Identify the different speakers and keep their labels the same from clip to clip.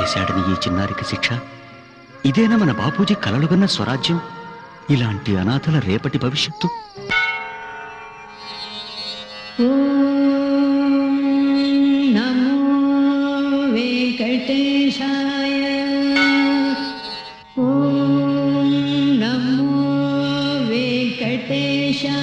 Speaker 1: చేశాడని ఈ చిన్నారికి శిక్ష? ఇదేనా మన బాపూజీ కలలుగన్న స్వరాజ్యం? ఇలాంటి అనాథల రేపటి భవిష్యత్తు?
Speaker 2: నమో వెంకటేశాయ, ఓం నమో వెంకటేశాయ.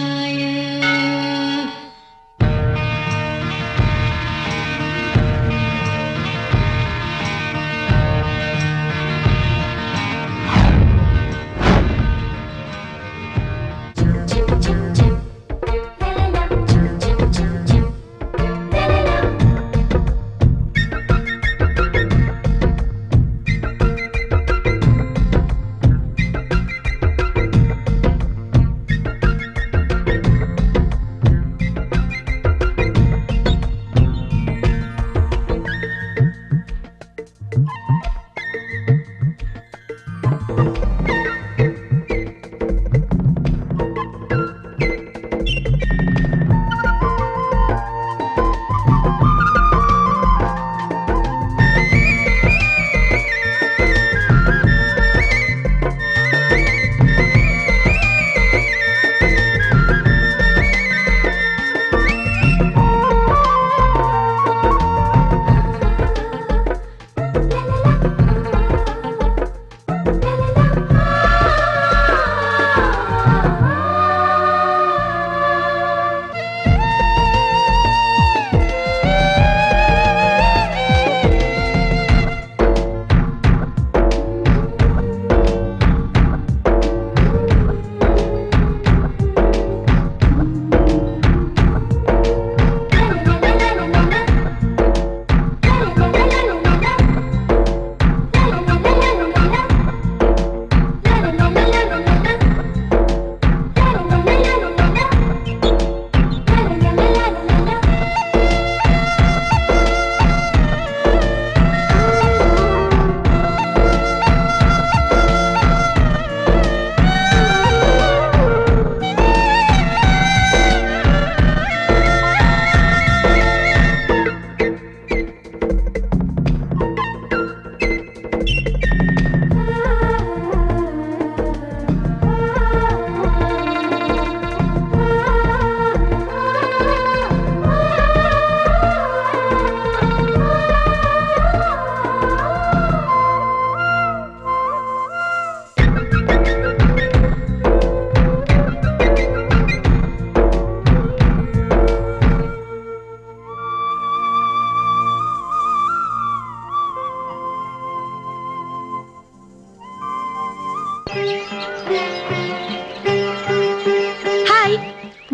Speaker 3: హాయ్,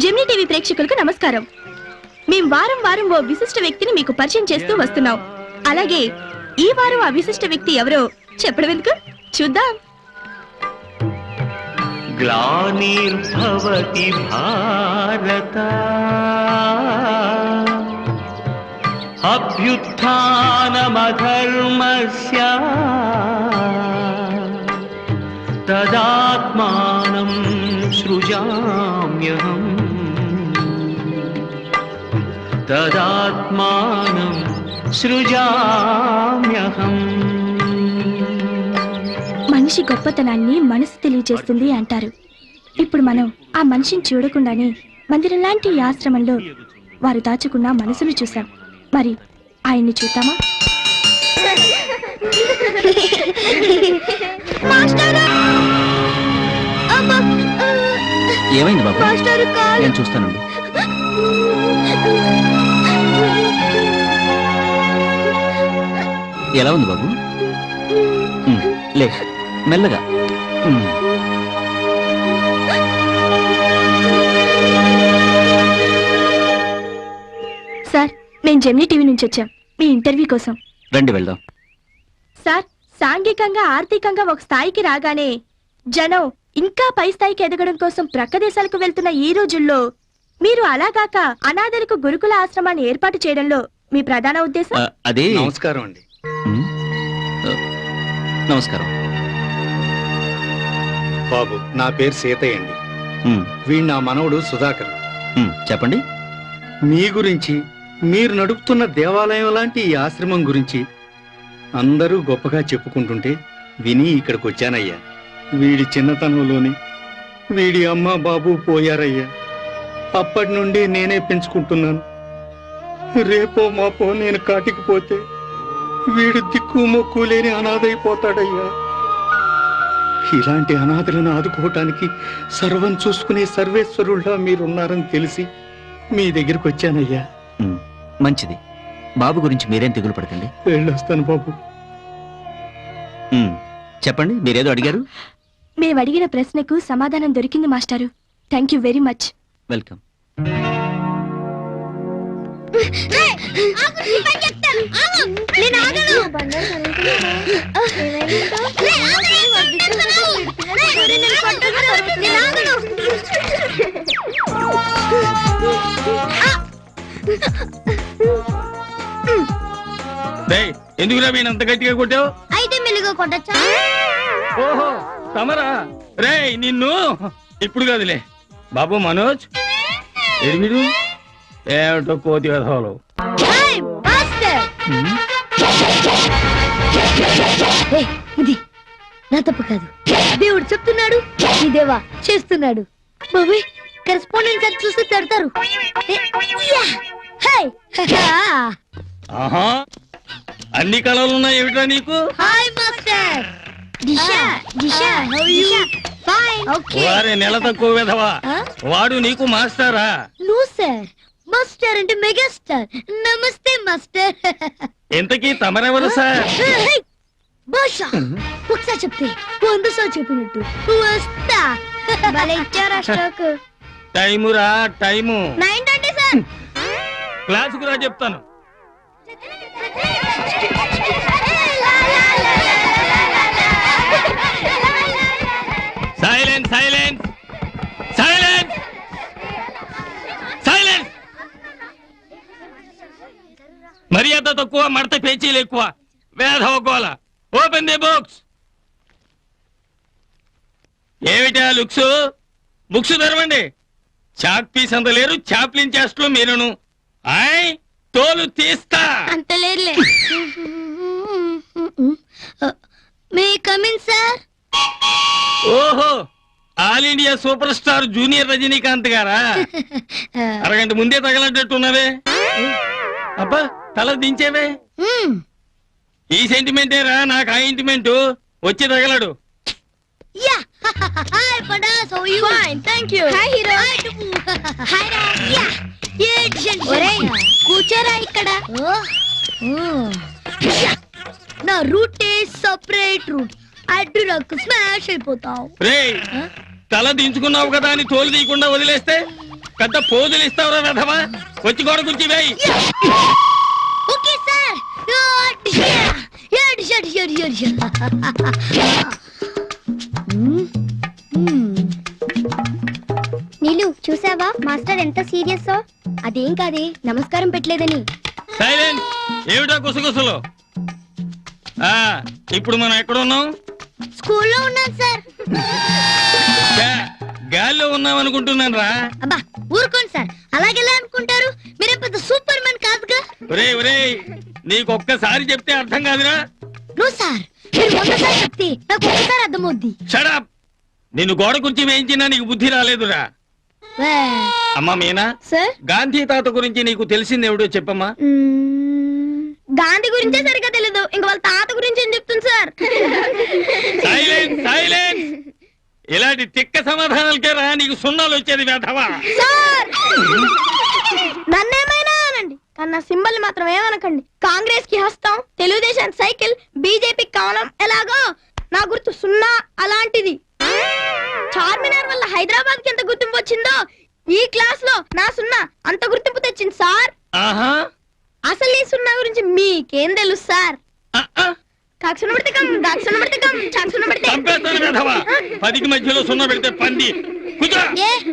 Speaker 3: జెమినీ టీవీ ప్రేక్షకులకు నమస్కారం. మేం వారం వారం ఓ విశిష్ట వ్యక్తిని మీకు పరిచయం చేస్తూ వస్తున్నాం. అలాగే ఈ వారం ఆ విశిష్ట వ్యక్తి ఎవరో చెప్పడం ఎందుకు, చూద్దాం.
Speaker 4: గ్లానిర్భవతి భారత అభ్యుత్థానమధర్మస్య తదాత్మానం సృజామ్యహం తదాత్మానం సృజామ్యహం.
Speaker 3: మనిషి గొప్పతనాన్ని మనసు తెలియజేస్తుంది అంటారు. ఇప్పుడు మనం ఆ మనిషిని చూడకుండానే మందిరం లాంటి ఈ ఆశ్రమంలో వారు దాచుకున్న మనసును చూసాం. మరి ఆయన్ని చూద్దామా?
Speaker 1: ఏమైంది బాబు? నేను చూస్తానండి. ఎలా ఉంది బాబు? లే, మెల్లగా.
Speaker 3: సార్, మేము జెమినీ టీవీ నుంచి వచ్చాం మీ ఇంటర్వ్యూ కోసం.
Speaker 1: రండి వెళ్దాం.
Speaker 3: సార్, సాంఘికంగా ఆర్థికంగా ఒక స్థాయికి రాగానే జనం ఇంకా పై స్థాయికి ఎదగడం కోసం ప్రక్క దేశాలకు వెళ్తున్న ఈ రోజుల్లో మీరు అలాగాక అనాథలకు గురుకుల ఆశ్రమాన్ని ఏర్పాటు చేయడంలో మీ ప్రధాన ఉద్దేశం?
Speaker 1: అదే.
Speaker 5: నమస్కారం అండి.
Speaker 1: నమస్కారం
Speaker 5: బాబు, నా పేరు సీతయ్య అండి. వీడు నా మనవడు సుధాకర్.
Speaker 1: చెప్పండి.
Speaker 5: మీ గురించి, మీరు నడుపుతున్న దేవాలయం లాంటి ఈ ఆశ్రమం గురించి అందరూ గొప్పగా చెప్పుకుంటుంటే విని ఇక్కడికి వచ్చానయ్యా. వీడి చిన్నతనంలోనే వీడి అమ్మ బాబు పోయారయ్యా. అప్పటి నుండి నేనే పెంచుకుంటున్నాను. రేపో మాపో నేను కాటికి పోతే వీడు దిక్కు మొక్కు లేని అనాథైపోతాడయ్యా. ఇలాంటి అనాథలను ఆదుకోవటానికి సర్వం చూసుకునే సర్వేశ్వరుల్లా మీరున్నారని తెలిసి మీ దగ్గరికి వచ్చానయ్యా.
Speaker 1: మంచిది. బాబు గురించి మీరేం దిగులు పడకండి.
Speaker 5: వెళ్ళొస్తాను బాబు.
Speaker 1: చెప్పండి, మీరేదో అడిగారు.
Speaker 3: మేము అడిగిన ప్రశ్నకు సమాధానం దొరికింది మాస్టారు. Thank you very much.
Speaker 1: Welcome.
Speaker 4: ఎందుకురా నేను అంత గట్టిగా కొట్టావు?
Speaker 6: అయితే మెల్లిగా కొట్టచ్చా?
Speaker 4: ఓహో తమరా రే, నిన్ను ఇప్పుడు కాదులే. బాబు మనోజ్ ఎడిమిడు ఏమిటో కోతి కథలు.
Speaker 6: ఇది నా తప్పు కాదు, దేవుడు చెప్తున్నాడు, ఈ దేవా చేస్తున్నాడు. బాబు కరెస్పాండెంట్ అది చూస్తే తిడతారు.
Speaker 4: ఆహా, అన్ని కళలు ఉన్నాయి ఏమిట్రా నీకు?
Speaker 6: Hi master. Disha Disha how you? Fine. Okay.
Speaker 4: వారే నెల తక్కువ వెధవా. వాడు నీకు మాస్టరా?
Speaker 6: నో సార్, మాస్టర్ అంటే మెగాస్టార్. నమస్తే మాస్టర్.
Speaker 4: ఇంతకీ తమరెవరు సార్?
Speaker 6: భాష ఒకసారి చెప్తే 100 సార్లు చెప్పినట్టు వస్తా. భలే ఇచ్చారా స్టాక్.
Speaker 4: టైమురా టైము.
Speaker 6: 9:30 సార్.
Speaker 4: క్లాసుకు రా చెప్తాను. Silence silence silence silence. మర్యాద తక్కువ, మడత పేచీలు ఎక్కువ. వేధవ గోల. Open the books. ఏమిటా లుక్స్? బుక్స్ తెరవండి. చాక్ పీస్ అంత లేరు, చాప్లిన్ చేస్ట్లు మీరును. ఆయ్ తోలు తీస్తా.
Speaker 6: అంత లేదులే. May come in sir.
Speaker 4: ఓహో, all India super star junior Rajinikanth గారా? అరగంట ముందే తగలడ్డట్టున్నావే. అబ్బా తల దించేవే. ఈ సెంటిమెంటేరా నాకు ఆ ఇంటిమెంటు. వచ్చి తగలడు.
Speaker 6: యా హాయ్ పడాస్. How you? Fine thank you. Hi hero. Hi రా. యా ఒరేయ్ కూర్చోరా ఇక్కడ. నా రూట్ సెపరేట్ రూట్. అడ్డు నాకు స్మాష్ అయిపోతావు.
Speaker 4: రేయ్ తల దించుకున్నావు కదా అని తోలు తీయకుండా వదిలేస్తే పెద్ద పోజులు ఇస్తావురా రథమా. వచ్చి గోడ కుర్చీ వేయి.
Speaker 6: Okay sir. నీలు చూసావా మాస్టర్ ఎంత సీరియస్? అదేం కాదే, నమస్కారం పెట్టలేదని.
Speaker 4: సైలెన్స్. ఏమిటా గుసగుసలు? ఇప్పుడు మనం ఎక్కడ ఉన్నాం?
Speaker 6: స్కూల్లో ఉన్నాను సార్.
Speaker 4: గాల్లో ఉన్నాం అనుకుంటున్నాను రా.
Speaker 6: అబ్బా ఊరుకోండి సార్, అలాగెలా అనుకుంటారు? మీరే పెద్ద సూపర్ మ్యాన్ కాదుగా.
Speaker 4: ఒరే ఒరే, నీకు ఒక్కసారి చెప్తే అర్థం కాదురా.
Speaker 6: నో సార్, మీరు 100 సార్లు చెప్తే నాకు ఒక్కసారి అర్థమవుద్ది.
Speaker 4: Shut up. నిన్ను గోడ కుర్చీ వేయించినా నీకు బుద్ధి రాలేదురా. అమ్మా మీనా
Speaker 6: సార్,
Speaker 4: గాంధీ తాత గురించి నీకు తెలిసింది ఎవడో చెప్పమ్మా.
Speaker 6: గాంధీ గురించే సరిగ్గా తెలీదు, ఇంక వాళ్ళ తాత గురించి ఏం చెప్తుంది సార్?
Speaker 4: Silence silence. ఇలాంటి తిక్క సమాధానాలకే రా నీకు సున్నాలు వచ్చేది వేధవా.
Speaker 6: నన్నేమైనా అనండి, కన్నా సింబల్ మాత్రం ఏమనకండి. కాంగ్రెస్ కి హస్తం, తెలుగుదేశానికి సైకిల్, బీజేపీ కవనం ఎలాగో నా గుర్తు సున్నా అలాంటిది. చార్మినార్ వల్ల హైదరాబాద్ కి ఎంత గుర్తింపు వచ్చిందో ఈ క్లాస్ లో నా సున్నా అంత గుర్తింపు తెచ్చింది సార్. అసలు ఈ సున్నా గురించి మీకేం తెలుసు సార్?
Speaker 4: పదికి మధ్యలో సున్నా పెడితే పంది.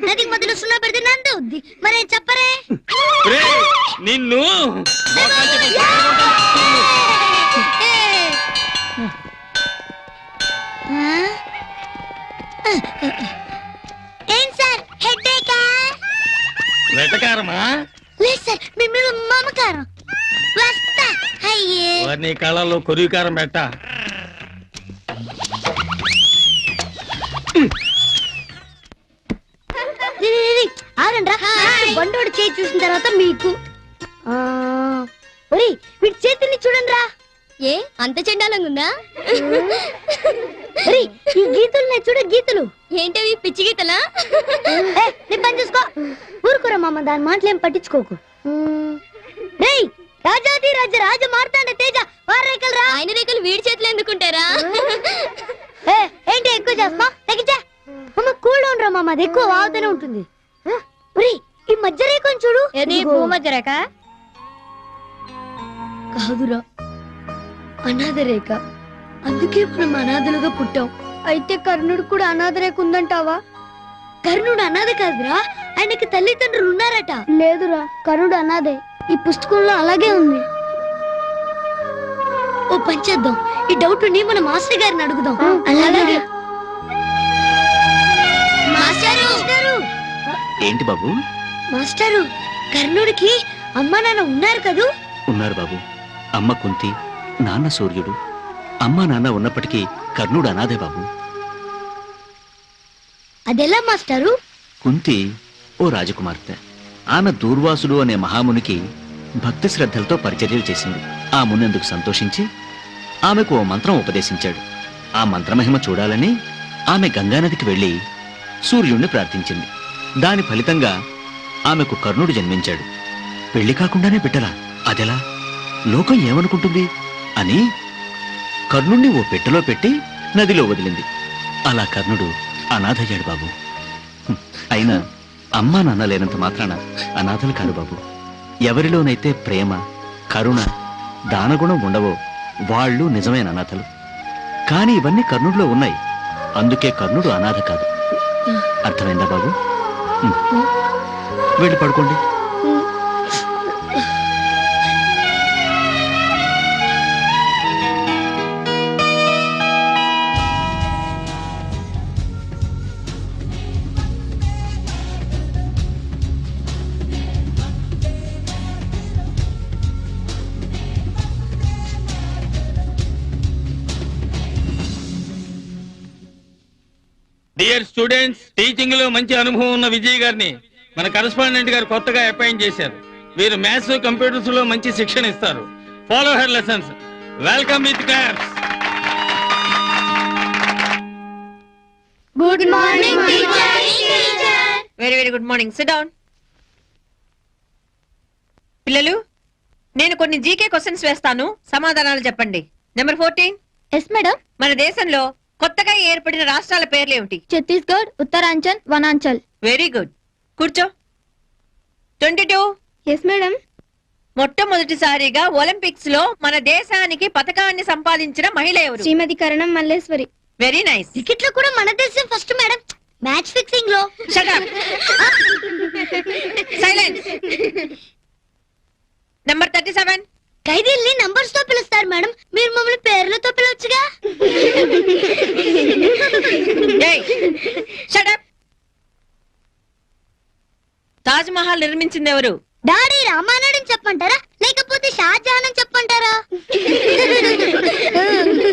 Speaker 6: నదికి మధ్యలో సున్నా పెడితే నంది ఉంది, మరి చెప్పరే.
Speaker 4: నిన్ను
Speaker 6: ఏం సార్ హెడ్ఏకా?
Speaker 4: వెటకారమా?
Speaker 6: లేదు సార్, మీ మీద మమకారం. వస్తా. అయ్యే
Speaker 4: వారిని కాళ్ళలో కొరివికారం పెట్ట.
Speaker 6: ఆగండ్రా బండోడు చేయి చూసిన తర్వాత మీకు ఒరేయ్ వీడి చేతుల్ని చూడండి రా. ఏ అంత చెండాలంగా ఉందా? ఒరేయ్ ఈ గీతలు చూడ గీతలు ఏంటవి పిచ్చి గీతలా? నీ పని చూసుకో. ఊరుకోరా మామ, దాని మాటలేం పట్టించుకోకు. రేయ్ రాజాది రాజ రాజ మార్తాండ తేజ వారి రేఖలు రా. ఆయన రేఖలు వీడి చేతులు ఎందుకుంటారా? ఏంటి ఎక్కువ చేస్తా తగ్గించా. అమ్మ కూల్ డౌన్ రా మామ, అది ఎక్కువ వాగుతూనే ఉంటుంది. ఒరేయ్ ఈ మధ్య రేఖను చూడు. ఏది భూమధ్య రేఖ కాదురా, అనాథ రేఖ. అందుకే మనం అనాథలుగా పుట్టాం. అయితే కర్ణుడు కూడా అనాథ రేఖ ఉందంటావా? కర్ణుడు అనాథ కాదురా, ఆయనకి తల్లిదండ్రులు ఉన్నారట. లేదురా, కర్ణుడు అనాథే. ఈ పుస్తకంలో అలాగే ఉంది. ఓ పంచేద్దాం, ఈ డౌట్ ని మన మాస్టర్ గారిని అడుగుదాం. అలాగే మాస్టారు.
Speaker 1: ఏంటి బాబు?
Speaker 6: మాస్టారు, కర్ణుడికి అమ్మా నాన్న ఉన్నారు కదూ?
Speaker 1: ఉన్నారు బాబు. అమ్మ కుంతి, నాన్న సూర్యుడు. అమ్మ నాన్న ఉన్నప్పటికీ కర్ణుడు అనాథే బాబు.
Speaker 6: అదెలా మాస్టారు?
Speaker 1: కుంతి ఓ రాజకుమార్తె. ఆమె దూర్వాసుడు అనే మహామునికి భక్తి శ్రద్ధలతో పరిచర్యలు చేసింది. ఆ మునందుకు సంతోషించి ఆమెకు ఓ మంత్రం ఉపదేశించాడు. ఆ మంత్రమహిమ చూడాలని ఆమె గంగానదికి వెళ్లి సూర్యుణ్ణి ప్రార్థించింది. దాని ఫలితంగా ఆమెకు కర్ణుడు జన్మించాడు. పెళ్లి కాకుండానే బిడ్డలా? అదెలా? లోకం ఏమనుకుంటుంది అని కర్ణుణ్ణి ఓ పెట్టెలో పెట్టి నదిలో వదిలింది. అలా కర్ణుడు అనాథయ్యాడు బాబు. అయినా అమ్మా నాన్న లేనంత మాత్రాన అనాథలు కాదు బాబు. ఎవరిలోనైతే ప్రేమ, కరుణ, దానగుణం ఉండవో వాళ్ళు నిజమైన అనాథలు. కాని ఇవన్నీ కర్ణుడిలో ఉన్నాయి. అందుకే కర్ణుడు అనాథ కాదు. అర్థమైందా బాబు? వెళ్ళి పడుకోండి.
Speaker 4: డియర్ స్టూడెంట్స్, టీచింగ్ లో మంచి అనుభవం ఉన్న విజయ్ గారిని మన కరెస్పాండెంట్ గారు కొత్తగా అపాయింట్ చేశారు. వీరు మ్యాథ్స్, కంప్యూటర్స్ లో మంచి శిక్షణ ఇస్తారు. Follow her lessons. Welcome with claps.
Speaker 6: Good morning teacher.
Speaker 7: Very very good morning. Sit down. పిల్లలు, నేను కొన్ని జీకే క్వశ్చన్స్ వేస్తాను, సమాధానాలు చెప్పండి. నెంబర్ 14.
Speaker 6: Yes madam.
Speaker 7: మన దేశంలో కొత్తగా ఏర్పడిన రాష్ట్రాల పేర్లు ఏమిటి?
Speaker 6: ఛత్తీస్గఢ్, ఉత్తరాంచల్, వనాంచల్.
Speaker 7: Very good. కూర్చో. 22.
Speaker 6: Yes madam.
Speaker 7: మొట్టమొదటిసారిగా ఒలింపిక్స్ లో మన దేశానికి పతకాన్ని సంపాదించిన మహిళ ఎవరు?
Speaker 6: Shrimati Karnam Malleswari.
Speaker 7: Very nice.
Speaker 6: Cricket లో కూడా మన దేశం ఫస్ట్ మేడం. మ్యాచ్ ఫిక్సింగ్ లో.
Speaker 7: Shut up. Silence. నెంబర్ 37.
Speaker 6: ఖైదీల్ని నంబర్స్ తో పిలుస్తారు మేడం, మీరు మమ్మల్ని పేర్లతో పిలవచ్చుగా.
Speaker 7: Hey, shut up. Taj Mahal నిర్మించింది ఎవరు?
Speaker 6: డాడీ రామానాయుడు చెప్పంటారా లేకపోతే షాజహాన్ అని చెప్పంటారా?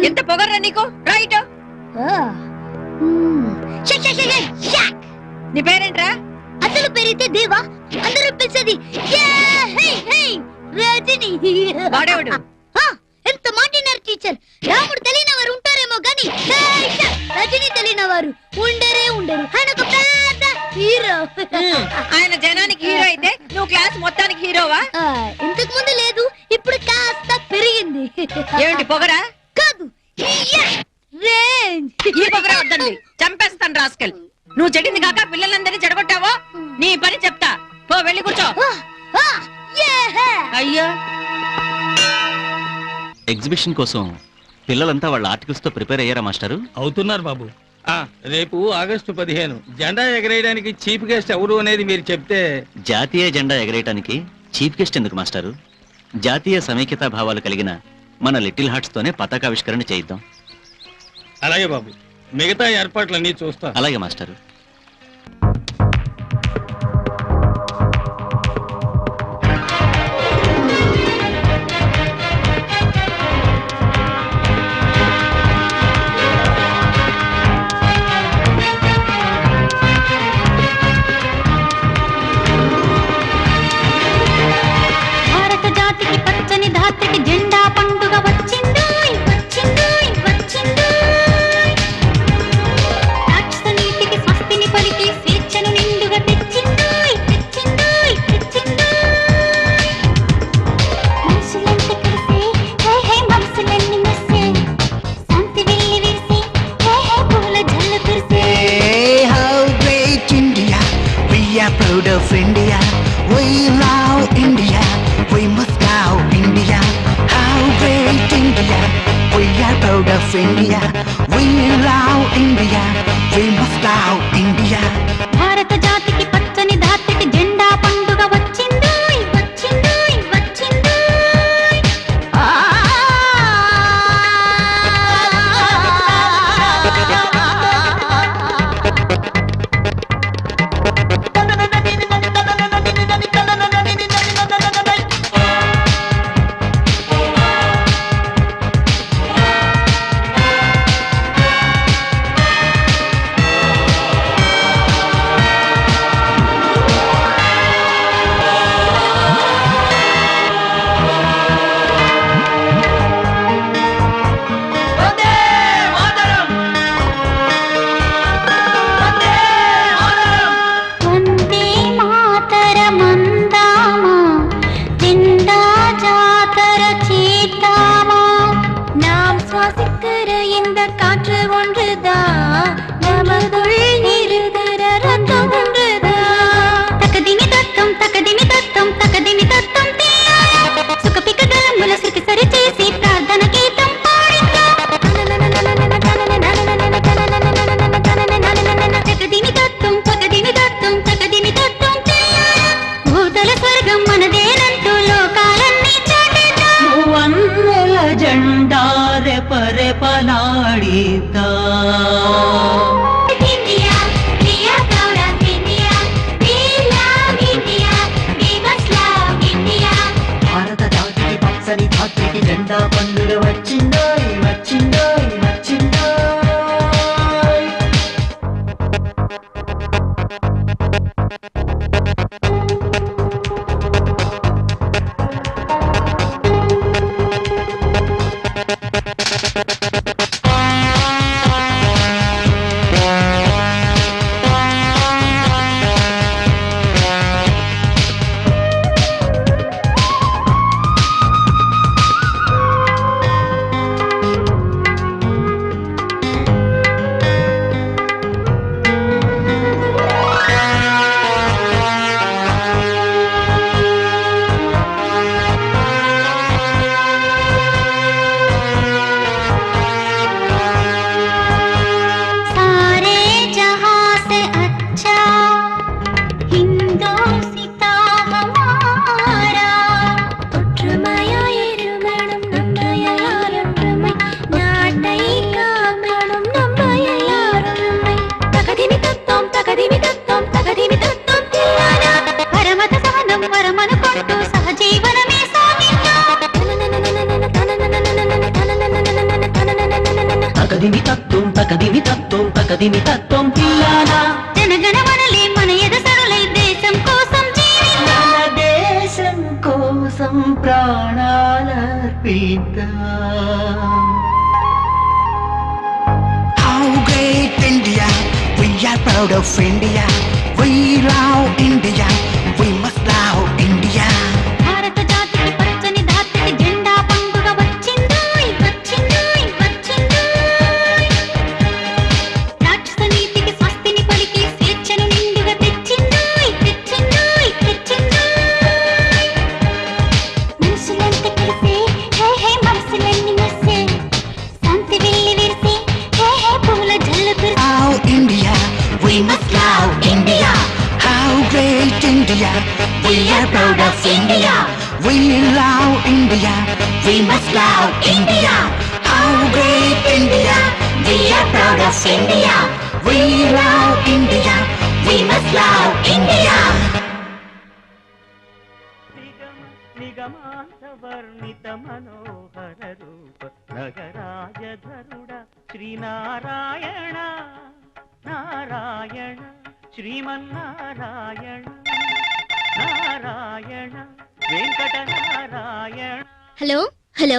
Speaker 7: ఎంత పొగర్రా నీకు? రైట్. నీ పేరేంట్రా?
Speaker 6: అసలు పెరిగితే దేవా, అందరూ పిలిచేది రజని.
Speaker 7: వాడేవాడు?
Speaker 6: ఎంత మాటినారు టీచర్. రాముడు తెలియని వారు ఉంటారేమో గాని రజని తెలియని వారు ఉండరే ఉండరు. ఆయన ఒక పెద్ద హీరో.
Speaker 7: ఆయన జనానికి హీరో అయితే నువ్వు క్లాస్ మొత్తానికి హీరోవా?
Speaker 6: ఇంతకు ముందు లేదు, ఇప్పుడు కాస్త పెరిగింది.
Speaker 7: ఏమిటి పొగరా?
Speaker 6: కాదు, రేంజ్.
Speaker 7: ఈ పొగరా వద్దండి, చంపేస్తాను రాస్కెల్. నువ్వు చెడింది కాక పిల్లలందరినీ చెడగొట్టావో నీ పని చెప్తా. పో వెళ్ళి కూర్చో. అయ్యో,
Speaker 1: ఎగ్జిబిషన్ కోసం పిల్లలంతా వాళ్ళ ఆర్టికల్స్ తో ప్రిపేర్ అయ్యారా మాస్టారు?
Speaker 4: అవుతున్నారు బాబు. రేపు ఆగస్టు 15 జెండా ఎగరేయడానికి చీఫ్ గెస్ట్ ఎవరు అనేది మీరు చెప్తే.
Speaker 1: జాతీయ జెండా ఎగరేయటానికి చీఫ్ గెస్ట్ ఎందుకు మాస్టారు? జాతీయ సమైక్యతా భావాలు కలిగిన మన లిటిల్ హార్ట్స్ తోనే పతాకావిష్కరణ చేయిద్దాం.
Speaker 4: అలాగే బాబు, మిగతా ఏర్పాట్లన్నీ చూస్తా.
Speaker 1: అలాగే మాస్టారు.
Speaker 8: ధాత్రికి జెండా పండుగ వచ్చిందోయ్ వచ్చిందోయ్ వచ్చిందోయ్ రాక్షస నీతికి స్వస్తిని పలికి స్వేచ్ఛను నిండుగా తెచ్చిందోయ్ తెచ్చిందోయ్ తెచ్చిందోయ్ మనుషులంతా కలిసి హే హే మనసులన్నీ మెస్సే శాంతి వెల్లి విరిసి హే హే పూల జల్లు కురిసే.
Speaker 9: How great India, we are proud of India, we love India, we must love India. How great India, we are proud of India, we love India, we must love India.
Speaker 8: భారత జాతికి పచ్చని ధాత్రికి జెండా పండుగ వచ్చిందోయ్ వచ్చిందోయ్ వచ్చిందోయ్ వందే మాతరమందామా జెండా జాతర చేద్దామా நாம் சுவாசிக்கிற இந்த காற்று ஒன்றுதான் நமதுள் இருகிற ரத்தம் ஒன்றுதான் தக்கதிமி தத்தம் தக்கதிமி தத்தம் தக்கதிமி தத்தம் సుఖపిక గలముల శృతి సరి చేసి ప్రార్థన గీతం పాడిద్దాం తకదిమి తత్వం తకదిమి తత్వం తకదిమి తత్వం భూతల స్వర్గం మనదేనంటూ లోకాలన్నీ చాటేద్దాం
Speaker 9: వన్నెల జెండా రెపరెపలాడిద్దా
Speaker 8: India, we are proud of India, we love India, we must love India.
Speaker 9: భారత జాతికి పచ్చని ధాత్రికి జెండా పండుగ వచ్చిందోయ్ వచ్చిందోయ్ వచ్చిందోయ్.
Speaker 8: सारे जहां से अच्छा हिंदोसिता हमारा ஒற்றுமையா இருகணும் நம்மைய யாரொற்றுமை நாட்டை காக்கணும் நம்மைய யாரொருமை தகதிமி தத்தம் தகதிமி தத்தம் தகதிமி தத்தம் தில்லாనా పరమత సహనం వరమనుకుంటూ సహజీవనమే సాగిద్దాం
Speaker 9: తకదిమి తత్వం తకదిమి తత్వం తకదిమి తత్వం పిల్లానా
Speaker 8: జనగణమనలే మన ఎదసరులై దేశం కోసం జీవిద్దాం
Speaker 9: మన దేశం కోసం ప్రాణాలర్పిద్దాం. How great India, we are proud of India, we love India, we must love India.
Speaker 8: భారత జాతికి పచ్చని ధాత్రికి జెండా పండుగ వచ్చిందోయ్ వచ్చిందోయ్ వచ్చిందోయ్ రాక్షస నీతికి స్వస్తిని పలికి స్వేచ్ఛను నిండుగా తెచ్చిందోయ్ తెచ్చిందోయ్ తెచ్చిందోయ్ మనుషులంతా కలిసి హే హే మనసులన్నీ మెస్సే శాంతి వెల్లి విరిసి హే హే పూల జల్లు కురిసే.
Speaker 9: How India, we must love India. How great India, we are proud of India, we love India, we must love India. How great India, we are proud of India, we love India, we must love India.
Speaker 10: నిగమాంత వర్ణిత మనోహర రూప నగరాజధరుడ Srinarayana Narayana Srimannarayana Narayana Venkata Narayana
Speaker 6: hello hello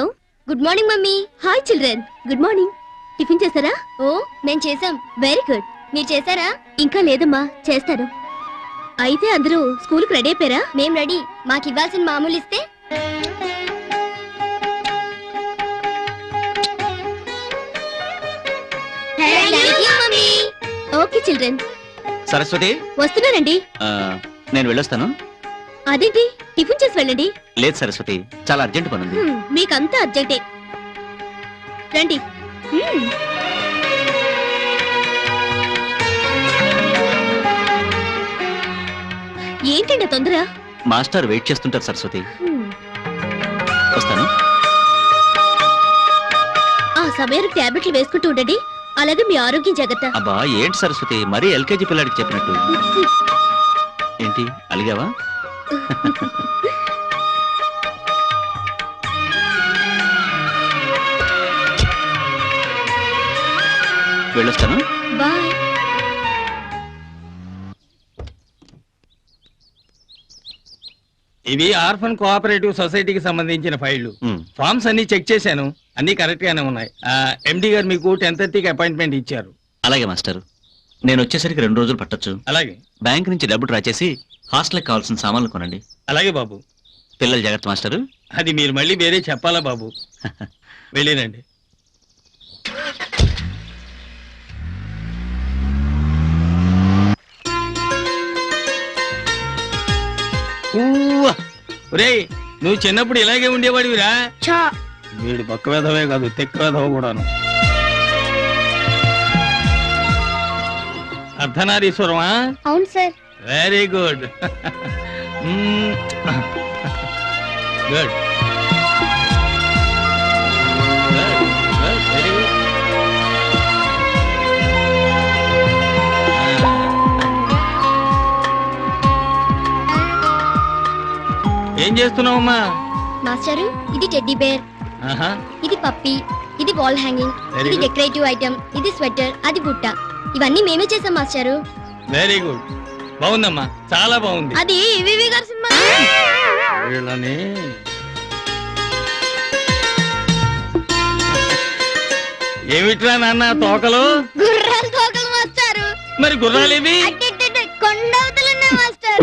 Speaker 6: good morning mummy. Hi children. Good morning. Tiffin చేశారా? ఓ మేము చేసాం. Very good. మీరు చేశారా? ఇంకా లేదమ్మా, చేస్తాను. అయితే అందరూ స్కూల్కి రెడీ అయిపోయారా? మేం రెడీ. మాకు ఇవ్వాల్సిన మామూలు ఇస్తే ఓకే చిల్డ్రన్.
Speaker 1: సరస్వతి,
Speaker 6: వస్తున్నానండి.
Speaker 1: నేను వెళ్ళొస్తాను.
Speaker 6: అదేంటి, టిఫిన్ చేసి వెళ్ళండి.
Speaker 1: లేదు సరస్వతి, చాలా అర్జెంట్ పనుంది.
Speaker 6: మీకంతా అర్జెంటే. రండి. ఏంటండి తొందర?
Speaker 1: మాస్టర్ వెయిట్ చేస్తుంటారు సరస్వతి. వస్తాను.
Speaker 6: ఆ సమయానికి టాబ్లెట్లు వేసుకుంటూ ఉండండి. అలాగే మీ ఆరోగ్యం జాగ్రత్త.
Speaker 1: అబ్బా ఏంటి సరస్వతి, మరీ ఎల్కేజీ పిల్లాడికి చెప్పినట్టు. ఏంటి అలిగావా? వెళ్ళొస్తాను.
Speaker 6: బాయ్.
Speaker 4: ఇవి ఆర్ఫన్ కోఆపరేటివ్ సొసైటీకి సంబంధించిన ఫైళ్లు. ఫార్మ్స్ అన్ని చెక్ చేశాను, అన్ని కరెక్ట్ గానే ఉన్నాయి. ఎండి గారు మీకు 10:30కి అపాయింట్మెంట్ ఇచ్చారు.
Speaker 1: అలాగే మాస్టర్, నేను వచ్చేసరికి 2 రోజులు పట్టొచ్చు.
Speaker 4: అలాగే.
Speaker 1: బ్యాంక్ నుంచి డబ్బు డ్రా చేసి హాస్టల్కి కావాల్సిన సామాన్లు కొనండి.
Speaker 4: అలాగే బాబు.
Speaker 1: పిల్లలు జాగ్రత్త మాస్టరు.
Speaker 4: అది మీరు మళ్ళీ వేరే చెప్పాలా బాబు. వెళ్ళిరండి. ఒరేయ్, నువ్వు చిన్నప్పుడు ఇలాగే ఉండేవాడివిరా. వీడు పక్క వేధవే కాదు, తెక్క వేధవ కూడాను. అర్ధనారీశ్వరమా?
Speaker 6: అవును sir.
Speaker 4: Very good. Good. Very good. ఏం చేస్తున్నావమ్మా?
Speaker 6: మాస్టారు, ఇది టెడ్డీ బేర్, ఇది పప్పి, ఇది వాల్ హ్యాంగింగ్,
Speaker 4: Very
Speaker 6: ఇది
Speaker 4: good.
Speaker 6: డెకరేటివ్ ఐటమ్, ఇది స్వెటర్, అది బుట్ట. ఇవన్నీ మేమే చేసాం మాస్టారు.
Speaker 4: Very good. బాగుందమ్మా, చాలా బాగుంది.
Speaker 6: అది వివి గారి సినిమా.
Speaker 4: వీళ్ళని ఏమిట్రా నాన్న తోకలు?
Speaker 6: గుర్రాలు తోకలు మాస్టారు.
Speaker 4: మరి గుర్రాలేవి?
Speaker 6: కొండవతలున్నాయి మాస్టర్.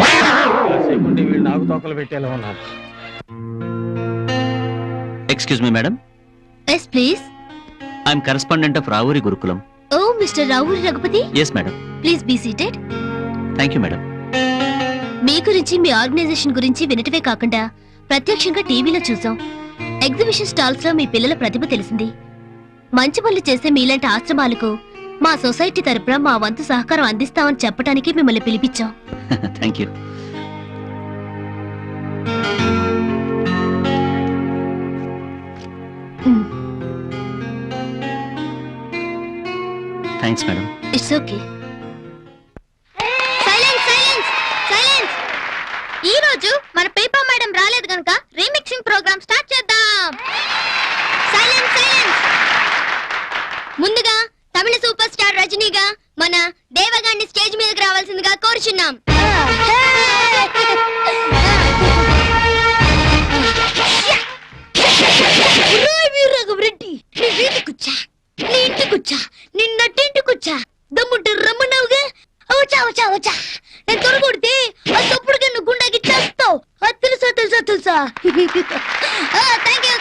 Speaker 4: కాసేపు ఉండి వీళ్ళు నాకు తోకలు పెట్టేలా ఉన్నారు.
Speaker 1: Excuse me madam,
Speaker 6: yes please.
Speaker 1: I'm correspondent of Ravuri Gurukulam.
Speaker 6: ఓ mister Ravuri Raghupathi,
Speaker 1: yes madam.
Speaker 6: Please be seated.
Speaker 1: Thank you madam.
Speaker 6: మీ గురించి, మీ ఆర్గనైజేషన్ గురించి వినటమే కాకుండా ప్రత్యక్షంగా టీవీలో చూసాం. ఎగ్జిబిషన్ స్టాల్స్ లో మీ పిల్లల ప్రతిభ తెలిసింది. మంచి పనులు చేసే మీలాంటి ఆశ్రమాలకు మా సొసైటీ తరపున మా వంతు సహకారం అందిస్తామని చెప్పడానికి మిమ్మల్ని పిలిపించాం.
Speaker 1: Thank you. Thanks madam.
Speaker 6: It's okay. Silence silence silence. ఈ రోజు మన పేపర్ మేడం రాలేదు గనుక రీమిక్సింగ్ ప్రోగ్రామ్ స్టార్ట్ చేద్దాం. Silence silence. ముందుగా తమిళ సూపర్ స్టార్ రజనీగా మన దేవగాన్ని స్టేజ్ మీదకి రావాల్సిందిగా కోరుచున్నాం. నిన్నటింటికొచ్చా దమ్ముంటే రమ్మన్నావుగా. వచ్చా వచ్చా వచ్చా. నేను తొడగొడితే ఆ తప్పుడు కన్ను గుండాకి చేస్తావు. తెలుసా తెలుసా తెలుసా. Thank you.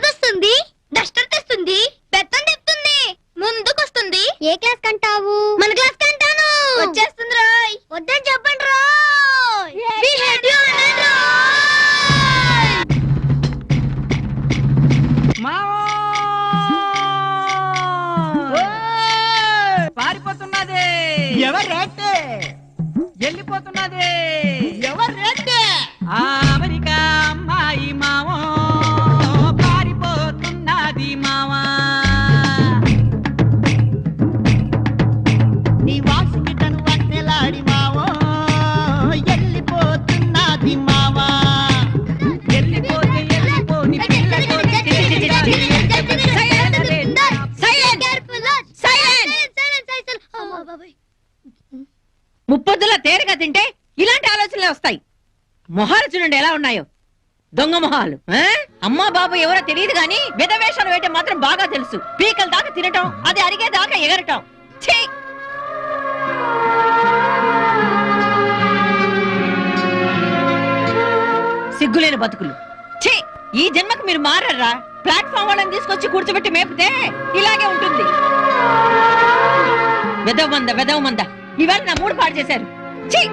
Speaker 6: వస్తుంది, డస్టర్ తెస్తుంది, బెత్తం తెస్తుంది, ముందుకొస్తుంది. ఏ క్లాస్ కంటావు? మన క్లాస్ కంటాను. వచ్చేస్తుంది రాయ్. వద్దని చెప్పండి Roy. We hate you and
Speaker 7: పారిపోతున్నది
Speaker 10: ఎవరేంటి వెళ్ళిపోతున్నది
Speaker 7: ఎవరంటే ఆ అమెరికా అమ్మాయి మావో పారిపోతున్నది మావా.
Speaker 10: నీ వాషింగ్టన్ వన్నెలాడి మావో వెళ్ళిపోతున్నది మావా.
Speaker 7: వెళ్ళిపోతే వెళ్ళిపోని పిల్లతోటి ముప్పొద్దుల తేరగా తింటే ఇలాంటి ఆలోచనలే వస్తాయి. మొహాలు చూడండి ఎలా ఉన్నాయో. దొంగ మొహాలు ఆ? అమ్మా బాబు ఎవరో తెలియదు గాని విధవేషాలు వేయటం మాత్రం బాగా తెలుసు. పీకల దాకా తినటం, అది అరిగే దాకా ఎగరటం. ఛీ! సిగ్గులేని బతుకులు. ఛీ! ఈ జన్మకు మీరు మారరా? ప్లాట్ఫామ్ వాళ్ళని తీసుకొచ్చి కూర్చోబెట్టి మేపితే ఇలాగే ఉంటుంది. వెదవ మంద ఇవాళ నా మూడు పాడు చేశారు. ఛీ!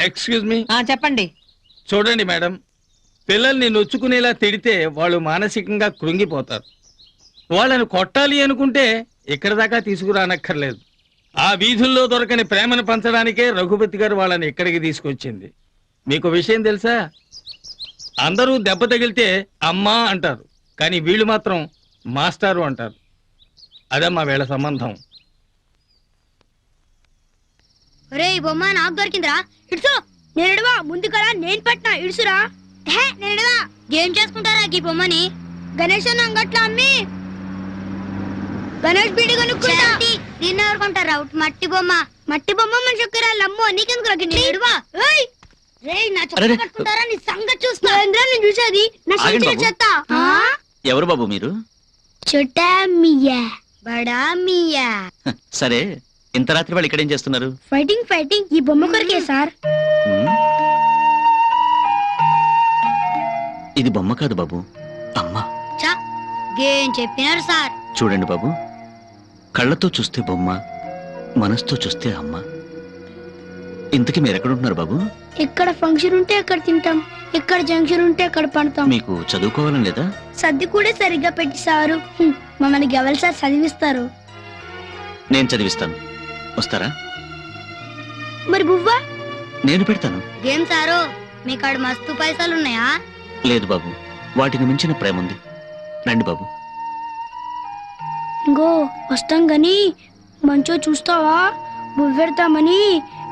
Speaker 4: ఎక్స్క్యూజ్ మీ,
Speaker 7: చెప్పండి.
Speaker 4: చూడండి మేడం, పిల్లల్ని నొచ్చుకునేలా తిడితే వాళ్ళు మానసికంగా కృంగిపోతారు. వాళ్ళని కొట్టాలి అనుకుంటే ఇక్కడ దాకా తీసుకురానక్కర్లేదు. ఆ వీధుల్లో దొరకని ప్రేమను పంచడానికే రఘుపతి గారు వాళ్ళని ఇక్కడికి తీసుకొచ్చింది. మీకు విషయం తెలుసా? అందరూ దెబ్బ తగిలితే అమ్మా అంటారు, కానీ వీళ్ళు మాత్రం మాస్టారు అంటారు. అదమ్మా వీళ్ళ సంబంధం.
Speaker 6: ఒరే ఈ బొమ్మ నాకు దొరికిందిరా, ఇడుసు. నేనుడవా ముందు కదా నేను పట్టినా, ఇడుసురా. నేనుడవా ఏం చేసుకుంటారా ఈ బొమ్మని? గణేష్ అంగట్లో అమ్మి గణేష్ బీడి కొనుక్కుంటా. దీన్ని ఎవరు కొంటారా? మట్టి బొమ్మ మన చొక్కరా లమ్మో నీకెందుకు నేడువా. నా చొక్క పట్టుకుంటారా? నీ సంగతి చూస్తా. నేను చూసేది నా
Speaker 1: ఆగండి
Speaker 6: సంచి
Speaker 1: బాబు.
Speaker 6: చెత్త.
Speaker 1: ఎవరు బాబు మీరు?
Speaker 6: छोटा मिया बड़ा मिया
Speaker 1: సరే, ఇంత రాత్రి వాళ్ళు ఇక్కడేం చేస్తున్నారు?
Speaker 6: ఫైటింగ్ ఈ బొమ్మ కొరకే సార్.
Speaker 1: ఉమ్. ఇది బొమ్మ కాదు బాబు, అమ్మ.
Speaker 6: చా గేం చెప్పినారు సార్.
Speaker 1: చూడండి బాబు, కళ్ళతో చూస్తే బొమ్మ, మనసుతో చూస్తే అమ్మ. ఇంతకీ మీరు ఎక్కడుంటున్నారు బాబు?
Speaker 6: ఇక్కడ ఫంక్షన్ ఉంటే అక్కడ తింటాం, ఇక్కడ జంక్షన్ ఉంటే అక్కడ పడతాం.
Speaker 1: మీకు చదువుకోవాలని లేదా?
Speaker 6: సర్ది కూడా సరిగ్గా పెట్టి సారు. మమ్మల్ని గవల్ సార్ చదివిస్తారు.
Speaker 1: నేను చదివిస్తాను, వస్తారా?
Speaker 6: మరి బువ్వా
Speaker 1: నేను పెడతాను.
Speaker 6: గేమ్ సారు మీ కాడ మస్తు పైసలు ఉన్నాయా?
Speaker 1: లేదు బాబు, వాటిని మించిన ప్రేమ ఉంది. రండి బాబు.
Speaker 6: ఇంకో వస్తాం గాని మంచో చూస్తావా? బువ్వెడతామని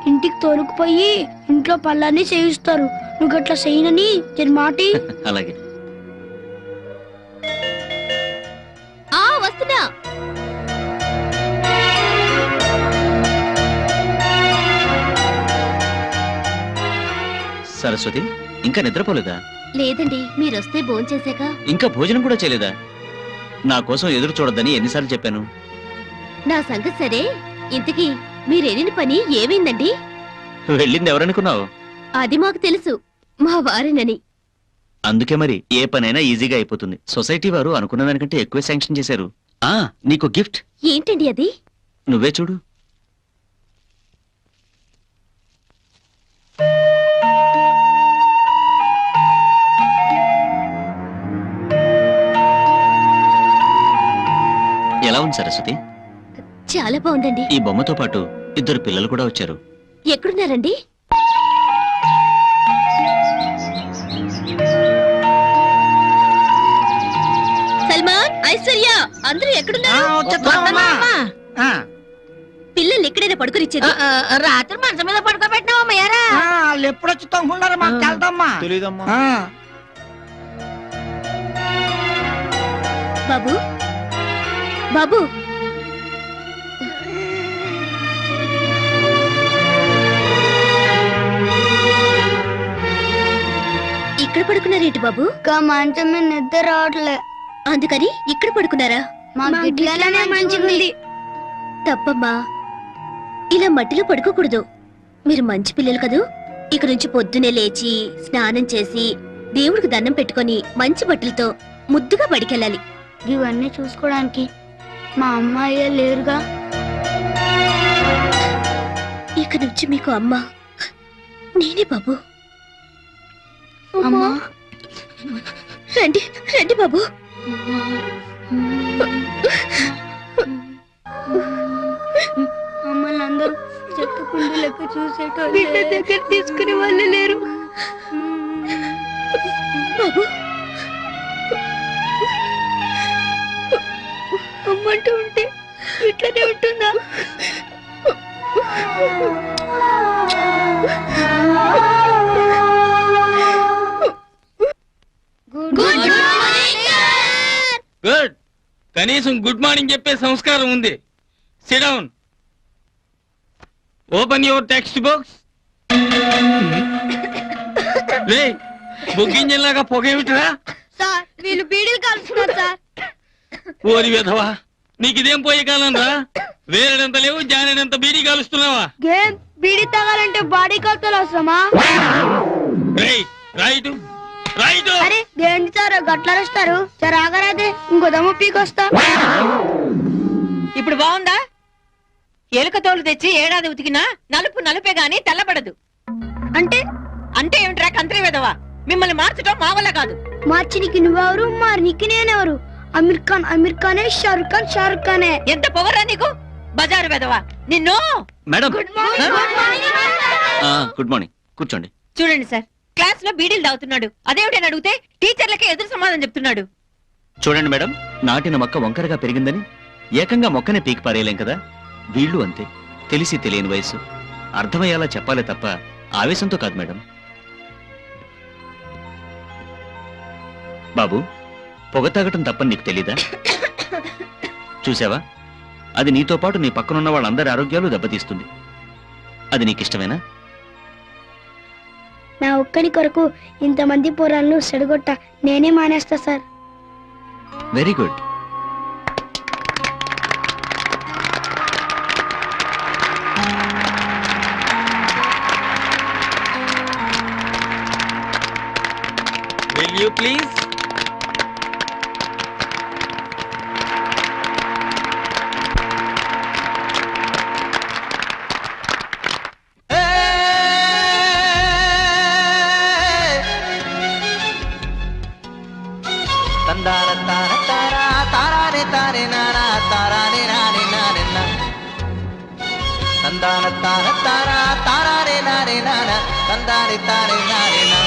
Speaker 6: ఇంటికి తోలుకుపోయి ఇంట్లో పళ్ళన్నీ చేయిస్తారు. నువ్వు గట్లా చేయనని మాటి.
Speaker 1: అలాగే.
Speaker 6: వస్తున్నా.
Speaker 1: సరస్వతి, ఇంకా నిద్రపోలేదా?
Speaker 6: లేదండి, మీరొస్తే భోంచేసాక.
Speaker 1: ఇంకా భోజనం కూడా చేయలేదా? నా కోసం ఎదురు చూడొద్దని ఎన్నిసార్లు చెప్పాను?
Speaker 6: నా సంగతి సరే, ఇంతకీ మీరెళ్ళిన పని ఏమైందండి?
Speaker 1: వెళ్ళింది ఎవరనుకున్నావు?
Speaker 6: అది మాకు తెలుసు, మా వారినని.
Speaker 1: అందుకే మరి ఏ పనైనా ఈజీగా అయిపోతుంది. సొసైటీ వారు అనుకున్న దానికంటే ఎక్కువ శాంక్షన్ చేశారు. నీకు గిఫ్ట్.
Speaker 6: ఏంటండి అది?
Speaker 1: నువ్వే చూడు. ఎలా ఉంది సరస్వతి?
Speaker 6: చాలా బాగుందండి.
Speaker 1: ఈ బొమ్మతో పాటు ఇద్దరు పిల్లలు కూడా వచ్చారు.
Speaker 6: ఎక్కడున్నారండి? సల్మాన్, ఐశ్వర్య అందరూ ఎక్కడున్నారు? పిల్లల్ని ఎక్కడైనా పడుకునిచ్చేది?
Speaker 7: రాత్రి మంచం మీద పడుకోబెట్టినావమ్మయ్యారా?
Speaker 10: వాళ్ళు ఎప్పుడు వచ్చి తొంగున్నారు మాకు తెలదమ్మా.
Speaker 5: తెలీదమ్మా.
Speaker 6: బాబు బాబు ఇక్కడ పడుకున్నారేంటి బాబు? మంచం మీద నిద్ర రావట్లే, అందుకని ఇక్కడ పడుకున్నారా? మంచిగుంది. తప్పమ్మా, ఇలా మట్టిలో పడుకోకూడదు. మీరు మంచి పిల్లలు కదూ. ఇక నుంచి పొద్దునే లేచి స్నానం చేసి దేవుడికి దండం పెట్టుకొని మంచి బట్టలతో ముద్దుగా బడికెళ్ళాలి. ఇవన్నీ చూసుకోవడానికి మా అమ్మాయి లేరుగా. ఇక నుంచి మీకు అమ్మ నేనే బాబు. అమ్మా రండి రండి బాబు. మమ్మల్ని అందరూ చెప్పుకుంటూ లెక్క చూసేటోళ్ళు, బిడ్డ దగ్గర తీసుకునే వాళ్ళు లేరు బాబు. అమ్మంటూ ఉంటే ఇట్లనే ఉంటుందా?
Speaker 4: గుడ్. కనీసం గుడ్ మార్నింగ్ చెప్పే సంస్కారం ఉంది. Sit down. Open your textbooks. రే బుగ్గింజన్ లాగా పొగేమిట్రా?
Speaker 6: సార్ వీళ్ళు బీడీలు కాల్చున్నారు సార్.
Speaker 4: ఓరి విధవా, నీకు ఇదేం పోయే కాలం రా? వేరేడంత లేవు, జానేడంత బీడీ కాలుస్తున్నావా?
Speaker 6: గేమ్ బీడీ తాగాలంటే బాడీ కొలతలు అవసరమా?
Speaker 4: రేయ్ రైట్ రైట్.
Speaker 6: అరే ఏంటి సార్ గట్ల అరుస్తారు? సార్ ఆగరాదే, ఇంకో దమ్ము పీకొస్తా.
Speaker 7: ఇప్పుడు బాగుందా? ఎలుక తోలు తెచ్చి ఏడాది ఉతికినా నలుపు నలుపే గాని తెల్లబడదు.
Speaker 6: అంటే
Speaker 7: అంటే ఏమిట్రా కంత్రి వెదవా? మిమ్మల్ని మార్చడం మా వల్ల కాదు.
Speaker 6: మార్చినికి నువ్వెవరు, మారికి నేనెవరు? అమీర్ ఖానే, షారుఖ్ ఖానే.
Speaker 7: ఎంత పొగరా నీకు? బజారు వెదవా నిన్ను.
Speaker 1: Madam
Speaker 6: good morning.
Speaker 1: Good morning, కూర్చోండి.
Speaker 7: చూడండి సార్, క్లాస్ లో బీడీలు తాగుతున్నాడు. అదేమిటని అడిగితే టీచర్లకే ఎదురు సమాధానం చెప్తున్నాడు.
Speaker 1: చూడండి మేడం, నాటిన మొక్క వంకరగా పెరిగిందని ఏకంగా మొక్కనే పీకి పారేయలేం కదా. వీళ్ళు అంతే, తెలిసి తెలియని వయసు. అర్థమయ్యేలా చెప్పాలే తప్ప ఆవేశంతో కాదు మేడం. బాబు, పొగ తాగటం తప్పని నీకు తెలీదా? చూసావా, అది నీతో పాటు నీ పక్కనున్న వాళ్ళందరి ఆరోగ్యాలు దెబ్బతీస్తుంది. అది నీకిష్టమేనా?
Speaker 6: నా ఒక్కని కొరకు ఇంతమంది పోరాళ్ళు చెడగొట్ట నేనే మానేస్తా sir.
Speaker 1: Very good.
Speaker 4: Will you please?
Speaker 9: తందార తార తారా తారారే తారే నారా తారారే నారే నారే నా తందార తార తారా తారారే నారే నారా తందారే తారే నారే నా.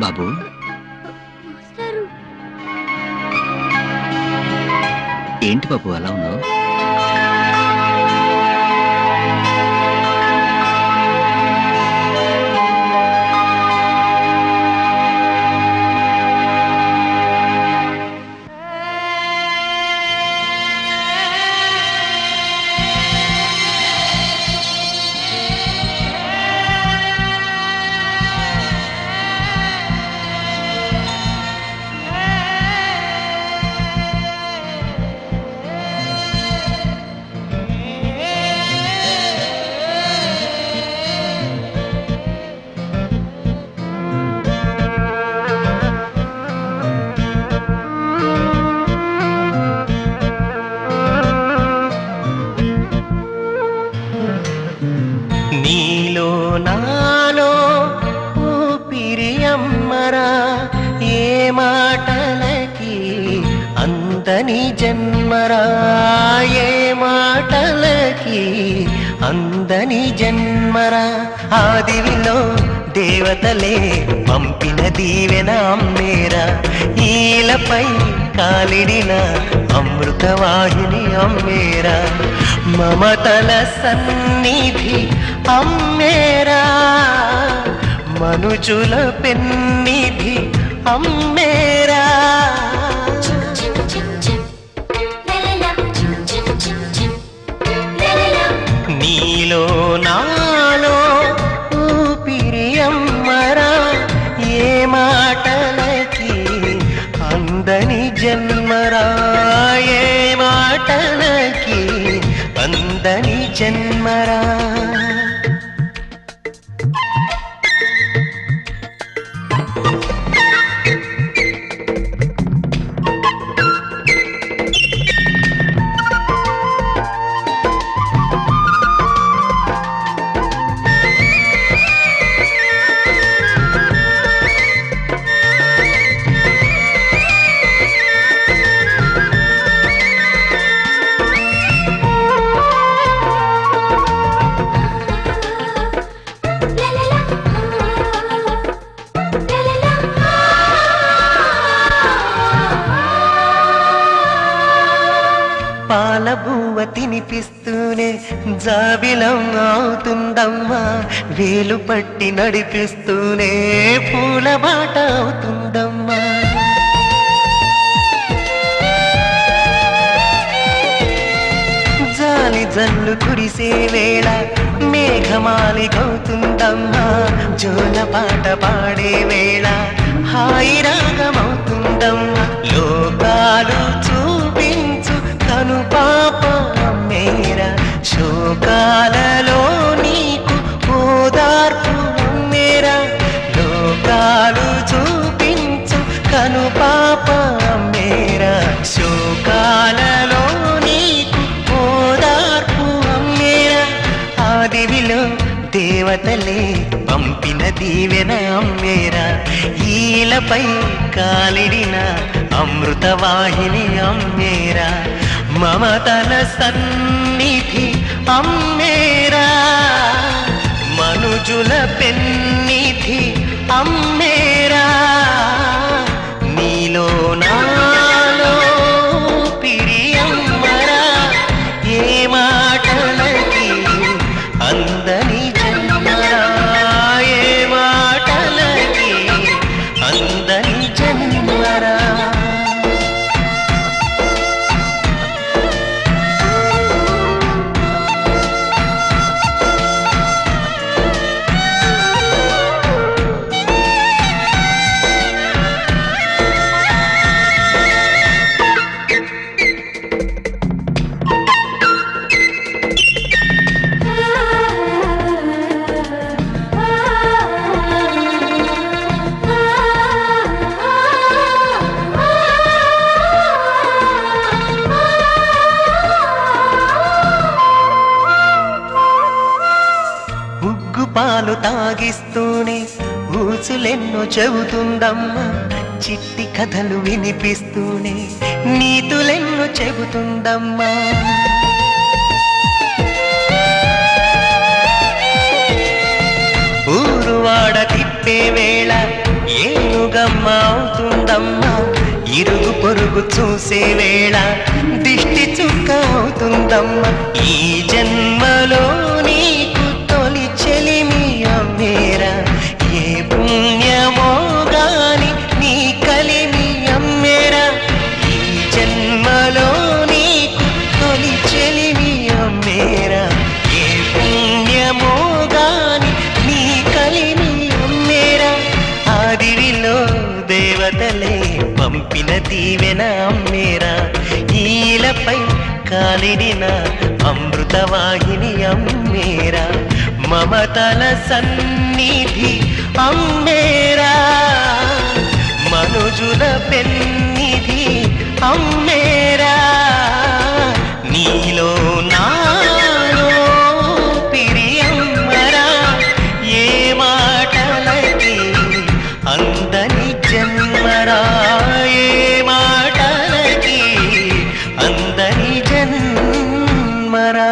Speaker 1: బాబు, ఏంటి బాబు అలా ఉన్నావు?
Speaker 9: నీలో నాలో ఊపిరి అమ్మరా, ఏ మాటలకి అందని జన్మరా, ఏ మాటలకి అందని జన్మరా. ఆదివిలో దేవతలే పంపిన దీవెన అమ్మేరా, ఈలపై కాలిడిన అమృతవాహిని అమ్మేరా, మమతల సన్నిధి అమ్మేరా, మనుజుల పెన్నిధి అమ్మేరా. నీలో నాలో ఊపిరి అమ్మరా, ఏ మాటలకి అందని జన్మరా, ఏ మాటలకి అందని జన్మరా. జాబిలం అవుతుందమ్మా వేలు పట్టి నడిపిస్తూనే పూల బాట అవుతుందమ్మా జాలి జల్లు కురిసే వేళ మేఘమాలికవుతుందమ్మా జోల పాట పాడే వేళ హాయి రాగమవుతుందమ్మా లోకాలు చూపించు తను పాప మేరా శోకాలలో నీకు ఓదార్పు మేరా లోకాలు చూపించు కను పాప మేరా శోకాలలో నీకు ఓదార్పు మేరా ఆదివిలో దేవతలే పంపిన దీవెన అమ్మేరా ఈలపై కాలిడిన అమృతవాహిని అమ్మేరా మమతల సన్నిధి అమ్మేరా మనుజుల పెన్నిధి అమ్మేరా నీలో నాలో పిరియమ్మరా ఏ మాటలకి అందని జన్మరా ఏ మాటలకి అందని జన్మరా పాలు తాగిస్తూనే ఊసులెన్నో చెబుతుందమ్మా చిట్టి కథలు వినిపిస్తూనే నీతులెన్నో చెబుతుందమ్మా ఊరువాడ తిప్పే వేళ ఏనుగమ్మ అవుతుందమ్మా ఇరుగు పొరుగు చూసే వేళ దిష్టి చుక్క అవుతుందమ్మా ఈ జన్మలో నీకు తొలి చెలిమి అమ్మేరా ఏ పుణ్యమో గాని నీ కలిమి అమ్మేరా ఈ జన్మలో నీకు తొలి చెలిమి అమ్మేరా ఏ పుణ్యమో గాని నీ కలిమి అమ్మేరా ఆదివిలో దేవతలే పంపిన దీవెన అమ్మేరా ఈలపై కాలిడిన అమృతవాహిని అమ్మేరా మమతల సన్నిధి అమ్మేరా మనుజుల పెన్నిధి అమ్మేరా నీలో నాలో పిరియమ్మరా ఏ మాటలకి అందని జన్మరా ఏ మాటలకి అందని జన్మరా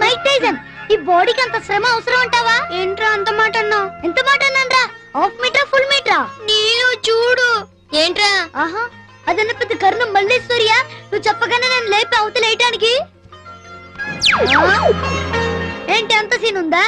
Speaker 6: మైక్ టైసన్ ఈ బాడీకి అంత శ్రమ అవసరం అంటావా ఏంట్రా అంత మాట అన్నావు ఎంత మాట అన్నాన్రా హాఫ్ మీటరా ఫుల్ మీటరా నీళ్ళు చూడు ఏంట్రా ఆహా అదన్న పెద్ద కర్ణం మల్లేశ్వరియా నువ్వు చెప్పగానే నేను లేపి అవతలేయటానికి ఏంటి అంత సీన్ ఉందా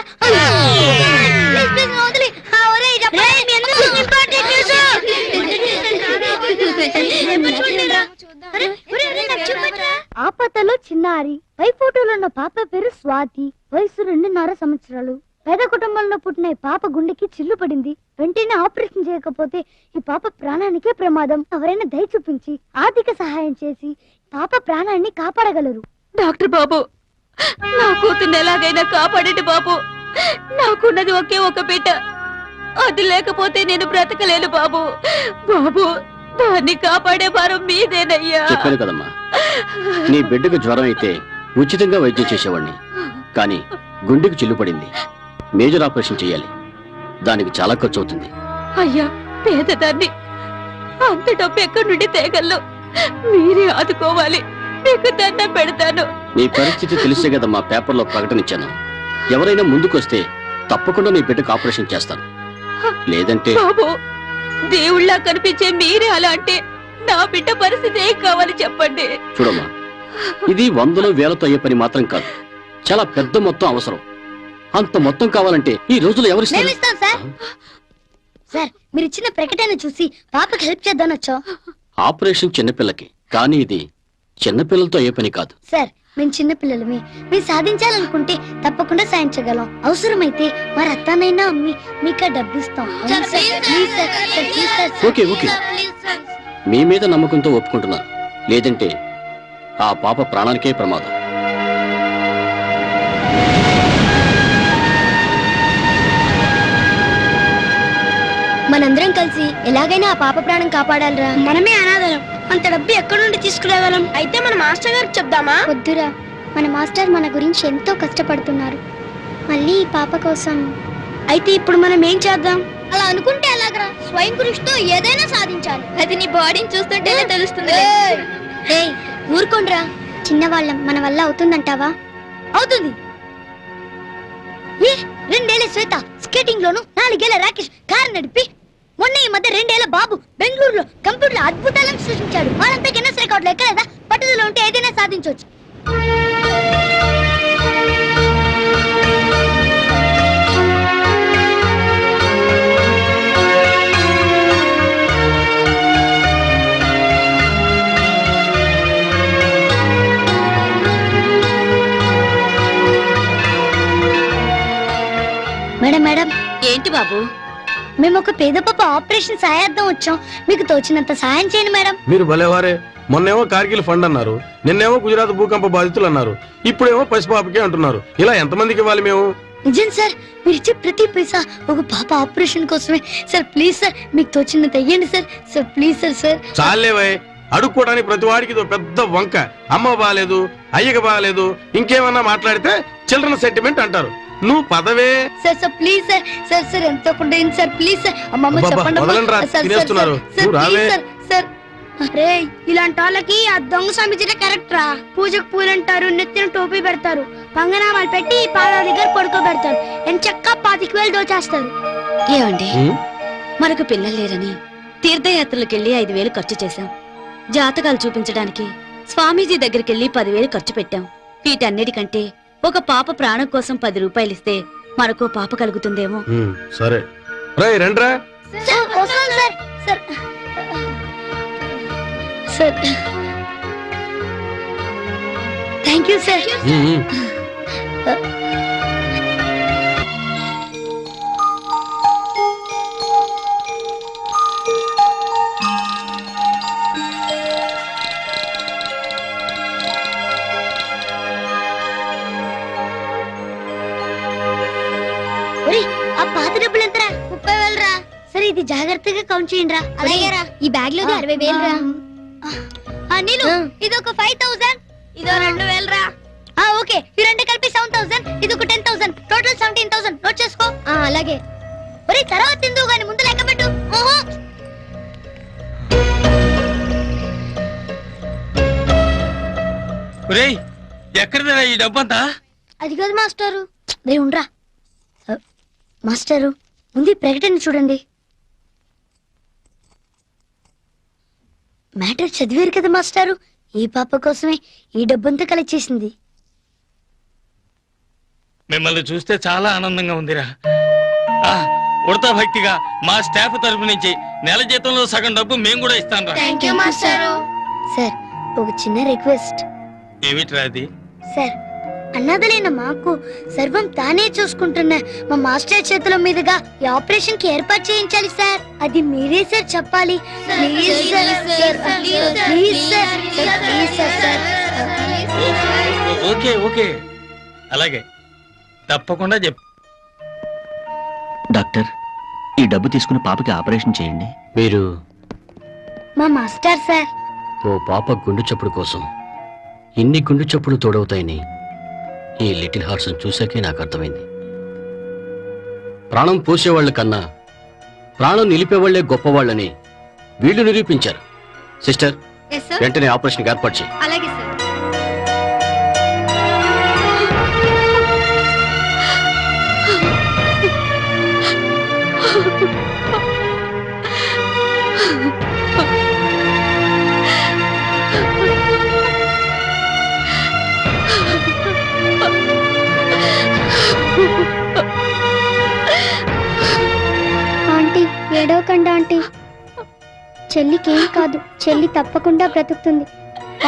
Speaker 6: ఆపతలో చిన్నారి పై ఫోటోలో ఉన్న పాప పేరు స్వాతి వయసు 2.5 సంవత్సరాలు పేద కుటుంబంలో పుట్టిన ఈ పాప గుండెకి చిల్లు పడింది వెంటనే ఆపరేషన్ చేయకపోతే ఈ పాప ప్రాణానికే ప్రమాదం ఎవరైనా దయ చూపించి ఆర్థిక సహాయం చేసి పాప ప్రాణాన్ని కాపాడగలరు
Speaker 3: డాక్టర్ బాబు నా కూతుర్ని ఎలాగైనా కాపాడండి బాబు నాకున్నది ఒకే ఒక బిడ్డ అది లేకపోతే నేను బ్రతకలేను బాబు బాబు దాన్ని కాపాడే భారం మీదేనయ్యా
Speaker 1: చెప్పాను కదమ్మా నీ బిడ్డకు జ్వరం అయితే ఉచితంగా వైద్యం చేసేవాడిని కానీ
Speaker 11: గుండెకు చిల్లు పడింది. మేజర్ ఆపరేషన్ చేయాలి. దానికి చాలా ఖర్చు అవుతుంది.
Speaker 3: అయ్యా పేదదాన్ని, అంత డబ్బు ఎక్కడి నుండి తేగలను? మీరే ఆదుకోవాలి, మీకు దండం పెడతాను.
Speaker 11: నీ పరిస్థితి తెలిసే కదా మా పేపర్లో ప్రకటన ఇచ్చాను. ఎవరైనా ముందుకొస్తే తప్పకుండా నీ బిడ్డకు ఆపరేషన్ చేస్తాను. లేదంటే
Speaker 3: బాబు, దేవుళ్ళ కనిపించే మీరే అలా అంటే నా బిడ్డ పరిస్థితి ఏం కావాలి చెప్పండి.
Speaker 11: చూడమ్మా, ఇది వందలు వేలతో అయ్యే పని మాత్రం కాదు. చాలా పెద్ద మొత్తం అవసరం. అంత మొత్తం కావాలంటే ఈ రోజులు ఎవరిస్తారు?
Speaker 6: మేమిస్తాం సార్. సార్, మీరు ఇచ్చిన ప్రకటన చూసి పాపకి హెల్ప్ చేద్దాం వచ్చాం.
Speaker 11: ఆపరేషన్ చిన్నపిల్లకి, కానీ ఇది చిన్నపిల్లలతో అయ్యే పని కాదు.
Speaker 6: సార్, మేము చిన్న పిల్లలమే. మీరు సాధించాలనుకుంటే తప్పకుండా సాధించగలం. అవసరమైతే మరి అత్తానైనా అమ్మి మీకు డబ్బు ఇస్తాం.
Speaker 11: ఓకే ఓకే, మీ మీద నమ్మకంతో ఒప్పుకుంటున్నాను. లేదంటే ఆ పాప ప్రాణానికే ప్రమాదం.
Speaker 6: మనందరం కలిసి ఎలాగైనా ఆ పాప ప్రాణం కాపాడాలిరా. మనమే అనాథలం, అంత డబ్బు ఎక్కడి నుండి తీసుకురాగలం? అయితే మన మాస్టర్ గారికి చెప్దామా? వద్దురా, మన మాస్టర్ మన గురించి ఎంతో కష్టపడుతున్నారు. మళ్ళీ ఈ పాప కోసం. అయితే ఇప్పుడు మనం ఏం చేద్దాం? అలా అనుకుంటే ఎలాగరా? స్వయం కృషితో ఏదైనా సాధించాలి. అది నీ బాడీని చూస్తుంటేనే తెలుస్తుంది. ఊరుకోండ్రా, చిన్నవాళ్ళం, మన వల్ల అవుతుందంటావా? అవుతుంది. ఏ 2 ఏళ్ల శ్వేత స్కేటింగ్ లోను, 4 ఏళ్ల రాకేష్ కారు నడిపి, మొన్న ఈ మధ్య 2 ఏళ్ల బాబు బెంగళూరులో కంప్యూటర్ అద్భుతాలను సృష్టించాడు. వాళ్ళంతా గిన్నెస్ రికార్డులు ఎక్కలేదా? పట్టుదల ఉంటే ఏదైనా సాధించవచ్చు. Madam madam.
Speaker 3: ఏంటి బాబు?
Speaker 6: మేము ఒక పేద పాప ఆపరేషన్ సాయార్థం వచ్చాం. మీకు తోచినంత సాయం చేయండి మేడం.
Speaker 12: మీరు భలేవారే. మొన్నేమో కార్గిల్ ఫండ్ అన్నారు, నిన్నేమో గుజరాత్ భూకంప బాధితులు అన్నారు, ఇప్పుడేమో పసిపాపకే అంటున్నారు. ఇలా ఎంతమందికి ఇవ్వాలి మేము?
Speaker 6: నిజం సార్, మీరు ఇచ్చే ప్రతి పైసా ఒక పాప ఆపరేషన్ కోసమే. సార్ ప్లీజ్ సార్, మీకు తోచినంత అయ్యండి sir. Sir please sir. Sir
Speaker 12: చాలేవే, అడుక్కోవడానికి ప్రతి వాడికి ఇదో పెద్ద వంక. అమ్మ బాగాలేదు, అయ్యకి బాగాలేదు, ఇంకేమన్నా మాట్లాడితే చిల్డ్రన్ సెంటిమెంట్ అంటారు. నువ్వు పదవే.
Speaker 6: Sir sir please sir. Sir sir ఎంతో కొండ సార్ ప్లీజ్ సార్. అమ్మమ్మ చెప్పండి.
Speaker 12: తినేస్తున్నారు, నువ్వు రావే.
Speaker 6: సార్ రే, ఇలాంటి వాళ్ళకి ఆ దొంగ స్వామిజీనే కరెక్ట్ రా. పూజకు పూలంటారు, నెత్తిన టోపీ పెడతారు, పంగనామాలు పెట్టి పాదాల దగ్గర పడుకోబెడతారు. ఎంచక్క 25,000 దోచేస్తారు.
Speaker 3: ఏమండి, మనకు పిల్లలు లేరని తీర్థయాత్రలకెళ్లి 5,000 ఖర్చు చేశాం. జాతకాలు చూపించడానికి స్వామీజీ దగ్గరికెళ్లి 10,000 ఖర్చు పెట్టాం. వీటన్నిటికంటే ఒక పాప ప్రాణం కోసం 10 రూపాయలు ఇస్తే మనకో పాప కలుగుతుందేమో.
Speaker 12: సరే రేయ్ రండ్రా.
Speaker 6: Sir thank you sir. ఆ పాత డబ్బులు ఎంతరా? 30,000 రా. సరే, ఇది జాగ్రత్తగా కౌంట్ చేయండి రా. అలాగేరా. ఈ బ్యాగ్ లో 60,000 రా. నీలు, ఇది ఒక 5,000, ఇదో 2,000 రా. ఓకే, ఈ రెండు కలిపి 7,000, ఇది ఒక 10,000, టోటల్ 17,000. నోట్ చేసుకో. అలాగే. ఒరే, తర్వాత తిందు గాని ముందు లెక్క పెట్టు.
Speaker 4: ఒరేయ్, ఎక్కడిదరా ఈ డబ్బంతా?
Speaker 6: అది కాదు మాస్టారు. ఉండరా మాస్టారు, ముందు ప్రకటన చూడండి. మ్యాటర్ చదివారు కదా మాస్టారు? ఈ పాప కోసమే ఈ డబ్బంతా కలెక్ట్ చేసింది.
Speaker 4: మిమ్మల్ని చూస్తే చాలా ఆనందంగా ఉందిరా. ఉడతా భక్తిగా మా స్టాఫ్ తరపు నుంచి నెల జీతంలో సగం డబ్బు మేము కూడా ఇస్తాను.
Speaker 6: సార్, ఒక చిన్న రిక్వెస్ట్.
Speaker 4: ఏమిట్రా అది?
Speaker 6: సార్, అన్నదలైన మాకు సర్వం తానే చూసుకుంటున్న మా మాస్టర్ చేతుల మీదుగా ఈ ఆపరేషన్ కి ఏర్పాటు చేయించాలి సార్. అది మీరే సార్ చెప్పాలి.
Speaker 4: ఓకే ఓకే, అలాగే తప్పకుండా చెప్పు.
Speaker 1: డాక్టర్, ఈ డబ్బు తీసుకుని పాపకి ఆపరేషన్ చేయండి.
Speaker 11: మీరు
Speaker 6: మా మాస్టర్ సార్.
Speaker 11: ఓ పాప గుండు చప్పుడు కోసం ఇన్ని గుండు చప్పుడు తోడవుతాయని ఈ లిటిల్ హార్ట్స్ చూశాకే నాకు అర్థమైంది. ప్రాణం పోసేవాళ్ళ కన్నా ప్రాణం నిలిపేవాళ్లే గొప్పవాళ్ళని వీళ్ళు నిరూపించారు. సిస్టర్, వెంటనే ఆపరేషన్ ఏర్పాటు చేయి.
Speaker 6: అలాగే సార్.
Speaker 8: ఆంటీ ఏడవకండి ఆంటీ, చెల్లికేం కాదు, చెల్లి తప్పకుండా బ్రతుకుతుంది.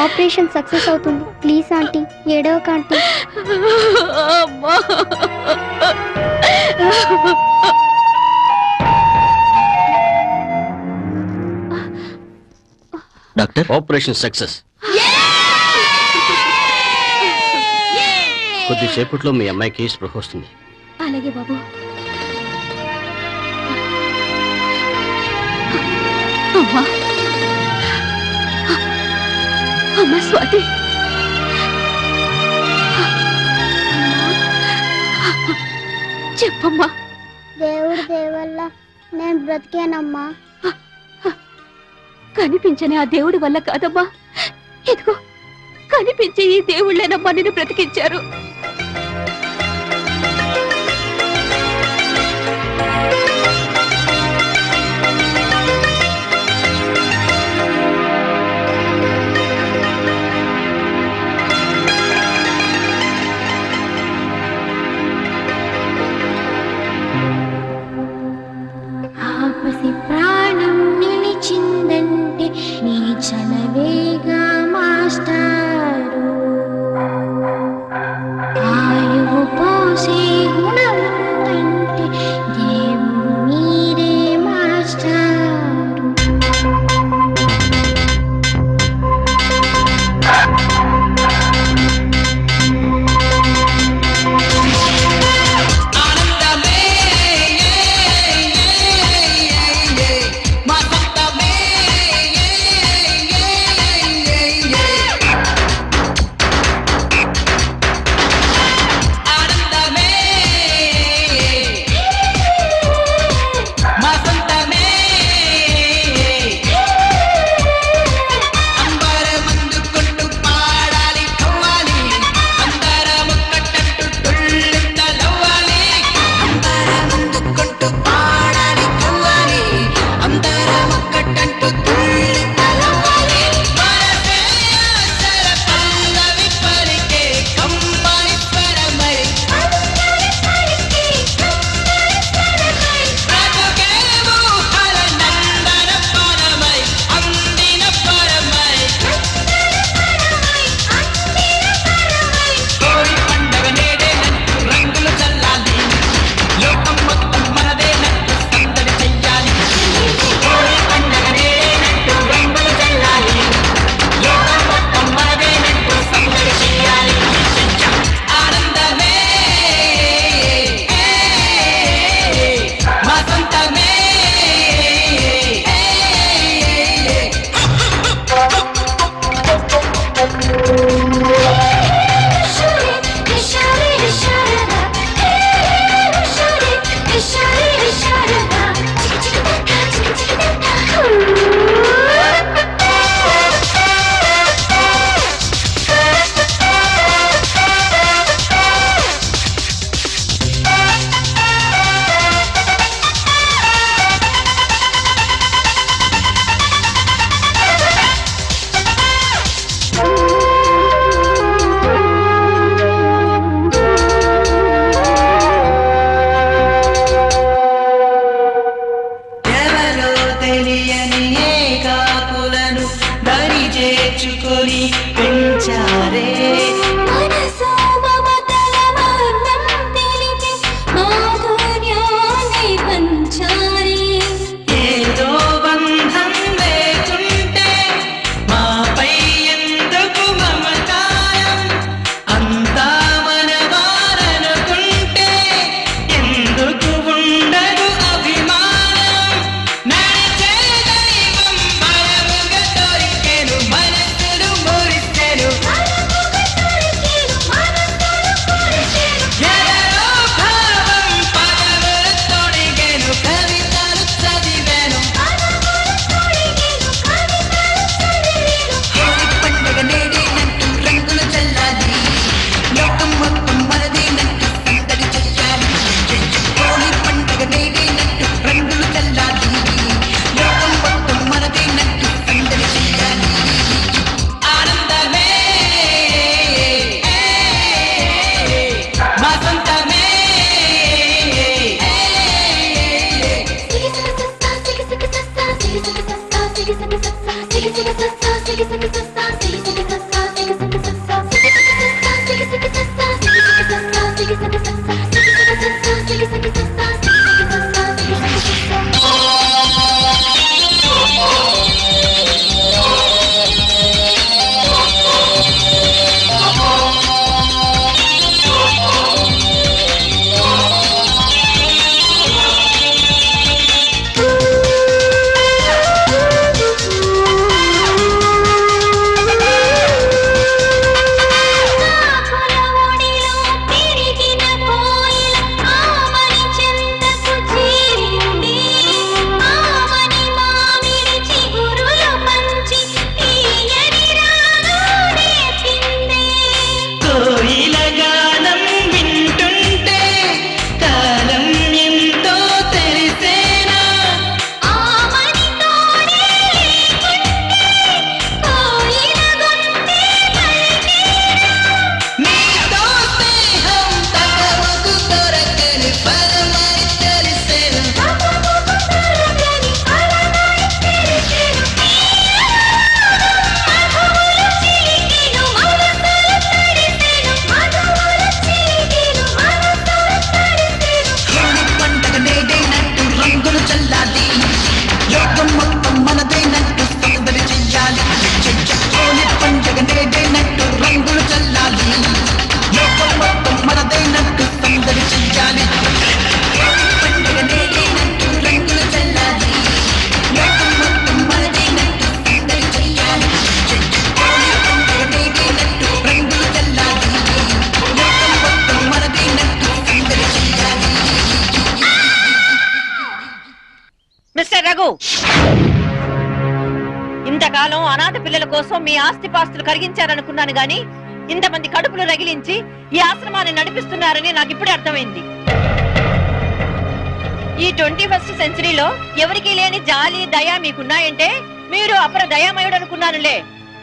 Speaker 8: ఆపరేషన్ సక్సెస్ అవుతుంది. ప్లీజ్ ఆంటీ ఏడవక ఆంటీ.
Speaker 1: Doctor,
Speaker 11: operation success. కొద్దిసేపట్లో మీ అమ్మాయికి స్పృహ వస్తుంది.
Speaker 3: అలాగే బాబు. అమ్మా, అమ్మా స్వాతి, చెప్పమ్మా.
Speaker 8: దేవుడి దేవల్ల నేను బ్రతికానమ్మా.
Speaker 3: కనిపించని ఆ దేవుడి వల్ల కాదమ్మా, ఇదిగో కనిపించే ఈ దేవుళ్ళేనమ్మా నిన్ను బ్రతికించారు.
Speaker 8: ఆపసి ప్రాణం నిలిచిందంటే నీ చలవేగా మాస్టారు.
Speaker 7: మిస్టర్ రఘు, ఇంతకాలం అనాథ పిల్లల కోసం మీ ఆస్తిపాస్తులు కరిగించారనుకున్నాను గాని ఇంతమంది కడుపులు రగిలించి ఈ ఆశ్రమాన్ని నడిపిస్తున్నారని నాకు ఇప్పుడే అర్థమైంది. ఈ 21st సెంచరీలో ఎవరికీ లేని జాలి దయ మీకున్నాయంటే మీరు అపర దయామయుడు అనుకున్నానులే.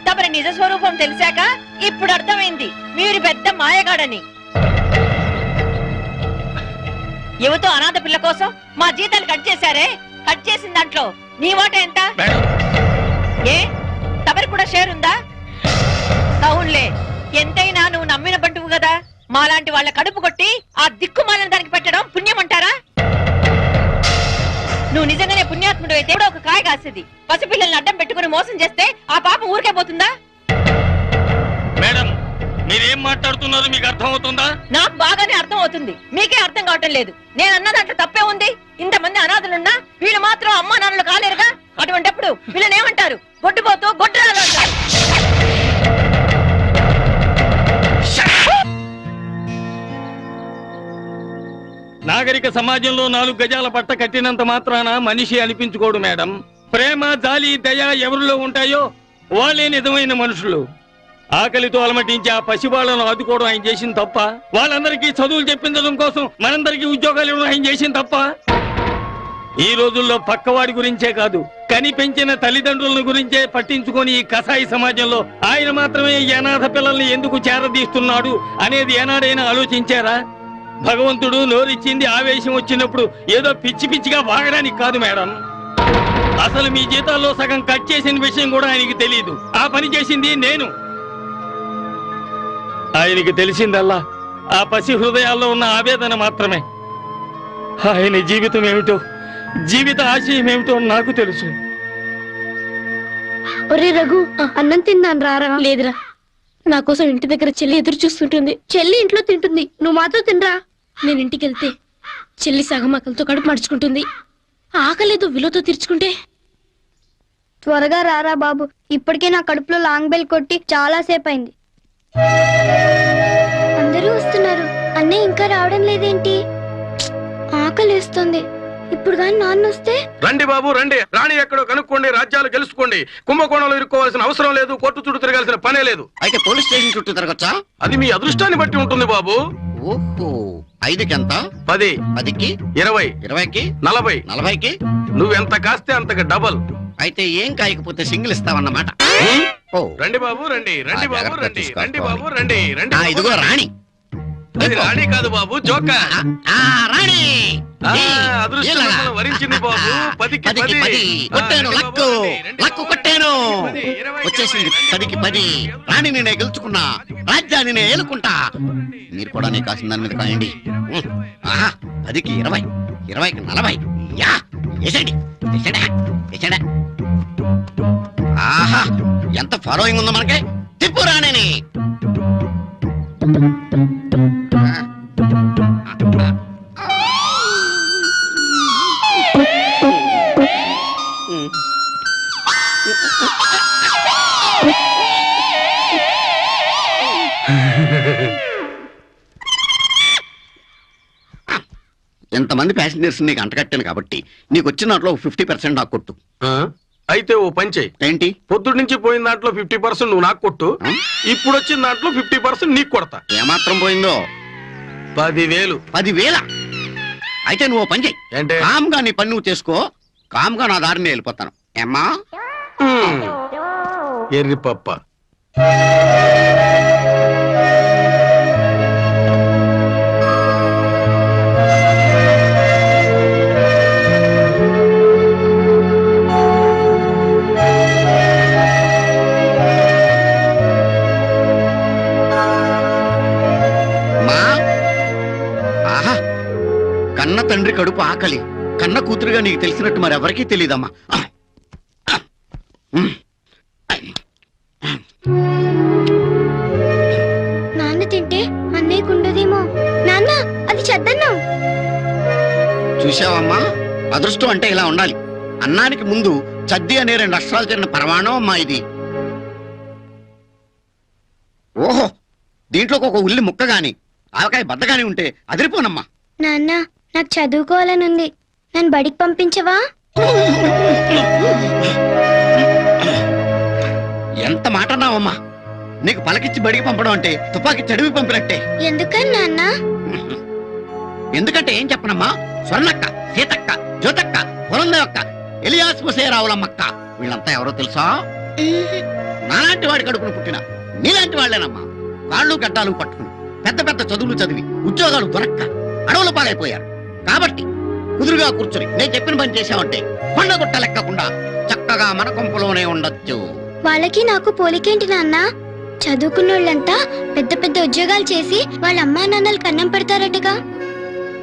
Speaker 7: తమరి నిజ స్వరూపం తెలిసాక ఇప్పుడు అర్థమైంది మీరు పెద్ద మాయగాడని. యువతో అనాథ పిల్ల కోసం మా జీతాలు కట్ చేశారే, కట్ చేసిన దాంట్లో నీ వాట ఎంత? ఏ తమరి కూడా షేర్ ఉందా? అవునులే, ఎంతైనా నువ్వు నమ్మిన బంటువు కదా. మాలాంటి వాళ్ళ కడుపు కొట్టి ఆ దిక్కుమాలిన దానికి పెట్టడం పుణ్యమంటారా? నువ్వు నిజంగానే పుణ్యాత్ముడు అయితే కూడా ఒక కాయ కాసేది. పసిపిల్లల్ని అడ్డం పెట్టుకుని మోసం చేస్తే ఆ పాపం ఊరికే పోతుందా?
Speaker 4: మేడం, మీరేం మాట్లాడుతున్నారో మీకు అర్థం అవుతుందా?
Speaker 7: నాకు బాగానే అర్థం అవుతుంది, మీకే అర్థం కావటం లేదు. నేను అన్న దాంట్లో తప్పే ఉంది. ఇంతమంది అనాథలున్నా వీళ్ళు మాత్రం అమ్మా నాన్నలు కాలేరుగా. అటువంటిప్పుడు వీళ్ళని ఏమంటారు? గొడ్డుపోతూ గొడ్డురాలు అంటారు.
Speaker 4: నాగరిక సమాజంలో 4 గజాల పట్ట కట్టినంత మాత్రాన మనిషి అనిపించుకోడు మేడం. ప్రేమ, జాలి, దయ ఎవరిలో ఉంటాయో వాళ్ళే నిజమైన మనుషులు. ఆకలితో అలమటించి ఆ పసివాళ్లను ఆదుకోవడం ఆయన చేసిన తప్ప? వాళ్ళందరికీ చదువులు చెప్పించడం కోసం మనందరికీ ఉద్యోగాలు ఇవ్వడం ఆయన చేసిన తప్ప? ఈ రోజుల్లో పక్కవాడి గురించే కాదు, కని పెంచిన తల్లిదండ్రుల గురించే పట్టించుకొని ఈ కసాయి సమాజంలో ఆయన మాత్రమే ఈ అనాథ పిల్లల్ని ఎందుకు చేరదీస్తున్నాడు అనేది ఏనాడైనా ఆలోచించారా? భగవంతుడు నోరిచ్చింది ఆవేశం వచ్చినప్పుడు ఏదో పిచ్చి పిచ్చిగా వాగడానికి కాదు మేడం. అసలు మీ జీతాల్లో సగం కట్ చేసిన విషయం కూడా ఆయనకి తెలియదు. ఆ పని చేసింది నేను. ఆయనకి తెలిసిందల్లా ఆ పసి హృదయాల్లో ఉన్న ఆవేదన మాత్రమే. ఆయన జీవితం ఏమిటో, జీవిత ఆశయం ఏమిటో నాకు తెలుసు.
Speaker 6: ఒరే రఘు, అన్నం తిన్నాను రారా. లేదురా, నా కోసం ఇంటి దగ్గర చెల్లి ఎదురు చూస్తుంటుంది. చెల్లి ఇంట్లో తింటుంది, నువ్వు మాతో తినరా. నేను ఇంటికి వెళ్తే చెల్లి సగం ఆకలితో కడుపు మడుచుకుంటుంది. ఆకలేదు విలువతో తీర్చుకుంటే. త్వరగా రారా బాబు, ఇప్పటికే నా కడుపులో లాంగ్ బెల్ కొట్టి చాలా సేపు అయింది. అందరూ వస్తున్నారు, అన్నయ్య ఇంకా రావడం లేదేంటి? ఆకలేస్తుంది. ఇప్పుడు కానీ నాన్న వస్తే?
Speaker 12: రండి బాబు రండి, రాణి ఎక్కడో కనుక్కోండి, రాజ్యాలు గెలుచుకోండి. కుంభకోణంలో ఇరుక్కోవాల్సిన అవసరం లేదు, కోర్టు చుట్టూ తిరగాల్సిన పనే లేదు.
Speaker 13: అయితే పోలీస్ స్టేషన్ చుట్టూ తిరగచ్చా?
Speaker 12: అది మీ అదృష్టాన్ని బట్టి ఉంటుంది బాబు.
Speaker 13: ఓహో, 5కి ఎంత?
Speaker 12: 10,
Speaker 13: 10కి
Speaker 12: 20,
Speaker 13: 20కి
Speaker 12: 40,
Speaker 13: 40కి.
Speaker 12: నువ్వెంత కాస్తే అంతకు డబల్.
Speaker 13: అయితే ఏం కాయకపోతే సింగిల్ ఇస్తావన్నమాట. ఓ
Speaker 12: రండి బాబు రండి, రండి బాబు రండి, రండి బాబు రండి, రండి.
Speaker 13: ఇదిగో రాణి.
Speaker 12: అది రాణి కాదు బాబు, జోక.
Speaker 13: రాణి
Speaker 12: ఆ, అదృష్టం
Speaker 13: ఇలా.
Speaker 12: మిమ్మల్ని వరించింది బాబు. 10కి
Speaker 13: 10కి
Speaker 12: 10.
Speaker 13: 10 కొట్టాను
Speaker 12: రండి
Speaker 13: లక్కు
Speaker 12: బాబు, రండి.
Speaker 13: లక్కు కొట్టాను
Speaker 12: 20,
Speaker 13: వచ్చేసింది 10కి 10 రాణిని నేను గెలుచుకున్నా రాజ్యాన్ని నేను ఏలుకుంటా మీరు కూడా నేను కాసిన దాని మీద కాయండి ఆహా 10కి 20 20కి 40 యా వేసండి వేసండి ఆహా ఎంత ఫాలోయింగ్ ఉందో మనకి తిప్పు రాణిని ఎంతమంది ప్యాసింజర్స్ నీకు అంటకట్టాను కాబట్టి నీకు వచ్చిన దాంట్లో 50% నాకు కొట్టు
Speaker 12: ఆ, అయితే ఓ పని చెయ్యి.
Speaker 13: ఏంటి
Speaker 12: పొద్దుటి నుంచి పోయిన దాంట్లో 50% నువ్వు నాకు కొట్టు. ఇప్పుడు వచ్చిన దాంట్లో 50% నీకు కొడతా.
Speaker 13: ఏమాత్రం పోయిందో
Speaker 12: 10,000.
Speaker 13: 10,000 అయితే నువ్వు ఓ పని చెయ్యి
Speaker 12: ఏంటే?
Speaker 13: కామ్గా నీ పని నువ్వు చేసుకో కామ్గా నా దారిని వెళ్ళిపోతాను ఏమ్మా
Speaker 12: ఎర్రి పప్ప.
Speaker 13: మా ఆహా కన్న తండ్రి కడుపు ఆకలి కన్న కూతురుగా నీకు తెలిసినట్టు మరెవరికీ తెలియదమ్మా
Speaker 6: నాన్న తింటే అన్నయ్యకు ఉండదేమో. నాన్న అది చెద్దన్నం.
Speaker 13: చూసావమ్మా అదృష్టం అంటే ఇలా ఉండాలి అన్నానికి ముందు చద్ది అనే 2 అక్షరాలు చేరిన పరమాణం అమ్మా ఇది ఓహో దీంట్లోకి ఒక ఉల్లి ముక్క గాని ఆవకాయ బద్ద గాని ఉంటే అదిరిపోనమ్మా
Speaker 6: నాన్న నాకు చదువుకోవాలని ఉంది. నన్ను బడికి పంపించవా?
Speaker 13: ఎంత మాట అన్నావమ్మా నీకు పలకిచ్చి బడికి పంపడం అంటే తుపాకి చదివి పంపినట్టే
Speaker 6: ఎందుకని నాన్న?
Speaker 13: ఎందుకంటే ఏం చెప్పనమ్మా స్వర్ణక్క సీతక్క జ్యోతక్క పురందేవక్క ఎలియాస్ ముసేరావులమ్మక్క వీళ్ళంతా ఎవరో తెలుసా నాలాంటి వాడి కడుపును పుట్టిన నీలాంటి వాళ్ళేనమ్మా కాళ్ళు గడ్డాలు పట్టుకుని పెద్ద పెద్ద చదువులు చదివి ఉద్యోగాలు దొరక్క అడవుల పాలైపోయారు కాబట్టి కుదురుగా కూర్చొని నేను చెప్పిన పని చేశావంటే కొండ గుట్ట లెక్కకుండా చక్కగా మన కొంపలోనే ఉండొచ్చు
Speaker 6: వాళ్ళకి నాకు పోలికేంటి నాన్న? చదువుకున్నోళ్ళంతా పెద్ద పెద్ద ఉద్యోగాలు చేసి వాళ్ళ అమ్మా నాన్నలు అన్నం పెడతారటగా.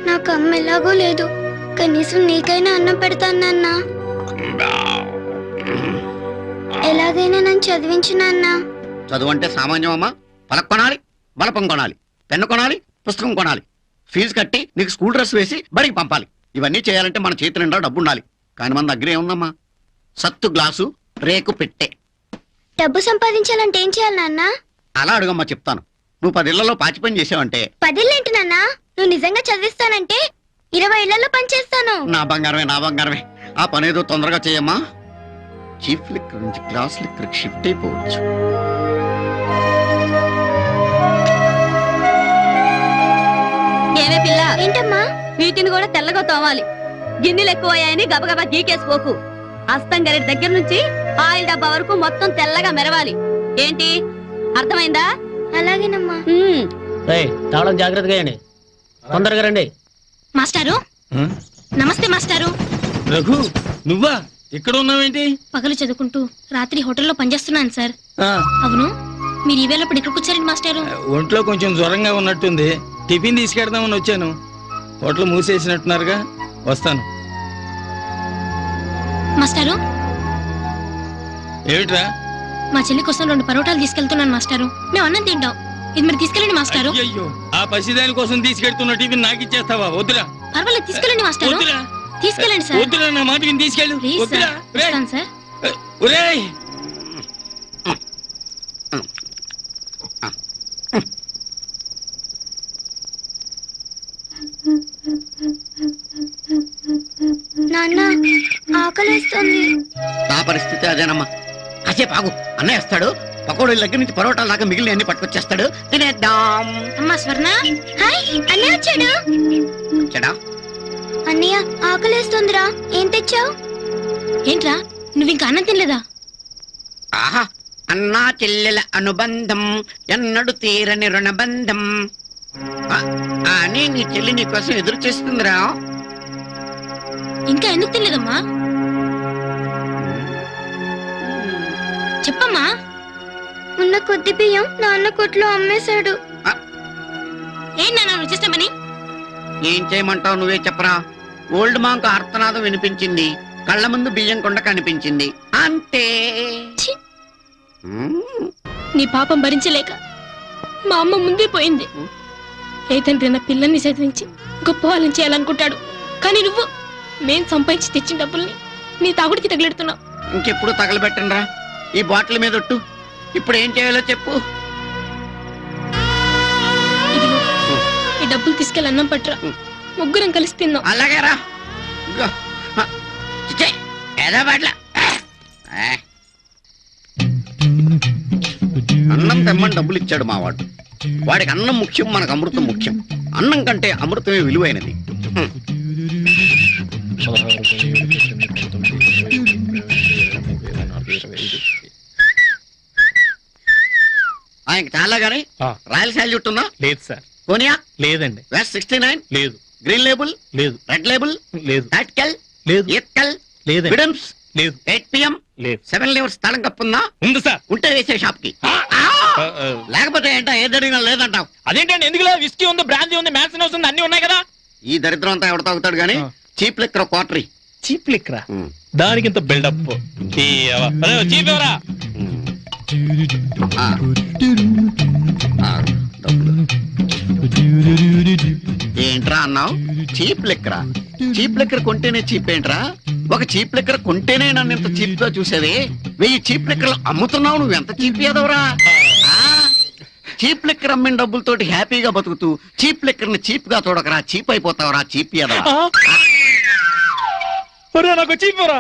Speaker 6: నాకు అమ్మ ఎలాగో లేదు. కనీసం నీకైనా అన్నం పెడతాను నాన్న. ఎలాగైనా నన్ను చదివించు నాన్న.
Speaker 13: చదువు అంటే సామాన్యమమ్మా పలక కొనాలి బలపం కొనాలి పెన్ను కొనాలి పుస్తకం కొనాలి ఫీజు కట్టి నీకు స్కూల్ డ్రెస్ వేసి బడికి పంపాలి ఇవన్నీ చేయాలంటే మన చేతి నిండా డబ్బు ఉండాలి కానీ మన దగ్గర ఏముందమ్మా సత్తు గ్లాసు రేకు పెట్టే
Speaker 6: డబ్బు సంపాదించాలంటే ఏం చేయాలి నాన్న?
Speaker 13: అలా అడుగమ్మా చెప్తాను నువ్వు 10 ఇళ్లలో పాచి పని చేసావంటే
Speaker 6: 10 ఏళ్ళేంటి నాన్న? నువ్వు నిజంగా చదివిస్తానంటే 20 ఇళ్లలో పనిచేస్తాను.
Speaker 13: నా బంగారమే ఆ పనేదో తొందరగా చేయమ్మా చీఫ్ లిక్కర్ నుంచి క్లాస్ లిక్కర్ షిఫ్ట్ అయిపోవచ్చు
Speaker 3: ఏమే పిల్ల,
Speaker 6: ఏంటమ్మా?
Speaker 3: వీటిని కూడా తెల్లగా తోమాలి. గిన్నెలు ఎక్కువయ్యాయని గబగబా గీకేసిపోకు. అస్తం గరి దగ్గర నుంచి ఆయిల్ డబ్బా వరకు మొత్తం తెల్లగా మెరవాలి. ఏంటి అర్థమైందా?
Speaker 6: అలాగేనమ్మా.
Speaker 11: తాళం జాగ్రత్తగా వేయండి తొందరగా రండి
Speaker 6: మాస్టారు నమస్తే మాస్టారు.
Speaker 4: రఘు నువ్వా ఇక్కడ ఉన్నావేంటి?
Speaker 6: పగలు చదువుకుంటూ రాత్రి హోటల్లో పనిచేస్తున్నాను సార్. అవును మీరు ఈ వేళప్పుడు ఇక్కడ కూర్చారండి మాస్టారు?
Speaker 4: ఒంట్లో కొంచెం జ్వరంగా ఉన్నట్టుంది. టిఫిన్ తీసుకెడదామని వచ్చాను. హోటల్ మూసేసినట్టున్నారుగా, వస్తాను.
Speaker 6: మాస్టారు
Speaker 4: ఏమిట్రా?
Speaker 6: మా చెల్లి కోసం 2 పరోటాలు తీసుకెళ్తున్నాను మాస్టారు. మేము అన్నం తింటాం. ఇది మీరు తీసుకెళ్ళండి మాస్టారు.
Speaker 4: అయ్యో ఆ పసిదాని కోసం తీసుకెళ్తున్న టిఫిన్ నాకు ఇచ్చేస్తావా? వద్దురా.
Speaker 6: పర్వాలేదు తీసుకెళ్ళండి మాస్టారు.
Speaker 4: వద్దురా.
Speaker 6: తీసుకెళ్ళండి సార్.
Speaker 4: వద్దురా, నా మాట విని తీసుకెళ్ళు.
Speaker 6: ప్లీజ్
Speaker 4: వద్దురా.
Speaker 6: సార్. వస్తాను సార్.
Speaker 4: ఒరేయ్
Speaker 6: నాన్న ఆకలిస్తుంది.
Speaker 13: నా పరిస్థితి అదేనమ్మా కాసేపు ఆగు అన్నయ్య వస్తాడు పకోడీల దగ్గర నుంచి పరోటాల దాకా మిగిలిన అన్ని పట్టుకొచ్చేస్తాడు తినేద్దాం
Speaker 6: అమ్మా స్వర్ణ హాయ్ అన్నయ్య వచ్చాడు.
Speaker 13: చెడా
Speaker 6: అన్నయ్య ఆకలిస్తుందిరా. ఏం తెచ్చావు? ఏంట్రా నువ్వు ఇంకా అన్నం తినలేదా?
Speaker 13: ఆహా అన్నా చెల్లెల అనుబంధం ఎన్నడు తీరని రుణబంధం అని నీ చెల్లి నీ కోసం ఎదురు చేస్తుందిరా.
Speaker 6: ఇంకా ఎందుకు తెలియదమ్మా? చెప్పమ్మా. ఉన్న కొద్ది బియ్యం నాన్న కొట్లో అమ్మేశాడు. ఏం నాన్న నువ్వు చేస్తామని?
Speaker 13: ఏం చేయమంటావు, నువ్వే చెప్పరా. ఓల్డ్ మాంకు ఆర్తనాదం వినిపించింది, కళ్ళ ముందు బియ్యం కొండ కనిపించింది, అంతే.
Speaker 6: నీ పాపం భరించలేక మా అమ్మ ముందే పోయింది. ఏ తండ్రి నా పిల్లల్ని చదివించి గొప్ప వాళ్ళని చేయాలనుకుంటాడు, కానీ నువ్వు మేం సంపాదించి తెచ్చిన డబ్బుల్ని నీ తాగుడికి తగిలెడుతున్నావు.
Speaker 13: ఇంకెప్పుడు తగలబెట్టనరా ఈ బాటిల్ మీద ఒట్టు. ఇప్పుడు ఏం చేయాలో చెప్పు.
Speaker 6: ఇదిగో ఈ డబ్బులు తీసుకెళ్ళి అన్నం పట్టురా, ముగ్గురం కలిసి తిందాం.
Speaker 13: అలాగే రా. ఏదో బాట్ల అన్నం తెమ్మని డబ్బులు ఇచ్చాడు మావాడు. వాడికి అన్నం ముఖ్యం, మనకు అమృతం ముఖ్యం. అన్నం కంటే అమృతమే విలువైనది. ఆయనకి చాలా గానీ రాయల్ శాల్యూట్ ఉందా?
Speaker 4: లేదు సార్.
Speaker 13: కోనియా?
Speaker 4: లేదండి.
Speaker 13: వెస్ట్ 69?
Speaker 4: లేదు.
Speaker 13: Green label?
Speaker 4: లేదు.
Speaker 13: Red label?
Speaker 4: లేదు.
Speaker 13: టాట్కెల్?
Speaker 4: లేదు.
Speaker 13: ఎత్కల్?
Speaker 4: లేదు.
Speaker 13: విడమ్స్?
Speaker 4: లేదు.
Speaker 13: 8 PM?
Speaker 4: లేదు.
Speaker 13: 7 లివర్స్ తాళం కప్పుందా?
Speaker 4: ఉంది సార్.
Speaker 13: ఉంటే వేసే షాప్ కి. లేకపోతే ఏంటో ఏదడిగినా లేదంటావు.
Speaker 4: అదేంటండి, ఎందుకు విస్కీ ఉంది, బ్రాందీ ఉంది, మ్యాన్సన్ హౌస్ ఉంది, అన్ని ఉన్నాయి కదా.
Speaker 13: ఈ దరిద్రం అంతా ఎవడ తాగుతాడు గానీ చీప్ లెక్కర క్వార్టరీ.
Speaker 4: చీప్ లిక్కరా? దానికి ఇంత బిల్డప్. చీప్ ఎవరా?
Speaker 13: ఏంట్రా అన్నావు? చీప్ లెక్కరా? చీప్ లెక్కర కొంటేనే చీప్ ఏంట్రా? ఒక చీప్ లెక్కర కొంటేనే నన్ను ఇంత చీప్ గా చూసేది. 1000 చీప్ లెక్కర్లు అమ్ముతున్నావు, నువ్వు ఎంత చీప్ ఏదవరా? చీప్ లెక్కర్ అమ్మిన డబ్బులతోటి హ్యాపీగా బతుకుతూ చీప్ లెక్కర్ని చీప్ గా చూడకరా, చీప్ అయిపోతావరా, చీప్ ఏదవరా.
Speaker 4: నాకు చీప్ రా.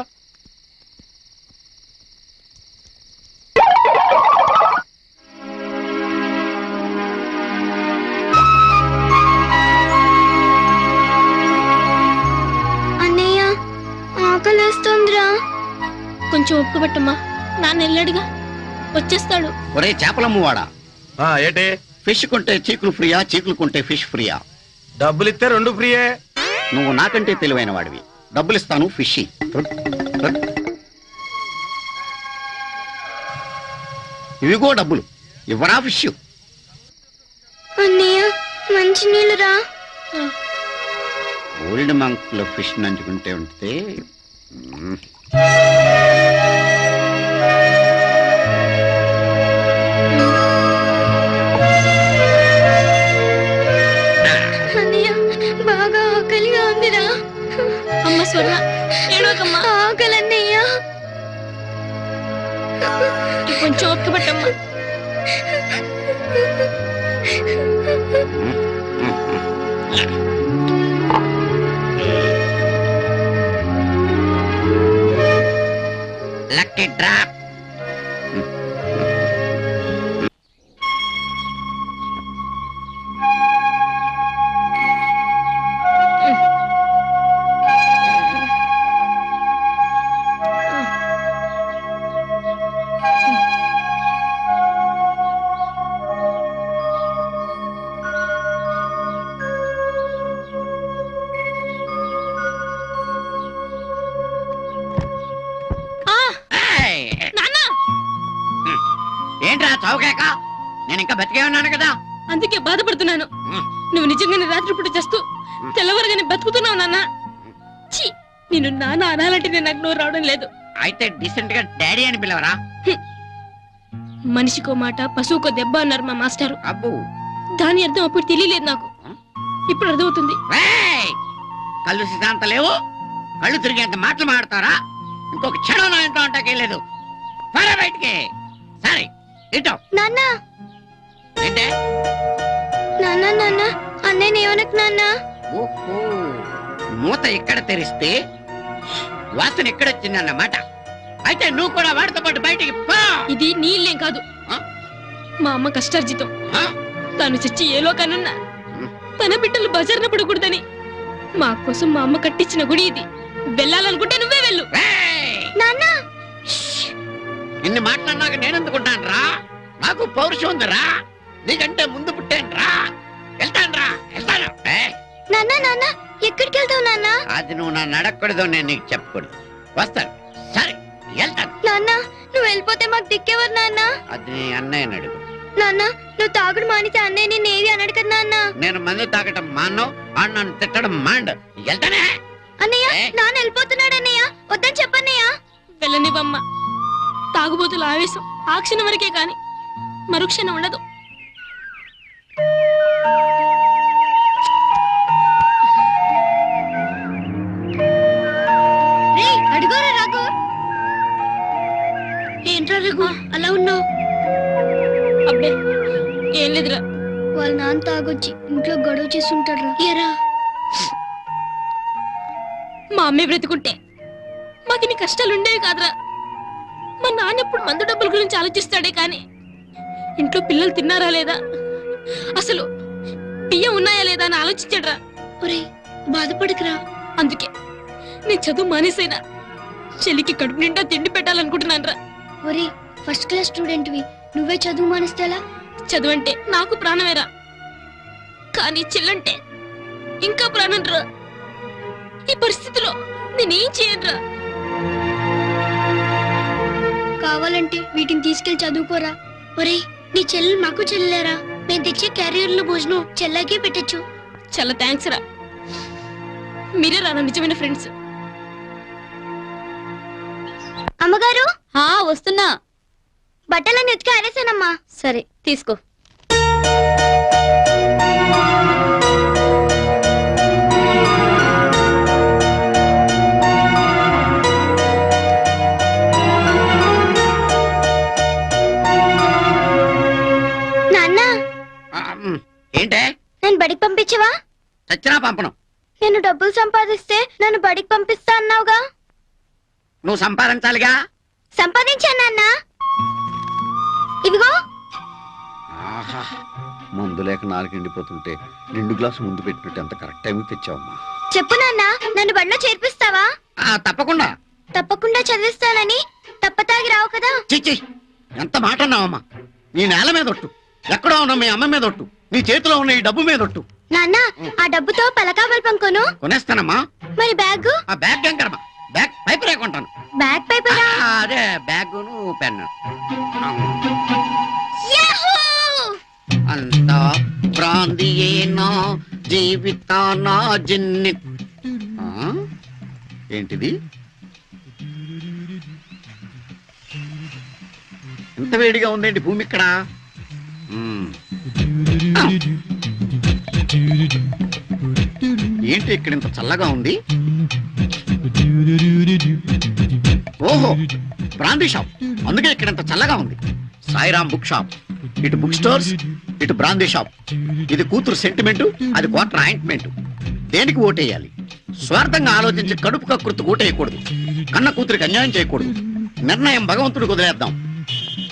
Speaker 6: అన్నయ్య ఆకలేస్తుందిరా. కొంచెం ఉప్పు పెట్టమ్మా, నాన్న వెళ్ళాడుగా, వచ్చేస్తాడు.
Speaker 13: ఒరే చేపలమ్మువాడా,
Speaker 12: ఏటే
Speaker 13: ఫిష్ కొంటే చీకులు ఫ్రీయా, చీకులు కొంటే ఫిష్ ఫ్రీయా?
Speaker 12: డబ్బులు ఇస్తే 2 ఫ్రీయే.
Speaker 13: నువ్వు నాకంటే తెలివైన వాడివి. డబ్బులు ఇస్తాను, ఫిష్. ఇవిగో డబ్బులు, ఇవ్వరా ఫిష్.
Speaker 6: అన్నయ్య మంచి నీళ్ళురా.
Speaker 13: ఓల్డ్ మంక్ లో ఫిష్ నంచుకుంటే ఉంటే
Speaker 6: అన్నయ్య బాగా ఆకలిగా ఉందిరా. అమ్మ స్వర్ణ ఏడవకమ్మా, ఆకలన్నయ్య. కొంచెం ఓపిక పట్టమ్మా.
Speaker 13: Lucky drop. ఏంట్రా చౌకేక? నేను ఇంకా బతికే ఉన్నాను కదా.
Speaker 6: అందుకే బాధపడుతున్నాను. నువ్వు నిజంగానే రాత్రిపూట చేస్తూ తెల్లవరగానే బతుకుతున్నావు నాన్న. ఛీ, నేను నాన్న అనాలంటే నాకు నోరు రావడం లేదు.
Speaker 13: అయితే డీసెంట్ గా డాడీ అని పిలవరా.
Speaker 6: మనిషికో మాట పశువుకో దెబ్బ అన్నారు మా మాస్టారు.
Speaker 13: అబ్బు,
Speaker 6: దాని అర్థం అప్పుడు తెలియలేదు నాకు, ఇప్పుడు అర్థమవుతుంది.
Speaker 13: కళ్ళు సిద్ధాంత లేవు, కళ్ళు తిరిగేంత మాటలు మాడతారా? ఇంకొక క్షణం నా ఇంట్లో అంటాకేలేదు. బయటికి. సరే ఇటో
Speaker 6: నాన్న.
Speaker 13: ఏంటే
Speaker 6: నాన్న నాన్న అన్నయ్య ఏమనకు నాన్న.
Speaker 13: ఓహో, మూత ఇక్కడ తెరిస్తే వాసన ఎక్కడొచ్చిందన్నమాట. అయితే నువ్వు కూడా వాడితో పాటు బయటికి పో.
Speaker 6: ఇది నీ ఇల్లేం కాదు, మా అమ్మ కష్టార్జితం. తాను చచ్చి ఏ లోకానున్నా తన బిడ్డలు బజార్న పడకూడదని మా కోసం మా అమ్మ కట్టించిన గుడి ఇది. వెళ్ళాలనుకుంటే నువ్వే వెళ్ళు.
Speaker 13: ఇన్ని మాట్లాడినాక నేనెందుకుంటాను రా? నాకు పౌరుషం ఉందిరా, నీకంటే ముందు పుట్టాను రా. వెళ్తాను రా, వెళ్తాను.
Speaker 6: నాన్న నాన్న ఎక్కడికి వెళ్తావు నాన్న?
Speaker 13: అది నువ్వు నన్ను అడగకూడదు, నేను నీకు చెప్పకూడదు. వస్తాను, సరే వెళ్తాను.
Speaker 6: నాన్న నువ్వు వెళ్ళిపోతే మాకు దిక్కేవారు నాన్న.
Speaker 13: అది నీ అన్నయ్యని అడుగు.
Speaker 6: నాన్న నువ్వు తాగుడు మానితే అన్నయ్య నేను ఏవి అన్నాడు కదా నాన్న.
Speaker 13: నేను మందు తాగటం మాను, ఆడు నన్ను తిట్టడం మాండ్. వెళ్తానే.
Speaker 6: అన్నయ్య నాన్న వెళ్ళిపోతున్నాడు అన్నయ్య, వద్దని చెప్పన్నయ్య.
Speaker 3: వెళ్ళనివ్వమ్మ. తాగుబోతుల ఆవేశం ఆ క్షణం వరకే కాని మరుక్షణం ఉండదు.
Speaker 6: అడుగోరా రాఘు. ఏంట్రా రఘు అలా ఉన్నావు?
Speaker 3: అబ్బే ఏం లేదురా.
Speaker 6: వాళ్ళ నాన్న తాగొచ్చి ఇంట్లో గొడవ చేస్తుంటారా? ఎరా
Speaker 3: మా అమ్మే బ్రతుకుంటే మాకు ఇన్ని కష్టాలు ఉండేవి కాదురా. మా నాన్న ఎప్పుడు మందు డబ్బుల గురించి ఆలోచిస్తాడే కానీ ఇంట్లో పిల్లలు తిన్నారా లేదా, అసలు బియ్యం ఉన్నాయా లేదా అని ఆలోచించాడురా.
Speaker 6: ఒరే బాధపడకురా.
Speaker 3: అందుకే నేను చదువు మానేసైనా చెల్లికి కడుపు నిండా తిండి పెట్టాలనుకుంటున్నాను రా.
Speaker 6: ఒరే ఫస్ట్ క్లాస్ స్టూడెంట్వి, నువ్వే చదువు మానేస్తేలా?
Speaker 3: చదువంటే నాకు ప్రాణమేరా, కానీ చెల్లంటే ఇంకా ప్రాణం రా. ఈ పరిస్థితిలో నేనేం చేయనురా.
Speaker 6: కావాలంటే వీటిని తీసుకెళ్లి చదువుకోరా. ఒరే నీ చెల్లెలు మాకు చెల్లెలేరా? నేను తెచ్చే క్యారియర్లో భోజనం చెల్లాకే పెట్టచ్చు.
Speaker 3: చాలా థ్యాంక్స్ రా, మీరే రా నా నిజమైన ఫ్రెండ్స్.
Speaker 6: అమ్మగారు
Speaker 3: వస్తున్నా.
Speaker 6: బట్టలన్నీ ఉతికి ఆరేసానమ్మా.
Speaker 3: సరే తీసుకో.
Speaker 6: నాన్న
Speaker 13: ఏంటే?
Speaker 6: నన్ను బడికి పంపించవా?
Speaker 13: చచ్చినా పంపను.
Speaker 6: నేను డబ్బులు సంపాదిస్తే నన్ను బడికి పంపిస్తా అన్నావుగా.
Speaker 13: నువ్వు సంపాదించాలిగా.
Speaker 6: సంపాదించాను నాన్న. ఇదిగో.
Speaker 13: ఆహా, మందు లేక నాలుగు ఎండిపోతుంటే 2 గ్లాసు ముందు పెట్టినట్టు ఎంత కరెక్ట్ టైం తెచ్చావమ్మా.
Speaker 6: చెప్పు నాన్న, నన్ను బడిలో చేర్పిస్తావా?
Speaker 13: తప్పకుండా.
Speaker 6: తప్పకుండా చదివిస్తానని తప్పతాగి రావు కదా.
Speaker 13: చిచ్చి, ఎంత మాట అన్నావమ్మా. నీ నేల మీద ఒట్టు, ఎక్కడో ఉన్న మీ అమ్మ మీద ఒట్టు, నీ చేతిలో ఉన్న ఈ డబ్బు మీద ఒట్టు.
Speaker 6: నాన్న ఆ డబ్బుతో పలకా బల్పం కొను.
Speaker 13: కొనేస్తానమ్మా.
Speaker 6: మరి బ్యాగ్?
Speaker 13: ఆ బ్యాగ్ ఎంకరమ్మా, బ్యాగ్ పైపు రేకుంటాను.
Speaker 6: బ్యాగ్ పైపరా?
Speaker 13: అదే బ్యాగును పెన్ను. అంతా ప్రాంతియేనా జీవితానా జిన్ని. ఏంటిది? ఎంత వేడిగా ఉందేంటి భూమి ఇక్కడ? ఏంటి ఇక్కడ ఇంత చల్లగా ఉంది? ఓహో, బ్రాందీ షాప్, అందుకే ఇక్కడ ఇంత చల్లగా ఉంది. Sairam book shop. ఇటు బుక్ స్టోర్స్, ఇటు బ్రాందీ షాప్. ఇది కూతురు సెంటిమెంట్, అది క్వార్టర్ ఆయింట్మెంట్. దేనికి ఓటేయాలి? స్వార్థంగా ఆలోచించి కడుపు కక్కుర్తి ఓటేయకూడదు. కన్న కూతురికి అన్యాయం చేయకూడదు. నిర్ణయం భగవంతుడికి వదిలేద్దాం.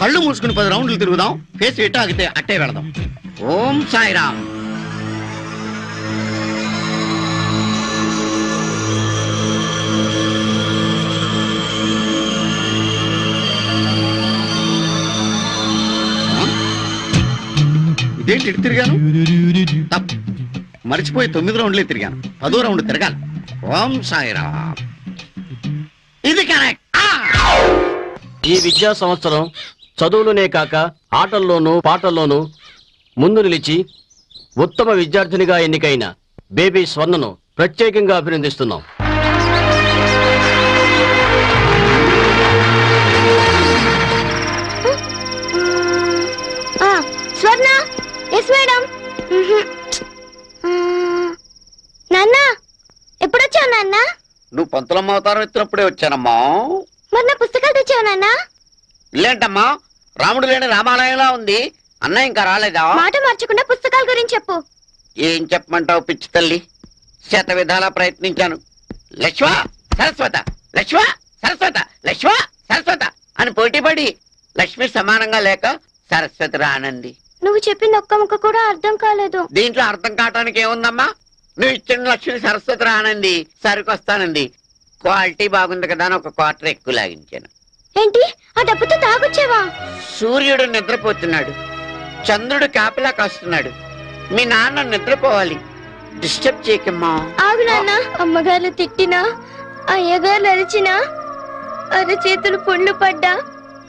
Speaker 13: కళ్ళు మూసుకుని 10 రౌండ్లు తిరుగుదాం. ఫేస్ ఎటు ఆగితే అట్టే వెళదాం. ఓం సాయిరామ్. ఇదేంటి ఇటు తిరిగాను? తప్పు, మర్చిపోయి 9 రౌండ్లే తిరిగాను. 10వ రౌండ్ తిరగాలి. ఓం సాయిరామ్. ఇది కరెక్ట్.
Speaker 11: ఈ విద్యా సంవత్సరం చదువులోనే కాక ఆటల్లోనూ పాటల్లోనూ ముందు నిలిచి ఉత్తమ విద్యార్థినిగా ఎన్నికైన బేబీ స్వర్ణను ప్రత్యేకంగా అభినందిస్తున్నాం.
Speaker 6: స్వర్ణ. Yes madam. నాన్న ఎప్పుడొచ్చావు నాన్న?
Speaker 13: నువ్వు పంతులమ్మ అవతారం ఎత్తినప్పుడే వచ్చానమ్మా.
Speaker 6: మరి నా పుస్తకాలు తెచ్చావు నాన్న?
Speaker 13: ఇల్లేంటమ్మా, రాముడు లేని రామాలయంలా ఉంది. అన్న ఇంకా రాలేదా?
Speaker 6: మాట మార్చకుండా పుస్తకాల గురించి చెప్పు.
Speaker 13: ఏం చెప్పమంటావు పిచ్చి తల్లి? శత విధాలా ప్రయత్నించాను. లక్ష్మ సరస్వత, లక్ష్మ సరస్వత, లక్ష్మ సరస్వత అని పోటీపడి లక్ష్మి సమానంగా లేక సరస్వతి రానంది.
Speaker 6: నువ్వు చెప్పింది ఒక్క ముక్క కూడా అర్థం కాలేదు.
Speaker 13: దీంట్లో అర్థం కావటానికి ఏముందమ్మా? నువ్వు ఇచ్చిన లక్ష్మి సరస్వతి రానంది, సరికొస్తానంది. క్వాలిటీ బాగుంది కదా అని ఒక క్వార్టర్ ఎక్కువ లాగించాను.
Speaker 6: ఏంటి, ఆ డబ్బుతో తాగొచ్చేవా?
Speaker 13: సూర్యుడు నిద్రపోతున్నాడు, చంద్రుడు కాపలా కాస్తున్నాడు. మీ నాన్న నిద్రపోవాలి, డిస్టర్బ్ చేయకమ్మా.
Speaker 6: ఆగు నాన్న. అమ్మగారు తిట్టినా, అయ్యగారు అరిచినా, అరచేతులు పుండ్లు పడ్డా,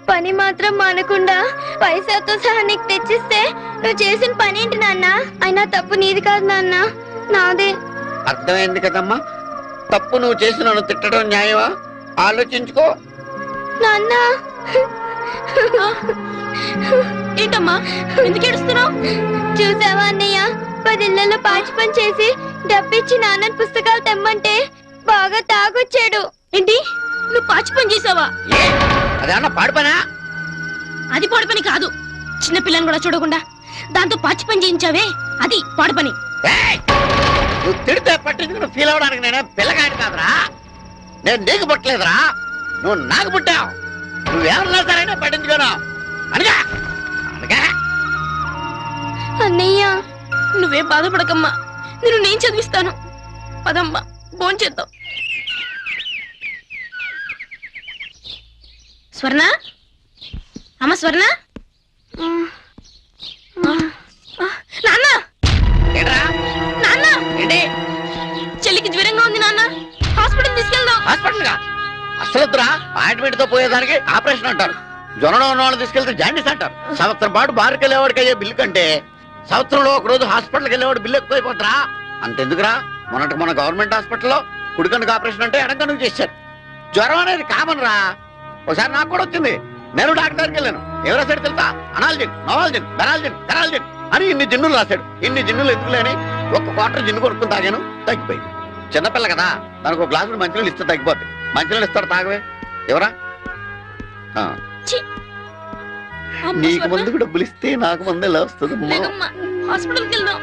Speaker 6: పని మాత్రం మానకుండా పైసాతో సహా నీకు తెచ్చిస్తే నువ్వు చేసిన పని ఏంటి నాన్న? అయినా తప్పు నీది కాదు నాన్న, నాదే.
Speaker 13: అర్థమైంది కదమ్మా, తప్పు నువ్వు చేసి నన్ను తిట్టడం న్యాయమా? ఆలోచించుకో.
Speaker 6: నాన్న
Speaker 3: ఏంటమ్మా ఎందుకు ఏడుస్తున్నావు?
Speaker 6: చూసావా అన్నయ్య, 10 ఇళ్లలో పాచి పని చేసి డబ్బిచ్చి నాన్న పుస్తకాలు తెమ్మంటే బాగా తాగొచ్చాడు.
Speaker 3: ఏంటి నువ్వు పాచి పని చేసావా?
Speaker 13: అదేమన్నా పాడుపనా?
Speaker 3: అది పాడు పని కాదు, చిన్న పిల్లని కూడా చూడకుండా దాంతో పాచి పని చేయించావే, అది పాడు పని.
Speaker 13: నువ్వు తిడితే పట్టించుకుని ఫీల్ అవడానికి నేనే పిల్లగాడి కాదురా. నేను నీకు పుట్టలేదురా, నువ్వు నాకు పుట్టావు. నువ్వేమన్నా సరే పట్టించుకోను అనగా అనగా.
Speaker 3: అన్నయ్య నువ్వేం బాధపడకమ్మా, నేను చదివిస్తాను. పదమ్మా భోంచేద్దాం. స్వర్ణ, అమ్మ స్వర్ణ. నాన్న
Speaker 13: ఏంట్రా?
Speaker 3: నాన్న,
Speaker 13: ఏంటి?
Speaker 3: చెల్లికి జ్వరంగా ఉంది నాన్న, హాస్పిటల్ తీసుకెళ్దాం.
Speaker 13: హాస్పిటల్ గా అసలుద్రా, ఆయింట్మెంట్ తో పోయేదానికి ఆపరేషన్ అంటారు. జ్వరం ఉన్న వాళ్ళని తీసుకెళ్తే జాండీస్ అంటారు. సంవత్సరం పాటు బారుకి వెళ్ళేవాడికి అయ్యే బిల్లు కంటే సంవత్సరంలో ఒక రోజు హాస్పిటల్కి వెళ్ళేవాడు బిల్లు ఎక్కువైపోతారా? అంతెందుకురా, మన గవర్నమెంట్ హాస్పిటల్లో కుడికన్నుకు ఆపరేషన్ అంటే ఎడకన్నుకు చేశారు. జ్వరం అనేది కామన్ రా. ఒకసారి నాకు కూడా వచ్చింది. నేను డాక్టర్ దగ్గరికి వెళ్ళాను. ఎవరో సైడ్ తెలుసా? అనాల్జిన్, నోవాల్జిన్, బెనాల్జిన్, బెనాల్జిన్ అని ఇన్ని జిన్నులు రాశాడు. ఇన్ని జిన్నులు ఎందుకులేని ఒక క్వార్టర్ జిన్ను కొడుకుని తాగాను, తగ్గిపోయింది. చిన్నపిల్ల కదా, దానికి ఒక గ్లాసులు మంచినీళ్ళు ఇస్తే తగ్గిపోద్ది. మంచినీళ్ళు ఇస్తాడు, తాగవే. ఎవరా? నీకు మందుకు డబ్బులు ఇస్తే నాకు మందు ఎలా వస్తుంది?
Speaker 3: హాస్పిటల్కి వెళ్దాం.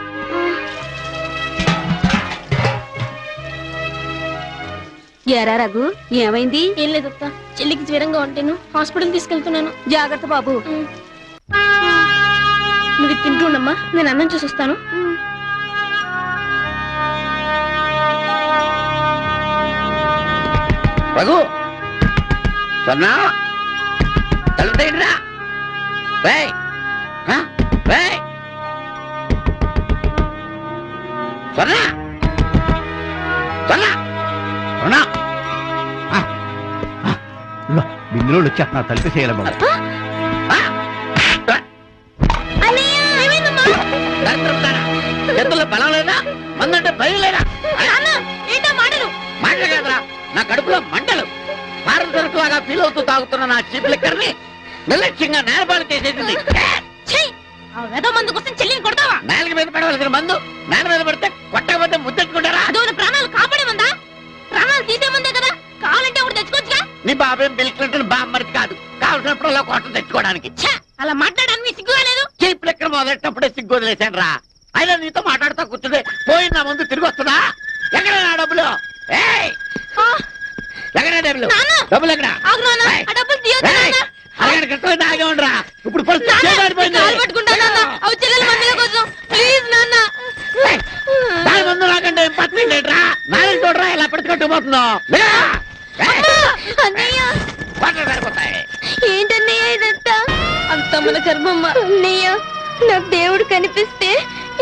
Speaker 7: ఎరా రఘు, ఏమైంది?
Speaker 3: ఏం లేదత్తా, చెల్లికి జ్వరంగా ఉంటేను హాస్పిటల్ తీసుకెళ్తున్నాను.
Speaker 7: జాగ్రత్త బాబు.
Speaker 3: నువ్వు ఇది తింటూ ఉండమ్మా, నేను అన్నం చూసి వస్తాను.
Speaker 13: రఘు, సన్నా తలుపుతేంట్రా? వేయ్ వేయ్ సన్నా సన్నా సన్నా.
Speaker 5: బిందులో వచ్చేస్తున్నా, తలుపు చేయాలి బాబు.
Speaker 13: చేతుల్లో బలం లేదా? మందంటే భయం లేదా?
Speaker 3: ఏంటో మాటలు
Speaker 13: మాటలు కాదురా, నా కడుపులో మంటలు. భారత సరుకు లాగా ఫీల్ అవుతూ తాగుతున్న నా చీప్ లిక్కర్ని నిర్లక్ష్యంగా నేలపాలు చేసేసింది.
Speaker 3: మందు కోసం చెల్లిని కొడతావా?
Speaker 13: నేలకి మీద పడవలసిన మందు నేల మీద పడితే కొట్టకపోతే ముద్దెట్టుకుంటారా?
Speaker 3: అదో ప్రాణాలు కాపాడే మందా? ప్రాణాలు తీసే మందే కదా, కావాలంటే ఒకటి తెచ్చుకోవచ్చుగా.
Speaker 13: నీ బాబేం బిల్ క్లింటన్ బామ్మరిది కాదు, కావలసినప్పుడు కొట్టలు తెచ్చుకోవడానికి.
Speaker 3: అలా మాట్లాడడానికి సిగ్గుగా లేదు?
Speaker 13: చీప్ లిక్కర్ మొదలెట్టినప్పుడే సిగ్గు వదిలేశాను రా. అయినా నీతో మాట్లాడుతూ కూర్చుంటే పోయిన నా ముందు తిరిగి వస్తుందా? ఎక్కడ నా డబ్బులు? ఎక్కడ డబ్బులు? డబ్బులు ఎక్కడ? అరగంట క్రితం దాగా ఉండరా, ఇప్పుడు దాని ముందు నాకంటే పత్ని లేట్రా. నాలుగు చూడరా ఇలా పట్టుకొట్టుకుపోతుందో. సరిపోతాయి.
Speaker 6: ఏంటన్నయ్య ఇదంతా?
Speaker 3: అంత మన కర్మమ్మ.
Speaker 6: అన్నయ్య, నాకు దేవుడు కనిపిస్తే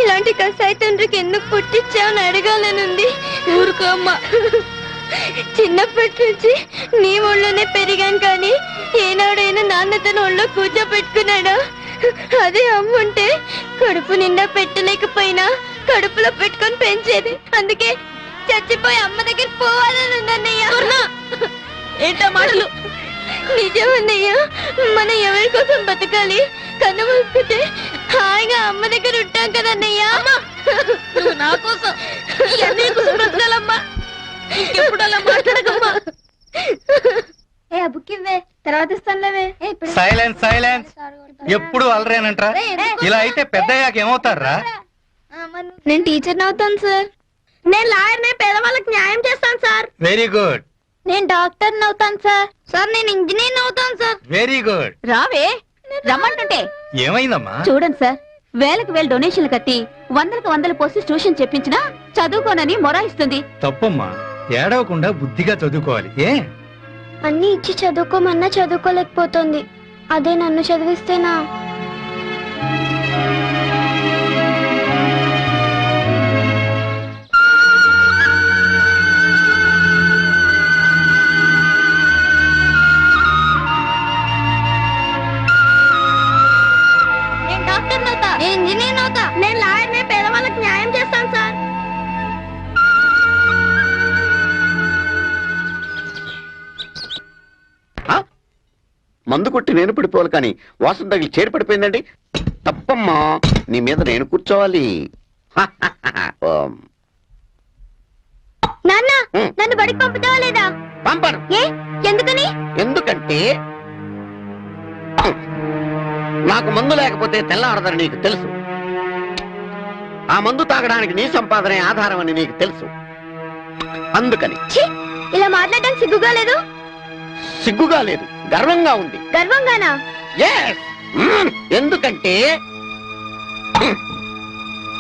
Speaker 6: ఇలాంటి కసాయి తండ్రికి ఎందుకు పుట్టించావని అడగాలనుంది.
Speaker 3: ఊరుకో అమ్మా.
Speaker 6: చిన్నప్పటి నుంచి నీ ఒళ్ళోనే పెరిగాను, కానీ ఏనాడైనా నాన్న తన ఒళ్ళో కూర్చోపెట్టుకున్నాడా? అదే అమ్ముంటే కడుపు నిండా పెట్టలేకపోయినా కడుపులో పెట్టుకొని పెంచేది. అందుకే చచ్చిపోయి అమ్మ దగ్గర పోవాలని ఉందన్నయ్య.
Speaker 3: ఏంటో మాటలు?
Speaker 6: నిజమన్నయ్య, మనం ఎవరి కోసం బతకాలి? కన్ను మూసుకుంటే హాయిగా అమ్మ దగ్గర ఉంటాం కదన్నయ్య.
Speaker 3: నువ్వు నా కోసం, ఈ అన్నయ్య కోసం బ్రతకాలమ్మా. ఇంకెప్పుడు అలా మాట్లాడకమ్మా.
Speaker 6: ఏ బుక్కివే, తర్వాత ఇస్తానులేవే.
Speaker 5: Silence silence. ఎప్పుడు అలరేనంట్రా? ఇలా అయితే పెద్దయ్యాక ఏమవుతారా?
Speaker 6: నేను టీచర్ అవుతాను సార్. నేను లాయర్ నే, పేదవాళ్ళకి న్యాయం చేస్తాను సార్.
Speaker 5: Very good.
Speaker 6: నేను డాక్టర్ అవుతాను సార్. సార్ నేను ఇంజనీర్ అవుతాను సార్.
Speaker 5: Very good.
Speaker 7: రావే, రమ్మంటుంటే.
Speaker 5: ఏమైందమ్మా?
Speaker 7: చూడండి సార్, వేలకు వేలు డొనేషన్లు కట్టి వందలకు వందలు పోసి ట్యూషన్ చెప్పించినా చదువుకోనని మొరాయిస్తుంది.
Speaker 5: తప్పమ్మా, ఏడవకుండా బుద్ధిగా చదువుకోవాలి. ఏ
Speaker 6: అన్ని ఇచ్చి చదువుకోమన్నా చదువుకోలేకపోతుంది. అదే నన్ను చదివిస్తేనా?
Speaker 13: మందు కొట్టి నేను పడిపోవాలి కానీ వాసన తగిలి చేరి పడిపోయిందండి. తప్పమ్మా, నీ మీద నేను కూర్చోవాలి. ఓం.
Speaker 6: నాన్న నన్ను బడికి పంపుతావా లేదా?
Speaker 13: పంపను.
Speaker 6: ఏ ఎందుకని?
Speaker 13: ఎందుకంటే నాకు మందు లేకపోతే తెల్లారదని నీకు తెలుసు. ఆ మందు తాగడానికి నీ సంపాదనే ఆధారం అని నీకు తెలుసు. అందుకని.
Speaker 6: ఇలా మాట్లాడడానికి సిగ్గుగా లేదు?
Speaker 13: సిగ్గుగా లేదు, గర్వంగా ఉంది.
Speaker 6: గర్వంగానా?
Speaker 13: ఎందుకంటే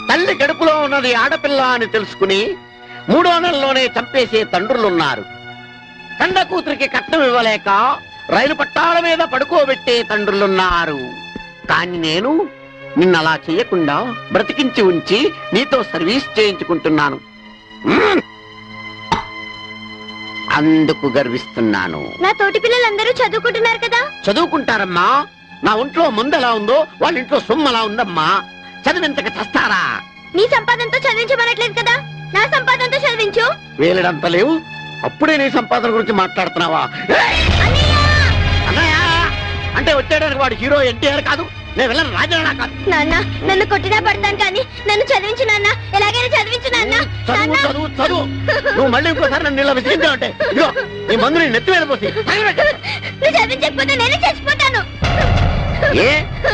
Speaker 13: తల్లి గడుపులో ఉన్నది ఆడపిల్ల అని తెలుసుకుని 3వ నెలలోనే చంపేసే తండ్రులున్నారు. కండ కూతురికి కట్నం ఇవ్వలేక రైలు పట్టాల మీద పడుకోబెట్టే తండ్రులున్నారు. కానీ నేను నిన్నలా చెయ్యకుండా బ్రతికించి ఉంచి నీతో సర్వీస్ చేయించుకుంటున్నాను. అందుకు గర్విస్తున్నాను.
Speaker 6: నా తోటి పిల్లలందరూ చదువుకుంటున్నారు కదా?
Speaker 13: చదువుకుంటారమ్మా. నా ఒంట్లో ముందు ఎలా ఉందో వాళ్ళ ఇంట్లో సొమ్ము ఎలా ఉందమ్మా. చదివింతక చస్తారా?
Speaker 6: నీ సంపాదనతో చదివించమనట్లేదు కదా, నా సంపాదనతో చదివించు.
Speaker 13: వేలడంత లేవు, అప్పుడే నీ సంపాదన గురించి మాట్లాడుతున్నావా? అన్నయ్య అంటే వచ్చేయడానికి వాడు హీరో ఎన్టీఆర్ కాదు, నేను వెళ్ళను రాజానా కాదు.
Speaker 6: నాన్న నన్ను కొట్టినా పడతాను కానీ నన్ను చదివించు నాన్న, ఎలాగైనా చదివించు నాన్న.
Speaker 13: చదువు చదువు చదువు. నువ్వు మళ్ళీ ఇంకోసారి నన్ను ఇలా విసిగించావు అంటే ఇదిగో నీ మందుని నెత్తి మీద పోసి.
Speaker 6: నువ్వు చదివించకపోతే నేనే చచ్చిపోతాను.
Speaker 13: ఏ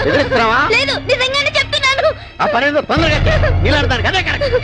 Speaker 13: ఎదురుస్తున్నావా?
Speaker 6: లేదు, నిజంగానే చెప్తున్నాను.
Speaker 13: ఆ పని ఏదో తొందరగా నీలాడతాను కదే కరెక్ట్.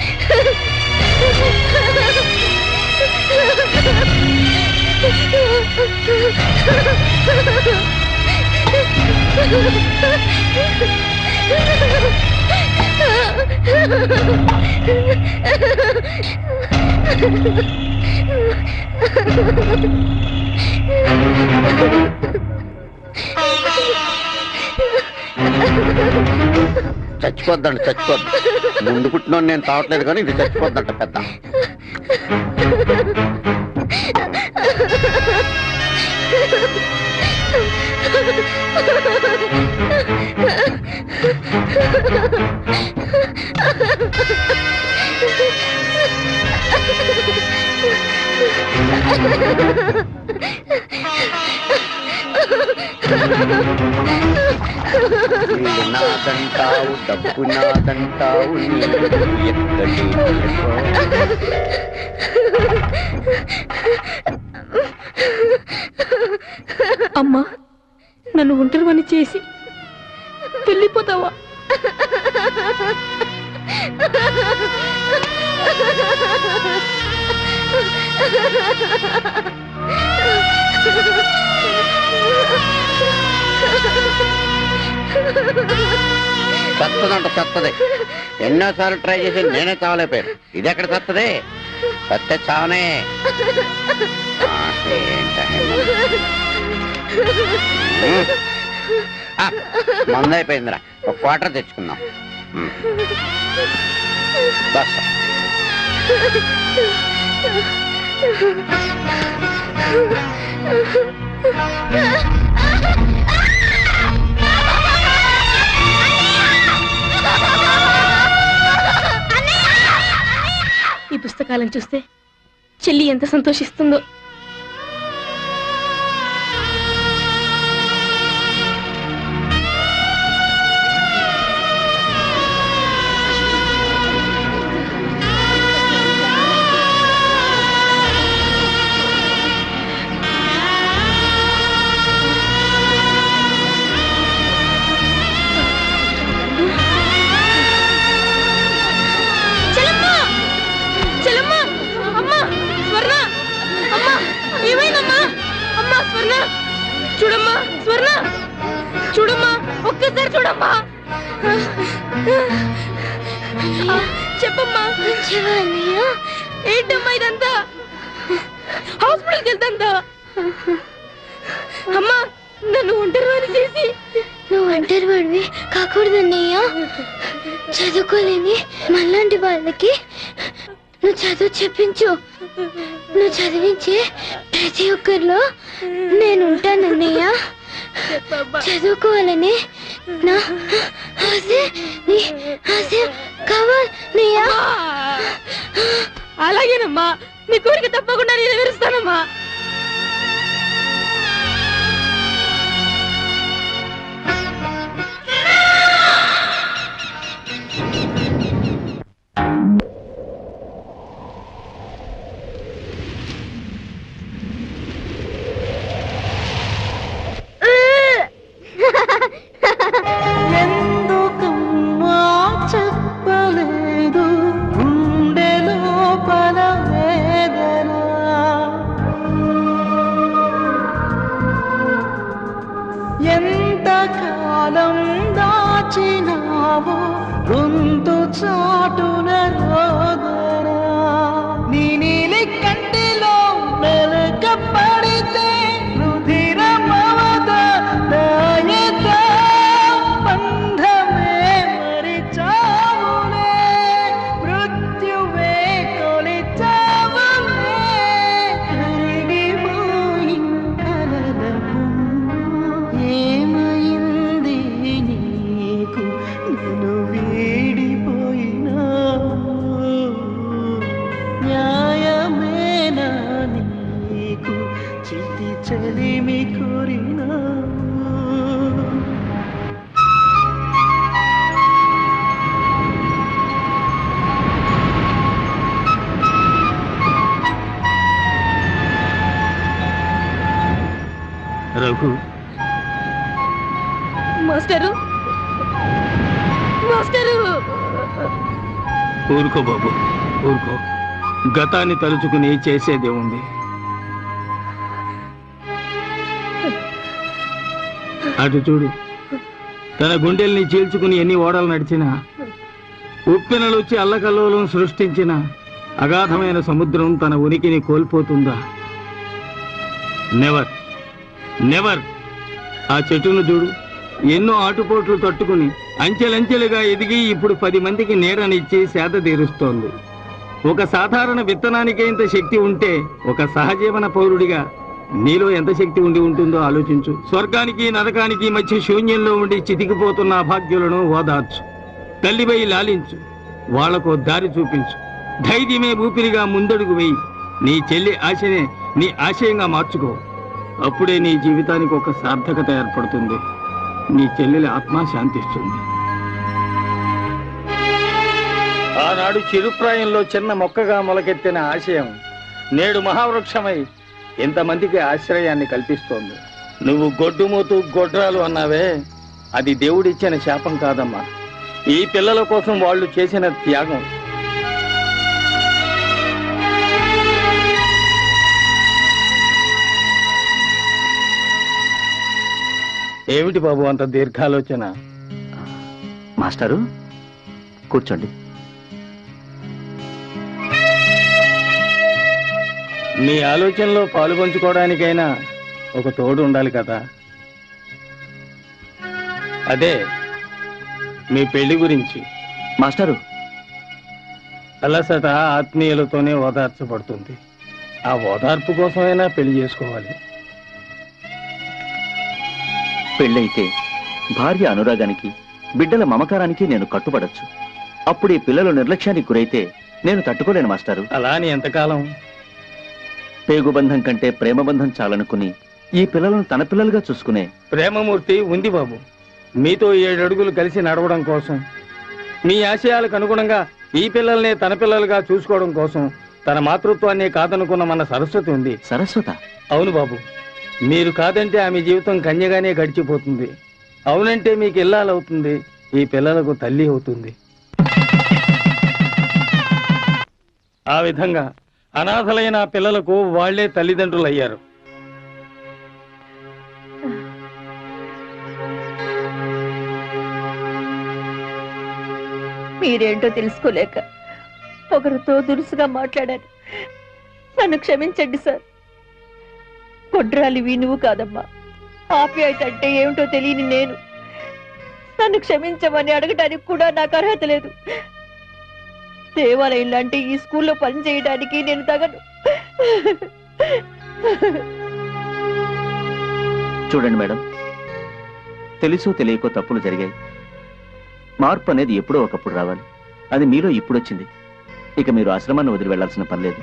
Speaker 13: చచ్చిపోద్దండి, చచ్చిపోద్దు. ముందు పుట్టినోని నేను తావట్లేదు కానీ ఇది చచ్చిపోద్దంట పెద్ద. నాదంటావు డబ్బు నాదంటావు ఎక్కడి.
Speaker 3: అమ్మా, నన్ను ఒంటరివని చేసి వెళ్ళిపోతావా?
Speaker 13: చత్తదంట చత్తది. ఎన్నోసార్లు ట్రై చేసి నేనే చావలేకపోయాను. ఇది ఎక్కడ చత్తది? చస్తే చావనే. మందైపోయిందిరా, ఒక క్వార్టర్ తెచ్చుకుందాం. బస్
Speaker 3: ఈ పుస్తకాలను చూస్తే చెల్లి ఎంత సంతోషిస్తుందో. చూడమ్మా స్వర్ణ, చూడమ్మా, ఒక్కసారి చూడమ్మా. చెప్పమ్మా. ఏంటమ్మా ఇదంతా? హాస్పిటల్కి వెళ్తా. అమ్మా, నన్ను ఒంటరివాడిని చేసి.
Speaker 6: నువ్వు ఒంటరివాడివి కాకూడదన్నయ్య. చదువుకోలేని మనలాంటి వాళ్ళకి నువ్వు చదువు చెప్పించు. నువ్వు చదివించే ప్రతి ఒక్కరిలో నేను ఉంటానన్నయ్య. చదువుకోవాలని నా ఆశ, నీ ఆశ కావాలన్నయ్య.
Speaker 3: అలాగేనమ్మా, నీ కోరిక తప్పకుండా నేను నెరవేరుస్తానమ్మా.
Speaker 9: చాటున రోదనా నీ నీలి కంటిలో మెలక పడితే రుధిరమవద నాయక బంధమే మరిచావులే మృత్యువే కొలిచావులే కరిగిపోయిన కలలకు ఏమైంది నీకు నన్ను వీడిపోయినా న్యాయమేనా నీకు చితి చలిమి కోరినా
Speaker 4: రఘు,
Speaker 3: మాస్టరు మాస్టరు
Speaker 4: ఊరుకో బాబు, ఊరుకో. గతాన్ని తలుచుకుని చేసేదే ఉంది. అటు చూడు, తన గుండెల్ని చీల్చుకుని ఎన్ని ఓడలు నడిచినా, ఉప్పెనలొచ్చి అల్లకల్లోలం సృష్టించిన అగాధమైన సముద్రం తన ఉనికిని కోల్పోతుందా? Never, never. ఆ చెట్టును చూడు, ఎన్నో ఆటుపోట్లు తట్టుకుని అంచెలంచెలుగా ఎదిగి ఇప్పుడు 10 మందికి నీడనిచ్చి సేద తీరుస్తోంది. ఒక సాధారణ విత్తనానికే ఇంత శక్తి ఉంటే ఒక సహజీవన పౌరుడిగా నీలో ఎంత శక్తి ఉండి ఉంటుందో ఆలోచించు. స్వర్గానికి నరకానికి మధ్య శూన్యంలో ఉండి చితికిపోతున్న అభాగ్యులను ఓదార్చు. తల్లిపై లాలించు, వాళ్లకు దారి చూపించు. ధైర్యమే ఊపిరిగా ముందడుగు వేయి. నీ చెల్లి ఆశనే నీ ఆశయంగా మార్చుకో. అప్పుడే నీ జీవితానికి ఒక సార్థకత ఏర్పడుతుంది. నీ చెల్లెలి ఆత్మ శాంతిస్తుంది. ఆనాడు చిరుప్రాయంలో చిన్న మొక్కగా మొలకెత్తిన ఆశయం నేడు మహావృక్షమై ఎంతమందికి ఆశ్రయాన్ని కల్పిస్తోంది. నువ్వు గొడ్డుమోతూ గొడ్రాలు అన్నావే, అది దేవుడిచ్చిన శాపం కాదమ్మా. ఈ పిల్లల కోసం వాళ్ళు చేసిన త్యాగం. ఏమిటి బాబు అంత దీర్ఘాలోచన?
Speaker 1: మాస్టారు కూర్చోండి.
Speaker 4: నీ ఆలోచనలో పాలు పంచుకోవడానికైనా ఒక తోడు ఉండాలి కదా. అదే మీ పెళ్లి గురించి.
Speaker 1: మాస్టారు,
Speaker 4: అలసట ఆత్మీయులతోనే ఓదార్చబడుతుంది. ఆ ఓదార్పు కోసమైనా పెళ్లి చేసుకోవాలి.
Speaker 1: పెళ్ళైతే భార్య అనురాగానికి, బిడ్డల మమకారానికి నేను కట్టుబడచ్చు. అప్పుడు ఈ పిల్లలు నిర్లక్ష్యానికి గురైతే నేను తట్టుకోలేను మాస్టారు.
Speaker 4: అలా అని ఎంతకాలం?
Speaker 1: పేగుబంధం కంటే ప్రేమబంధం చాలనుకుని ఈ పిల్లలను తన పిల్లలుగా చూసుకునే
Speaker 4: ప్రేమమూర్తి ఉంది బాబు. మీతో 7 అడుగులు కలిసి నడవడం కోసం, మీ ఆశయాలకు అనుగుణంగా ఈ పిల్లల్నే తన పిల్లలుగా చూసుకోవడం కోసం తన మాతృత్వాన్ని కాదనుకున్న మన సరస్వతి ఉంది.
Speaker 1: సరస్వత?
Speaker 4: అవును బాబు. మీరు కాదంటే ఆమె జీవితం కన్యగానే గడిచిపోతుంది. అవునంటే మీకు ఇల్లాలవుతుంది, ఈ పిల్లలకు తల్లి అవుతుంది. ఆ విధంగా అనాథలైన పిల్లలకు వాళ్లే తల్లిదండ్రులయ్యారు.
Speaker 7: మీరేంటో తెలుసుకోలేక ఒకరితో దురుసుగా మాట్లాడాను. నన్ను క్షమించండి సార్. కొడ్రాలివి నువ్వు కాదమ్మా. ఆప్యాయత అంటే ఏమిటో తెలియని నేను నన్ను క్షమించమని అడగడానికి కూడా నాకు అర్హత లేదు. దేవాలయం లాంటి ఈ స్కూల్లో పని చేయడానికి నేను తగను.
Speaker 1: చూడండి మేడం, తెలుసో తెలియకో తప్పులు జరిగాయి. మార్పు అనేది ఎప్పుడో ఒకప్పుడు రావాలి. అది మీలో ఇప్పుడు వచ్చింది. ఇక మీరు ఆశ్రమాన్ని వదిలి వెళ్లాల్సిన పని లేదు.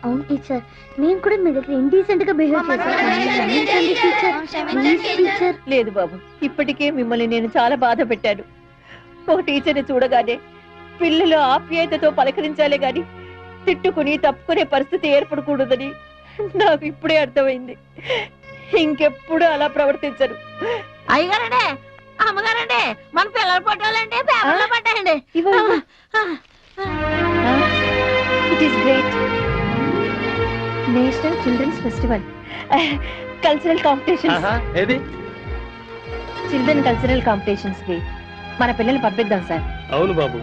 Speaker 8: అవును టీచర్, నేను కూడా మీ దగ్గర ఇండీసెంట్ గా బిహేవ్ చేశాను.
Speaker 7: లేదు బాబు, ఇప్పటికే మిమ్మల్ని నేను చాలా బాధ పెట్టాను. ఒక టీచర్ని చూడగానే పిల్లలు ఆప్యాయతతో పలకరించాలే గాని తిట్టుకుని తప్పుకునే పరిస్థితి ఏర్పడకూడదని నాకు ఇప్పుడే అర్థమైంది. ఇంకెప్పుడు అలా ప్రవర్తించరు.
Speaker 6: అయ్యగారండి, అమ్మగారండి, మన పిల్లల ఫోటోలండి పేపర్లో పట్టాయండి.
Speaker 7: It is great. National children's festival, cultural competitions,
Speaker 4: ఏది
Speaker 7: చిల్డ్రన్ కల్చరల్ కాంపిటీషన్స్ కి మన పిల్లల్ని పంపిద్దాం సార్.
Speaker 4: అవును బాబు,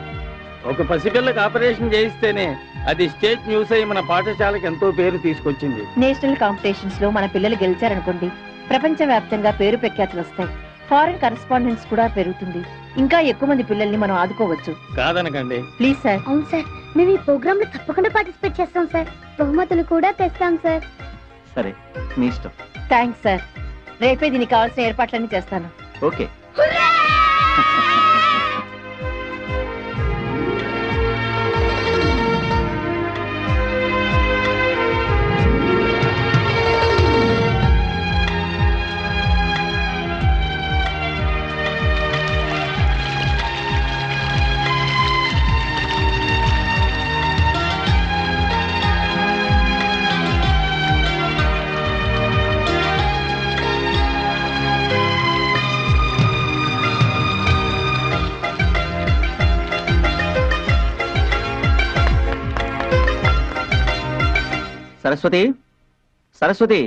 Speaker 4: ఒక పసిపిల్లకి ఆపరేషన్ చేయిస్తేనే అది స్టేట్ న్యూస్ అయి మన పాఠశాలకు ఎంతో పేరు తీసుకొచ్చింది.
Speaker 7: నేషనల్ కాంపిటీషన్స్ లో మన పిల్లలు గెలిచారనుకోండి, ప్రపంచ వ్యాప్తంగా పేరు ప్రఖ్యాతులు వస్తాయి. ఫారెన్ కరెస్పాండెన్స్ కూడా పెరుగుతుంది. ఇంకా ఎక్కువ మంది పిల్లల్ని మనం ఆదుకోవచ్చు.
Speaker 4: కాదనకండి
Speaker 7: ప్లీజ్ సార్.
Speaker 6: అవును సార్, మేము ఈ ప్రోగ్రామ్ లో తప్పకుండా పార్టిసిపేట్ చేస్తాం సార్. బహుమతులు కూడా తెస్తాం సార్.
Speaker 1: సరే, మీ ఇష్టం.
Speaker 7: Thanks sir. రేపే దీనికి కావాల్సిన ఏర్పాట్లన్నీ చేస్తాను.
Speaker 1: ఓకే. సరస్వతి, సరస్వతి,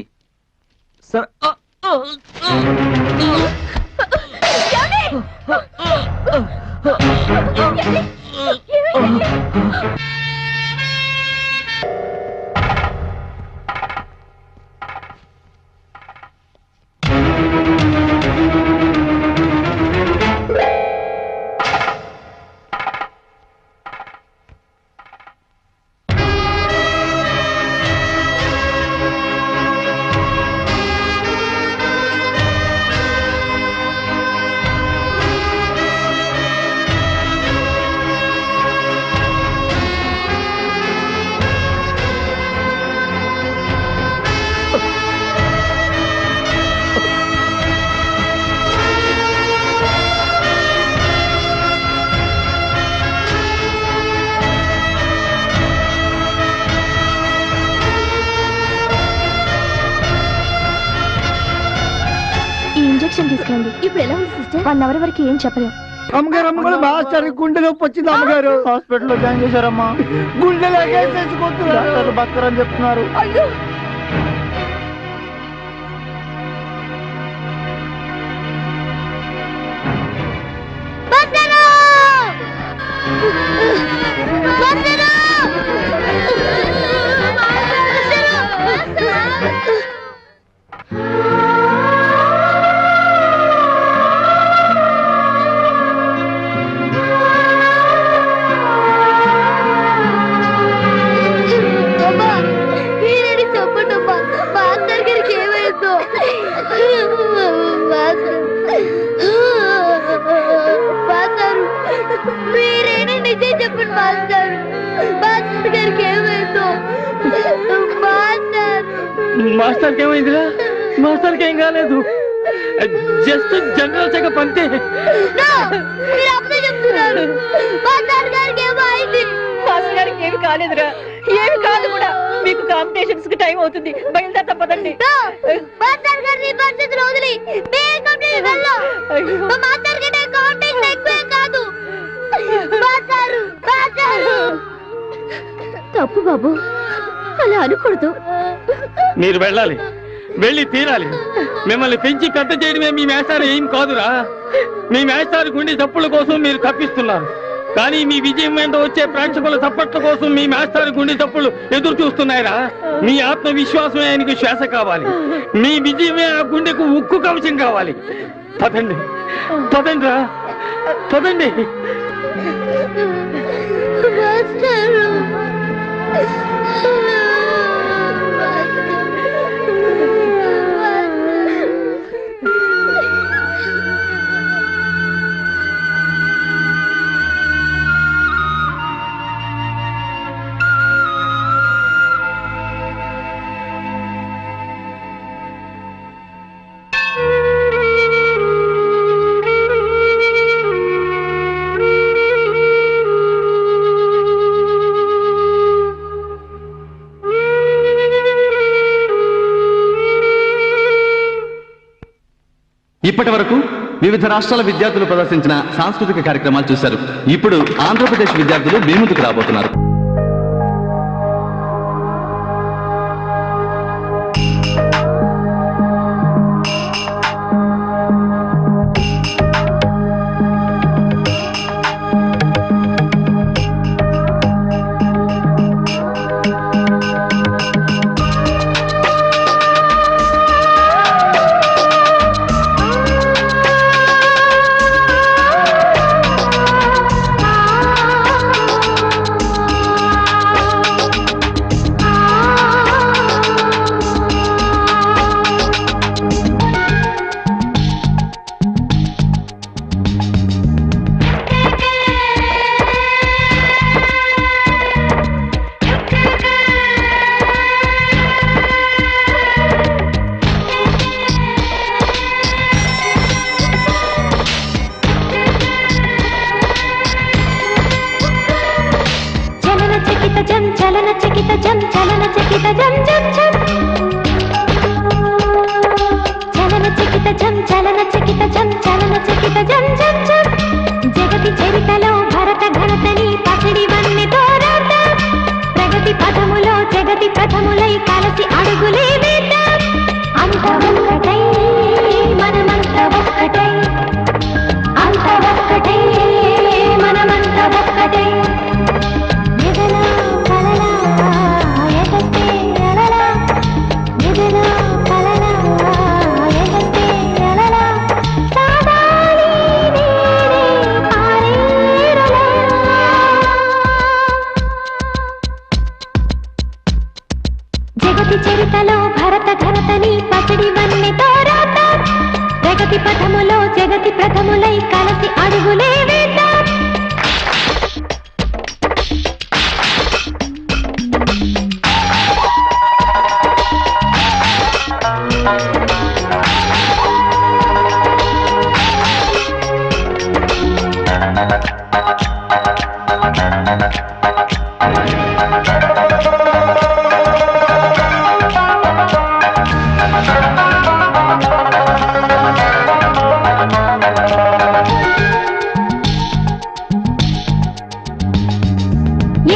Speaker 3: తీసుకురండి. ఇప్పుడు ఎలా ఉంది సిస్టర్? 1 అవర్ వరకు ఏం చెప్పలేం.
Speaker 10: అమ్మగారు అమ్మగారు మాస్టర్ గుండె నొప్పి వచ్చింది. అమ్మగారు హాస్పిటల్లో జాయిన్ చేశారమ్మా. గుండె బక్కరని చెప్తున్నారు.
Speaker 3: అయ్యో,
Speaker 4: మాస్టర్కి ఏమైందిరా? మాస్టర్కి ఏం కాలేదు, జస్ట్ జనరల్ చెకప్ అంతే.
Speaker 7: మాస్టర్ గారికి ఏమి కాలేదురా, ఏమి కాదు కూడా. మీకు కాంపిటీషన్స్ కి టైం అవుతుంది, బయలుదేరతా పదండి.
Speaker 3: తప్పు బాబు, అలా అనకూడదు.
Speaker 4: మీరు వెళ్ళాలి, వెళ్ళి తీరాలి. మిమ్మల్ని పెంచి పెద్ద చేయడమే మీ మేస్టారు ఏం కాదురా. మీ మేస్టారు గుండె చప్పుల కోసం మీరు తప్పిస్తున్నారు, కానీ మీ విజయం వెంట వచ్చే ప్రేక్షకుల చప్పట్ల కోసం మీ మాస్టర్ గుండె చప్పులు ఎదురు చూస్తున్నాయిరా. మీ ఆత్మవిశ్వాసమే ఆయనకు శ్వాస కావాలి, మీ విజయమే ఆ గుండెకు ఉక్కు కవచం కావాలి. పదండి, పదండి రా, పదండి.
Speaker 14: ఇప్పటి వరకు వివిధ రాష్ట్రాల విద్యార్థులు ప్రదర్శించిన సాంస్కృతిక కార్యక్రమాలు చూశారు. ఇప్పుడు ఆంధ్రప్రదేశ్ విద్యార్థులు మీ ముందుకు రాబోతున్నారు.
Speaker 8: జం చలన చకిత జం జం జం చలన చకిత జం చలన చకిత జం చలన చకిత జం జం జం జగతి చరితలో భరత ఘనతని పసిడి వన్నెతో రాత ప్రగతి పదములో జగతి ప్రథములై కలసి అడుగులే వేద్దాం అంత ఒక్కటై మనమంత ఒక్కటై అంత ఒక్కటై మనమంత ఒక్కటై ఎదలా కలలా ఎగసే అలలా ఎదలా కలలా ఎగసే అలలా సాదాలి నీరే పారేరులా జగతి చరితలో భరత ఘనతని పసిడి వన్నెతో రాత ప్రగతి పథములో జగతి ప్రథములై కలసి అడుగులే వేద్దాం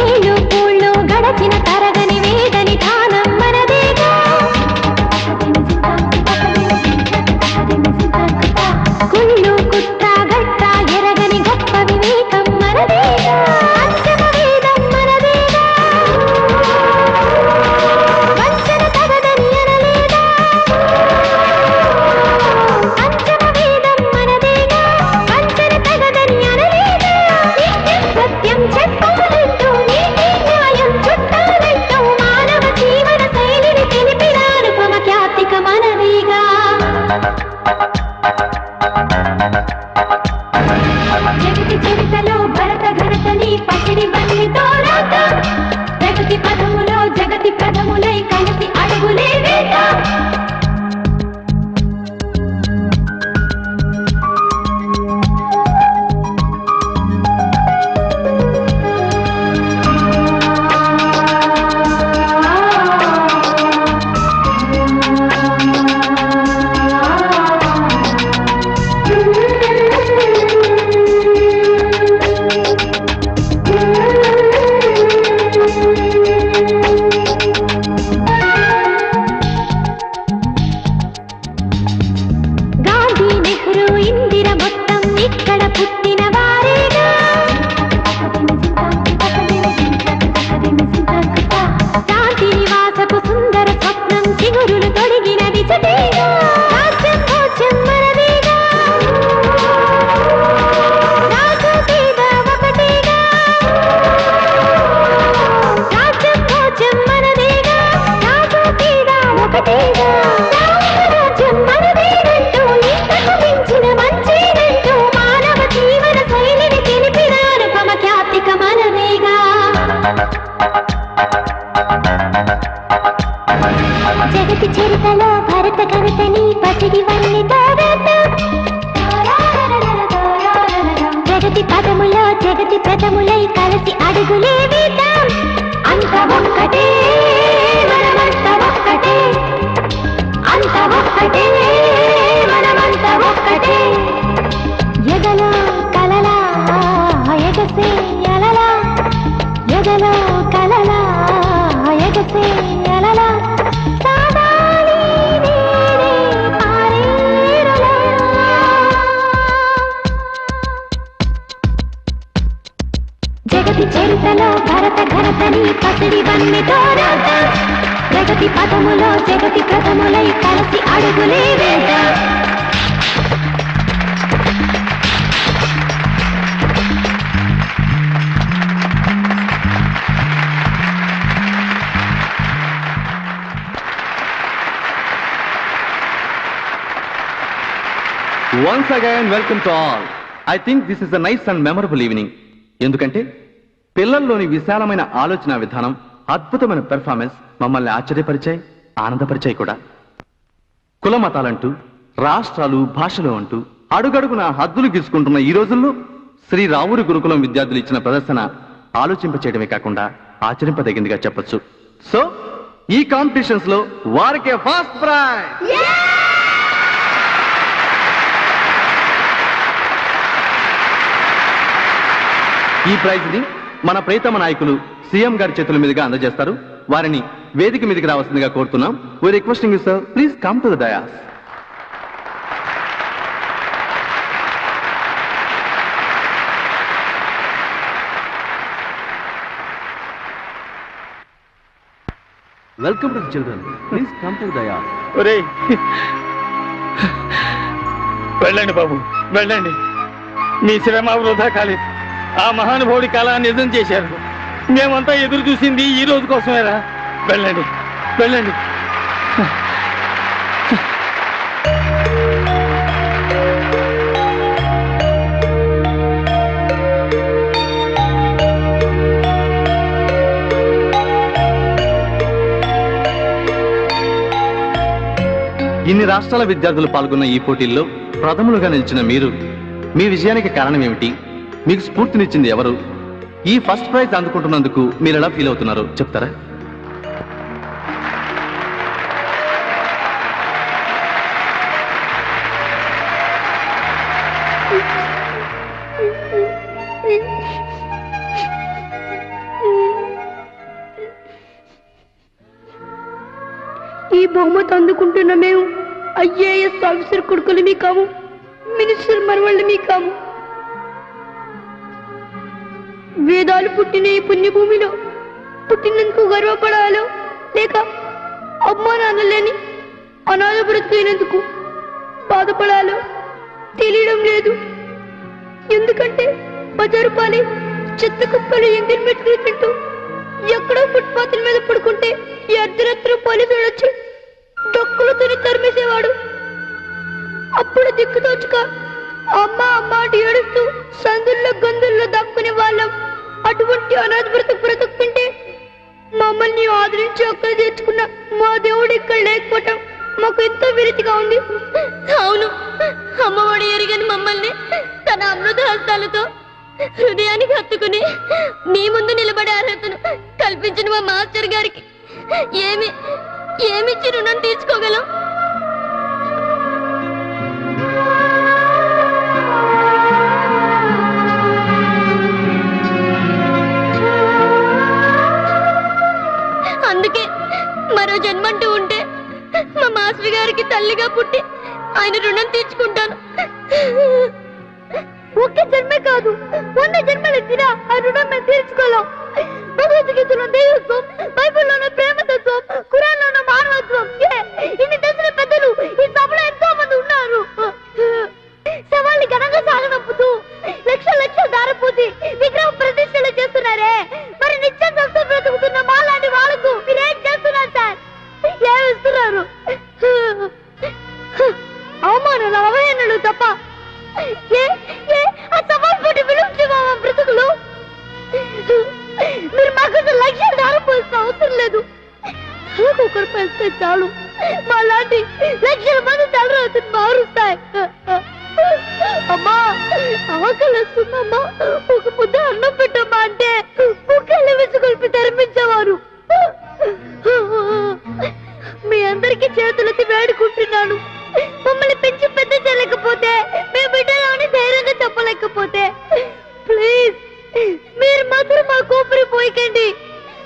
Speaker 8: ఏళ్ళు పూళ్ళు గడచిన తరగని వేదని ధానం మనదేగా కుళ్ళు కుట్ర గట్ట ఎరగని గొప్ప వివేకం మనదేగా అంచన వేదం మనదేగా వంచన తగదని అనలేదా అంచన వేదం మనదేగా వంచన తగదని అనలేదా నిత్యం సత్యం చెప్పాలంటూ నీతి న్యాయం చుట్టాలంటూ మానవ జీవన శైలిని తెలిపిన అనుపమ ఖ్యాతిక మనదేగా జగతి చరితలో భరత ఘనతని పసిడి వన్నెతో రాత ప్రగతి పదములో జగతి ప్రథములై కలిసి అడుగులే వేద్దాం గాంధీ నెహ్రూ ఇందిర మొత్తం ఇక్కడ పుట్టిన వారేగా శాంతి నివాసపు సుందర స్వప్నం చిగురులు తొడిగినది చటేగా రాజ్యం భోజ్యం మనదేగా రాజు పేద ఒకటేగా రాజ్యం భోజ్యం మనదేగా రాజు పేద ఒకటేగా రాజ్యం మనదేనంటూ ఇంతకు మించిన మంచేనంటూ మానవ జీవన శైలిని తెలిపిన అనుపమ ఖ్యాతిక మనదేగా జగతి చరితలో భరత ఘనతని పసిడి వన్నెతో రాత ప్రగతి పదములో జగతి ప్రథములై కలసి అడుగులే వేద్దాం అంత ఒక్కటే మనమంత ఒక్కటే అంత ఒక్కటే మనమంత ఒక్కటే ఎదలో కలలా ఎగసే అలలా ఎదలో కలలా ఎగసే అలలా సాదాలి నీరే పారేరులా జగతి చరితలో భరత ఘనతని పసిడి వన్నెతో రాత ప్రగతి పదములో జగతి ప్రథములై కలసి అడుగులే వేద్దాం
Speaker 14: Once again, welcome to all. I think this is a nice and memorable evening. ఎందుకంటే పిల్లల్లోని విశాలమైన ఆలోచన విధానం, అద్భుతమైన పెర్ఫార్మెన్స్ మమ్మల్ని ఆశ్చర్యపరిచాయి, ఆనందపరిచాయి కూడా. కుల మతాలంటూ, రాష్ట్రాలు, భాషలు అంటూ అడుగడుగున హద్దులు గీసుకుంటున్న ఈ రోజుల్లో శ్రీ రావురి గురుకులం విద్యార్థులు ఇచ్చిన ప్రదర్శన ఆలోచింపచేయడమే కాకుండా ఆచరింపదగిందిగా చెప్పొచ్చు. సో ఈ కాంపిటీషన్స్ లో వారికే ఫస్ట్ ప్రైజ్. ఈ ప్రైజ్ ని మన ప్రియతమ నాయకులు సీఎం గారి చేతుల మీదుగా అందజేస్తారు. వారిని వేదిక మీదకి రావాల్సిందిగా కోరుతున్నాం. We requesting you sir, please come to the dais. Welcome to the children, please come to the dais.
Speaker 4: ఒరేయ్ వెళ్ళండి బాబు, వెళ్ళండి. మీ శ్రమ వృధా కాలేదు. ఆ మహానుభావుడి కళ నిజం చేశారు. మేమంతా ఎదురు చూసింది ఈ రోజు కోసమేరా. వెళ్ళండి, వెళ్ళండి.
Speaker 14: ఇన్ని రాష్ట్రాల విద్యార్థులు పాల్గొన్న ఈ పోటీల్లో ప్రథములుగా నిలిచిన మీరు, మీ విజయానికి కారణం ఏమిటి? మీకు స్ఫూర్తినిచ్చింది ఎవరు? ఈ ఫస్ట్ ప్రైజ్ అందుకుంటున్నందుకు మీరు ఎలా ఫీల్ అవుతున్నారో చెప్తారా?
Speaker 6: ఈ బహుమతి అందుకుంటున్న మేము ఐఏఎస్ ఆఫీసర్ కొడుకులమి కాము, మినిస్టర్ మనవళ్ళమి కాము. వేదాలు పుట్టిన ఈ పుణ్యభూమిలో పుట్టినందుకు గర్వపడాలో లేక అమ్మా నాన్నలేని అనాథ బ్రతికినందుకు బాధపడాలో తెలియడం లేదు. ఎందుకంటే బజారు పాలే చెత్త కుప్పలు ఎంగిల్ మెట్లు తింటూ ఎక్కడో ఫుట్పాత్ మీద పడుకుంటే ఈ అర్ధరాత్రి పోలీసులు వచ్చి డొక్కులతోని తరిమేసేవాడు. అప్పుడు దిక్కుతోచుక అమ్మ అమ్మ అంటూ ఏడుస్తూ సందుల్లో గందుల్లో దాక్కునే వాళ్ళం. అటువంటి అనాథ బ్రతుకుంటే మమ్మల్ని ఆదరించి ఒక్కరు తెచ్చుకున్న మా దేవుడు ఇక్కడ లేకపోవటం మాకు ఎంతో విరతిగా ఉంది. అవును, అమ్మఒడి ఎరిగని మమ్మల్ని తన అమృత హస్తాలతో హృదయానికి హత్తుకుని మీ ముందు నిలబడే అర్హతను కల్పించిన మా మాస్టర్ గారికి ఏమిచ్చి రుణం తీర్చుకోగలం? అందుకే మరో జన్మంటూ ఉంటే మా మాస్టర్ గారికి తల్లిగా పుట్టి ఆయన రుణం తీర్చుకుంటాను. ఒక్క జన్మే కాదు, 100 జన్మలు ఎత్తినా ఆ రుణం మేము తీర్చుకోలేం. భగవద్గీతలో దైవత్వం, బైబిల్లోనూ ప్రేమతత్వం, ఖురాన్లోనూ మానవత్వం, ఇన్ని తెలిసిన పెద్దలు ఈ సభలో ఎంతో మంది ఉన్నారు. సవాళ్ళని ఘనంగా సాగనంపుతూ లక్షలు దారపోసి విగ్రహం ప్రతిష్టలు చేస్తున్నారే, మరి నిత్యం సంస్థ బ్రతుకుతున్న మాలాంటి వాళ్ళకు మీరేం చేస్తున్నారు సార్? ఏమిస్తున్నారు? అవమానాలు, అవహేళనలు తప్ప ఆ సవాల్ పోటీ విలువ బ్రతుకులు. మీరు మాకు లక్ష్యాలు దారిపోసిన అవసరం లేదు. ఒకరు పెడితే చాలు, మా లాంటి లక్షల మంది తలరావుతుంది మారుస్తాయి. అమ్మా అవకలు వస్తుందమ్మా, ఒక ముద్ద అన్నం పెట్టమ్మా అంటే ముక్కల్ని విసుగొల్పి తరిమించేవారు. మీ అందరికీ చేతులెత్తి వేడుకుంటున్నాను. మమ్మల్ని పెంచి పెద్ద చేయలేకపోతే, మేము బిడ్డలోని ధైర్యంగా చెప్పలేకపోతే ప్లీజ్ మీరు మాత్రం మా కోపరి పోయికండి.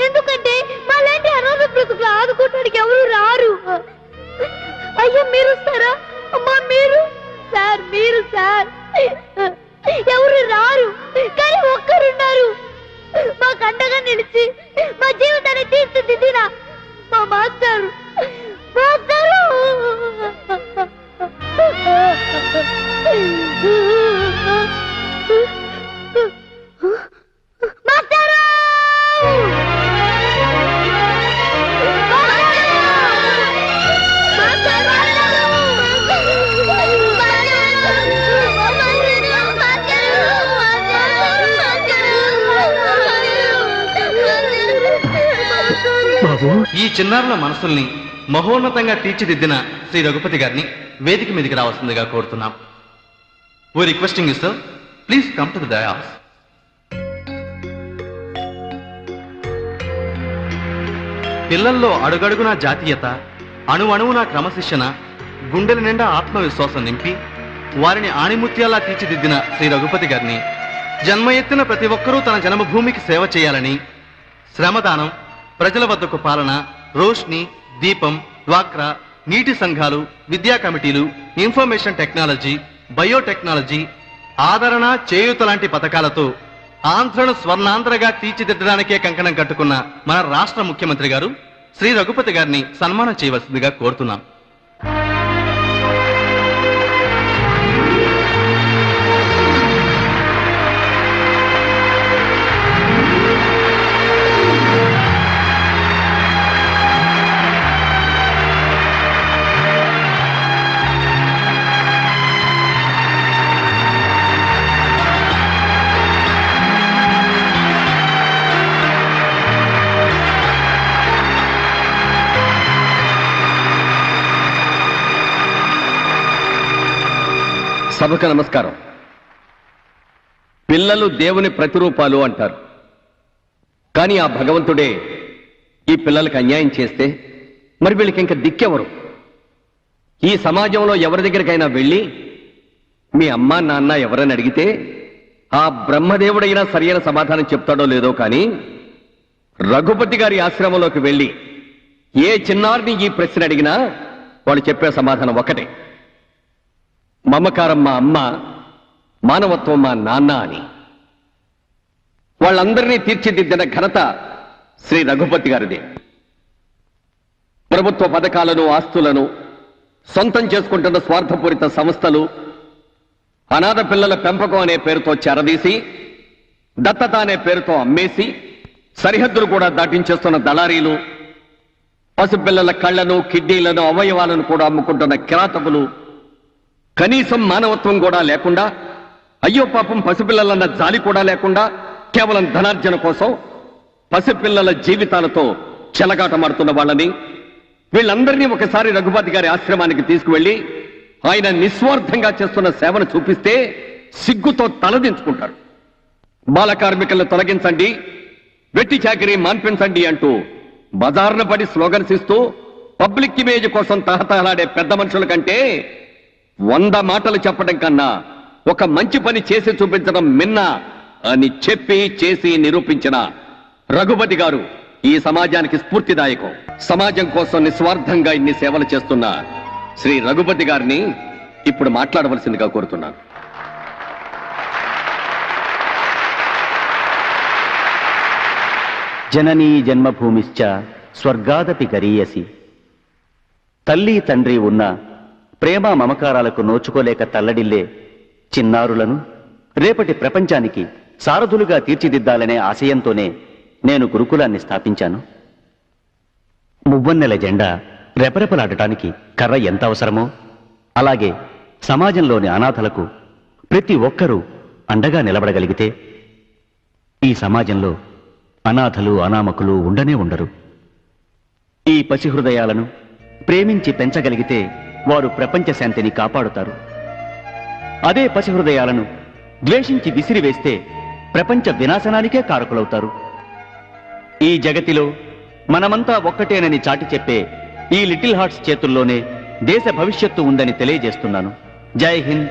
Speaker 6: ఎందుకంటే మా లాంటి అనాథ బ్రతుకులు ఆదుకోవడానికి ఎవరు రారు. అయ్యా మీరు వస్తారా? అమ్మా మీరు సార్, మీరు సార్, ఎవరు రారు. కానీ ఒక్కరున్నారు మాకు అండగా నిలిచి మా జీవితాన్ని తీర్చిదిద్దిన మా మాస్టారు. మాస్టారు మాస్టారు
Speaker 14: ఈ చిన్నారుల మనసుల్ని మహోన్నతంగా తీర్చిదిద్దిన శ్రీ రఘుపతి గారిని వేదిక మీదకి రావాల్సిందిగా కోరుతున్నాం. ఓ requesting you sir, please come to the dais. పిల్లల్లో అడుగడుగునా జాతీయత, అణువణువునా క్రమశిక్షణ, గుండెల నిండా ఆత్మవిశ్వాసం నింపి వారిని ఆణిముత్యాలా తీర్చిదిద్దిన శ్రీ రఘుపతి గారిని జన్మ ఎత్తిన ప్రతి ఒక్కరూ తన జన్మభూమికి సేవ చేయాలని, శ్రమదానం, ప్రజల వద్దకు పాలన, రోష్ని, దీపం, డ్వాక్రా, నీటి సంఘాలు, విద్యా కమిటీలు, ఇన్ఫర్మేషన్ టెక్నాలజీ, బయోటెక్నాలజీ, ఆదరణ, చేయూత లాంటి పథకాలతో ఆంధ్రను స్వర్ణాంధ్రగా తీర్చిదిద్దడానికే కంకణం కట్టుకున్న మన రాష్ట్ర ముఖ్యమంత్రి గారు శ్రీ రఘుపతి గారిని సన్మానం చేయవలసిందిగా కోరుతున్నాం.
Speaker 11: సభకు నమస్కారం. పిల్లలు దేవుని ప్రతిరూపాలు అంటారు, కానీ ఆ భగవంతుడే ఈ పిల్లలకు అన్యాయం చేస్తే మరి వీళ్ళకి ఇంకా దిక్కెవరు? ఈ సమాజంలో ఎవరి దగ్గరికైనా వెళ్ళి మీ అమ్మా నాన్న ఎవరని అడిగితే ఆ బ్రహ్మదేవుడైనా సరైన సమాధానం చెప్తాడో లేదో, కానీ రఘుపతి గారి ఆశ్రమంలోకి వెళ్ళి ఏ చిన్నారిని ఈ ప్రశ్న అడిగినా వాళ్ళు చెప్పే సమాధానం ఒకటే: మమకారం మా అమ్మ, మానవత్వం మా నాన్న అని. వాళ్ళందరినీ తీర్చిదిద్దిన ఘనత శ్రీ రఘుపతి గారిదే. ప్రభుత్వ పథకాలను, ఆస్తులను సొంతం చేసుకుంటున్న స్వార్థపూరిత సంస్థలు, అనాథ పిల్లల పెంపకం అనే పేరుతో చెరదీసి, దత్తత అనే పేరుతో అమ్మేసి, సరిహద్దులు కూడా దాటించేస్తున్న దళారీలు, పసిపిల్లల కళ్లను, కిడ్నీలను, అవయవాలను కూడా అమ్ముకుంటున్న కిరాతకులు, కనీసం మానవత్వం కూడా లేకుండా, అయ్యో పాపం పసిపిల్లలన్న జాలి కూడా లేకుండా కేవలం ధనార్జన కోసం పసిపిల్లల జీవితాలతో చెలగాటమాడుతున్న వాళ్ళని, వీళ్ళందరినీ ఒకసారి రఘుపతి గారి ఆశ్రమానికి తీసుకువెళ్లి ఆయన నిస్వార్థంగా చేస్తున్న సేవను చూపిస్తే సిగ్గుతో తలదించుకుంటారు. బాల కార్మికులను తొలగించండి, వెట్టి చాకిరీ మాన్పించండి అంటూ బజార్న పడి స్లోగన్స్ ఇస్తూ పబ్లిక్ ఇమేజ్ కోసం తహతహలాడే పెద్ద మనుషుల కంటే 100 మాటలు చెప్పడం కన్నా ఒక మంచి పని చేసి చూపించడం మిన్న అని చెప్పి చేసి నిరూపించిన రఘుపతి గారు ఈ సమాజానికి స్ఫూర్తిదాయకం. సమాజం కోసం నిస్వార్థంగా ఇన్ని సేవలు చేస్తున్న శ్రీ రఘుపతి గారిని ఇప్పుడు మాట్లాడవలసిందిగా కోరుతున్నాను.
Speaker 1: జననీ జన్మభూమిశ్చ స్వర్గాదపి గరీయసి. తల్లి తండ్రి ఉన్న ప్రేమ మమకారాలకు నోచుకోలేక తల్లడిల్లే చిన్నారులను రేపటి ప్రపంచానికి సారథులుగా తీర్చిదిద్దాలనే ఆశయంతోనే నేను గురుకులాన్ని స్థాపించాను. మువ్వన్నెల జెండా రెపరెపలాడటానికి కర్ర ఎంత అవసరమో అలాగే సమాజంలోని అనాథలకు ప్రతి ఒక్కరూ అండగా నిలబడగలిగితే ఈ సమాజంలో అనాథలు, అనామకులు ఉండనే ఉండరు. ఈ పసిహృదయాలను ప్రేమించి పెంచగలిగితే వారు ప్రపంచ శాంతిని కాపాడుతారు. అదే పసిహృదయాలను ద్వేషించి విసిరివేస్తే ప్రపంచ వినాశనానికే కారకులవుతారు. ఈ జగతిలో మనమంతా ఒక్కటేనని చాటి చెప్పే ఈ లిటిల్ హార్ట్స్ చేతుల్లోనే దేశ భవిష్యత్తు ఉందని తెలియజేస్తున్నాను. జై హింద్.